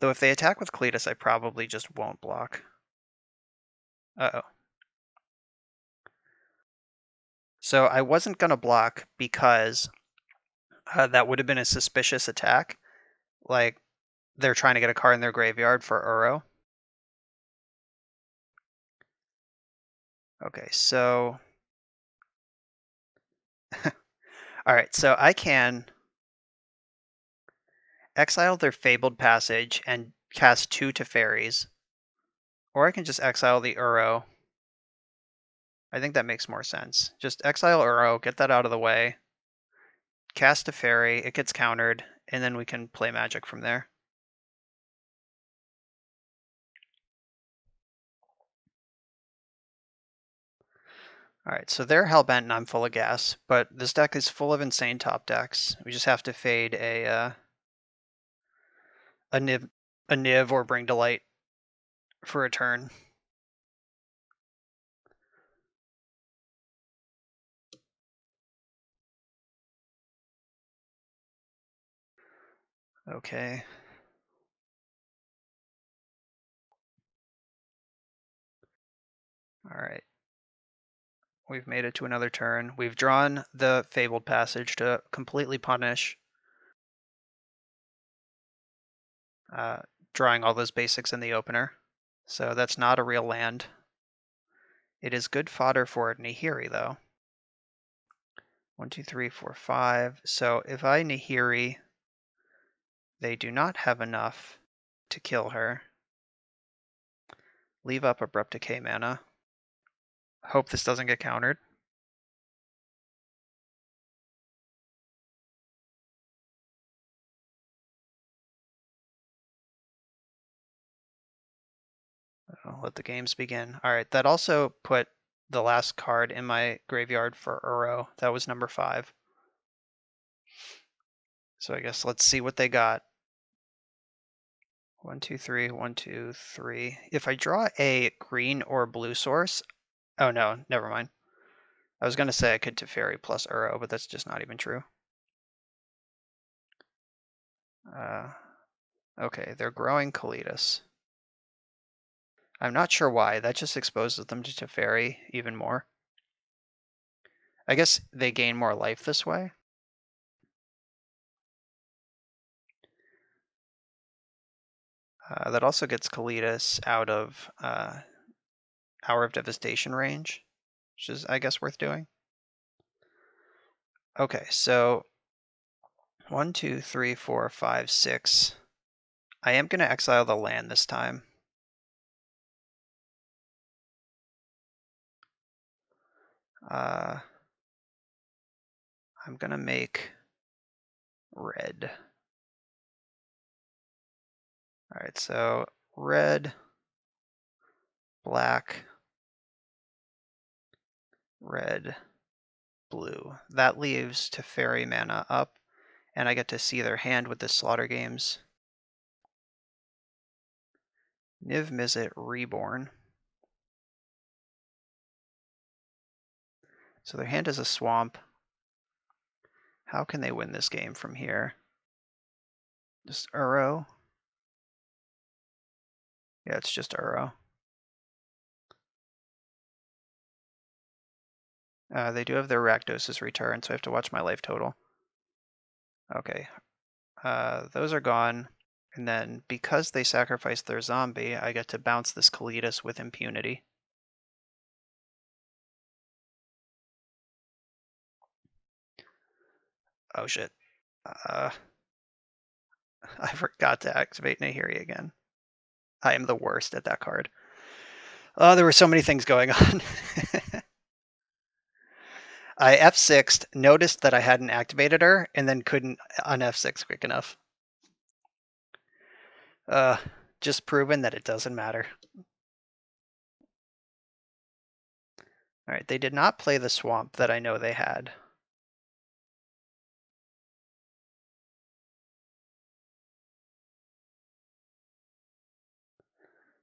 Though if they attack with Kalitas, I probably just won't block. Uh-oh. So I wasn't going to block because that would have been a suspicious attack. Like, they're trying to get a card in their graveyard for Uro. Okay, so... Alright, so I can exile their Fabled Passage and cast 2 Teferis. Or I can just exile the Uro. I think that makes more sense. Just exile Uro, get that out of the way. Cast Teferi, it gets countered, and then we can play Magic from there. Alright, so they're Hellbent and I'm full of gas, but this deck is full of insane top decks. We just have to fade a Niv or Bring to Light for a turn. Okay. Alright. We've made it to another turn. We've drawn the Fabled Passage to completely punish drawing all those basics in the opener. So that's not a real land. It is good fodder for Nahiri, though. 1, 2, 3, 4, 5. So if I Nahiri, they do not have enough to kill her. Leave up Abrupt Decay mana. Hope this doesn't get countered. I'll let the games begin. Alright, that also put the last card in my graveyard for Uro. That was number 5. So I guess let's see what they got. 1, 2, 3, 1, 2, 3. If I draw a green or blue source, oh no, never mind. I was gonna say I could Teferi plus Uro, but that's just not even true. Okay, they're growing Kalitas. I'm not sure why. That just exposes them to Teferi even more. I guess they gain more life this way. That also gets Kalitas out of Hour of Devastation range, which is, I guess, worth doing. Okay, so 1, 2, 3, 4, 5, 6. I am going to exile the land this time. I'm going to make red. Alright, so red, black, red, blue. That leaves Teferi mana up, and I get to see their hand with the Slaughter Games. Niv-Mizzet Reborn. So their hand is a swamp. How can they win this game from here? Just Uro? Yeah, it's just Uro. They do have their Rakdos' return, so I have to watch my life total. Okay. Those are gone. And then, because they sacrificed their zombie, I get to bounce this Kalitas with impunity. Oh shit. I forgot to activate Nahiri again. I am the worst at that card. Oh, there were so many things going on. I F6'd, noticed that I hadn't activated her, and then couldn't on F6 quick enough. Just proven that it doesn't matter. All right, they did not play the swamp that I know they had.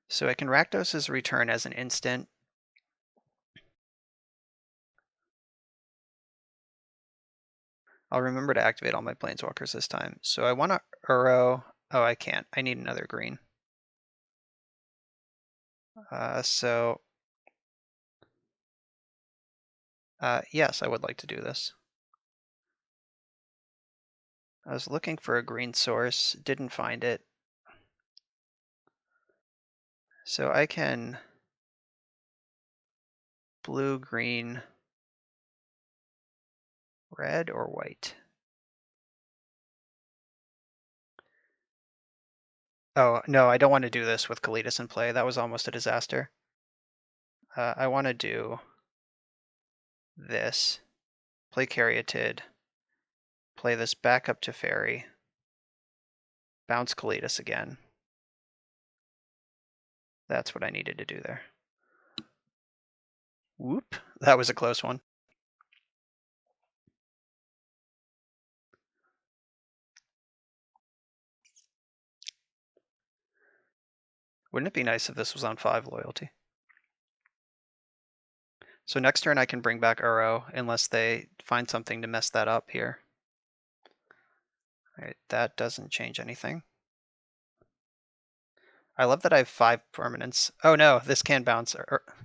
So I can Rakdos's Return as an instant. I'll remember to activate all my Planeswalkers this time. So I want to Uro. Oh, I can't. I need another green. Yes, I would like to do this. I was looking for a green source, didn't find it. So I can blue, green, red, or white. Oh, no, I don't want to do this with Kalitas in play. That was almost a disaster. I want to do this. Play Caryatid. Play this back up to Fairy. Bounce Kalitas again. That's what I needed to do there. Whoop, that was a close one. Wouldn't it be nice if this was on 5 loyalty? So next turn I can bring back Uro unless they find something to mess that up here. All right, that doesn't change anything. I love that I have 5 permanents. Oh no, this can bounce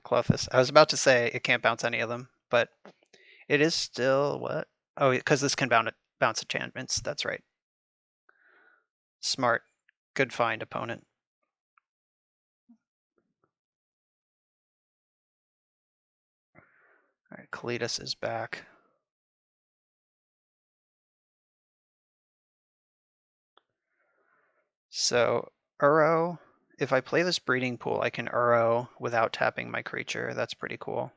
Clothis. I was about to say it can't bounce any of them, but it is still what? Oh, because this can bounce enchantments. That's right. Smart. Good find, opponent. All right, Kalitas is back. So Uro, if I play this breeding pool, I can Uro without tapping my creature. That's pretty cool.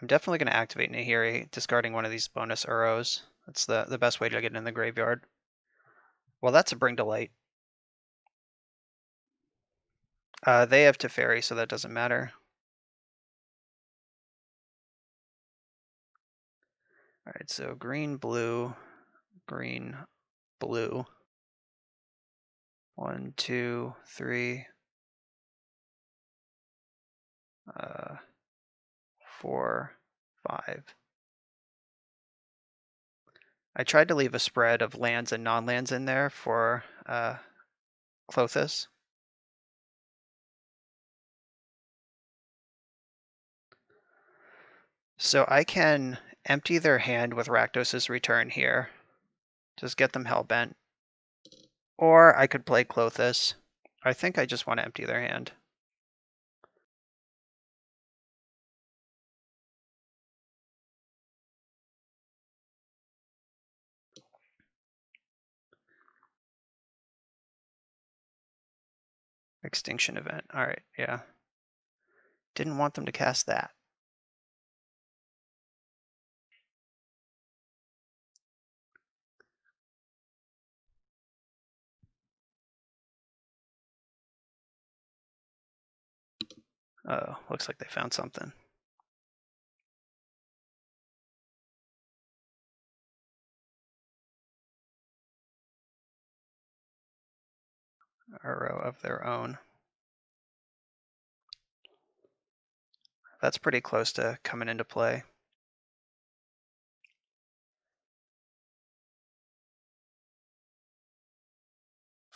I'm definitely going to activate Nahiri, discarding one of these bonus Uros. That's the best way to get in the graveyard. Well, that's a Bring to Light. They have Teferi, so that doesn't matter. All right, so green, blue, green, blue. 1, 2, 3, 4, 5. I tried to leave a spread of lands and non-lands in there for Clothis. So I can empty their hand with Rakdos's Return here. Just get them hellbent. Or I could play Clothis. I think I just want to empty their hand. Extinction Event. All right, yeah. Didn't want them to cast that. Oh, looks like they found something. A row of their own. That's pretty close to coming into play.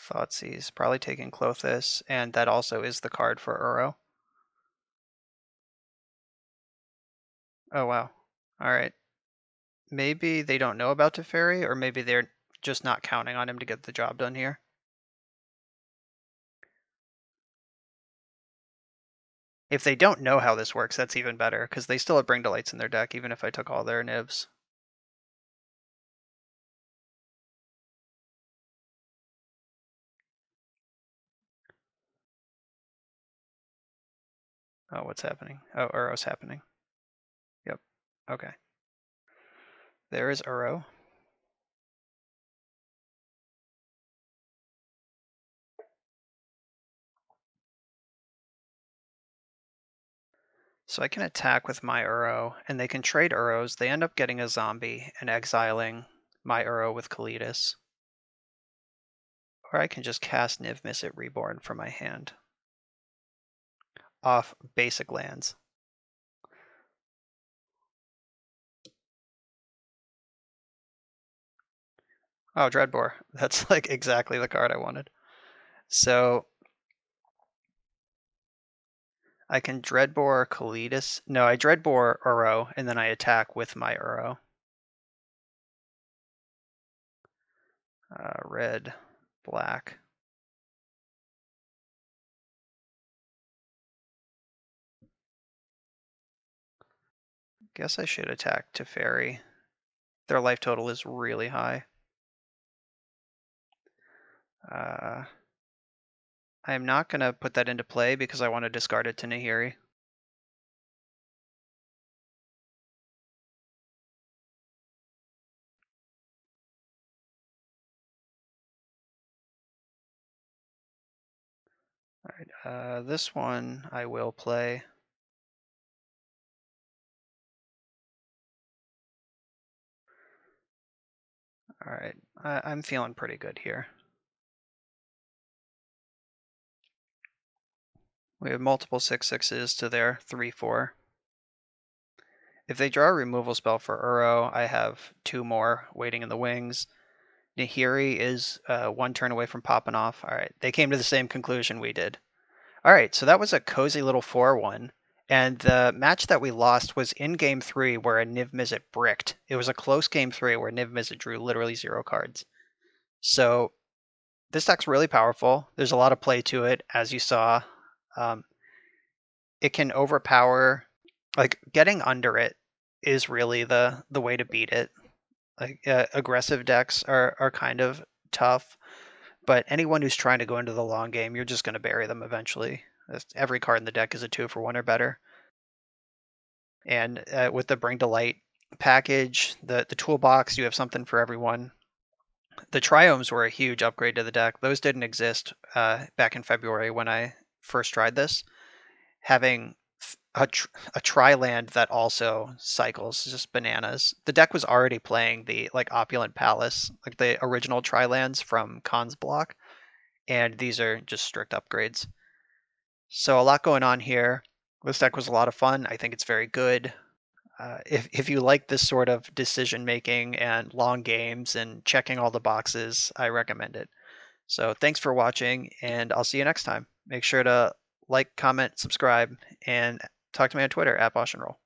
Thoughtseize, probably taking Clothis, and that also is the card for Uro. Oh wow. Alright. Maybe they don't know about Teferi, or maybe they're just not counting on him to get the job done here. If they don't know how this works, that's even better, because they still have Bring to Lights in their deck, even if I took all their nibs. Oh, what's happening? Oh, Uro's happening. Yep. Okay. There is Uro. So I can attack with my Uro, and they can trade Uros. They end up getting a zombie and exiling my Uro with Kalidas. Or I can just cast Niv-Mizzet Reborn from my hand. Off basic lands. Oh, Dreadbore. That's like exactly the card I wanted. So I can Dreadbore Kalidas. No, I Dreadbore Uro, and then I attack with my Uro. Red, black. Guess I should attack Teferi. Their life total is really high. I am not going to put that into play because I want to discard it to Nahiri. Alright, this one I will play. Alright, I'm feeling pretty good here. We have multiple 6/6s to their 3/4. If they draw a removal spell for Uro, I have 2 more waiting in the wings. Nahiri is 1 turn away from popping off. Alright, they came to the same conclusion we did. Alright, so that was a cozy little 4-1. And the match that we lost was in game 3 where a Niv-Mizzet bricked. It was a close game 3 where Niv-Mizzet drew literally 0 cards. So this deck's really powerful. There's a lot of play to it, as you saw. It can overpower, like getting under it is really the way to beat it. Like aggressive decks are kind of tough, but anyone who's trying to go into the long game, you're just going to bury them eventually. Every card in the deck is a 2-for-1 or better. And with the Bring to Light package, the toolbox, you have something for everyone. The Triomes were a huge upgrade to the deck. Those didn't exist back in February when I first tried this. Having a tri-land that also cycles is just bananas. The deck was already playing the like Opulent Palace, like the original tri-lands from Khan's block, and these are just strict upgrades. So a lot going on here. This deck was a lot of fun. I think it's very good. If you like this sort of decision making and long games and checking all the boxes, I recommend it. So thanks for watching, and I'll see you next time. Make sure to like, comment, subscribe, and talk to me on Twitter @BoschandRoll.